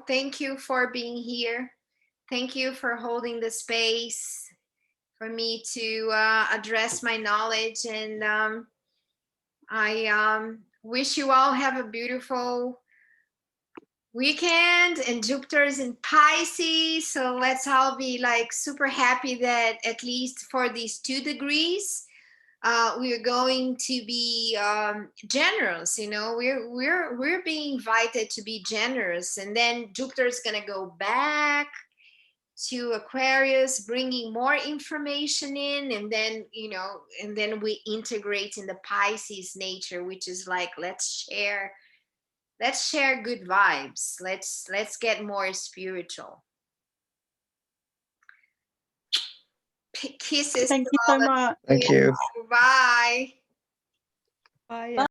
thank you for being here. Thank you for holding the space for me to address my knowledge. And I wish you all have a beautiful weekend. And Jupiter is in Pisces. So let's all be like super happy that at least for these 2 degrees, we're going to be generous. We're being invited to be generous, and then Jupiter's gonna go back to Aquarius, bringing more information in, and then we integrate in the Pisces nature, which is like let's share good vibes. Let's get more spiritual. Kisses Thank to you all so of much. Thank you. you. Bye. Bye.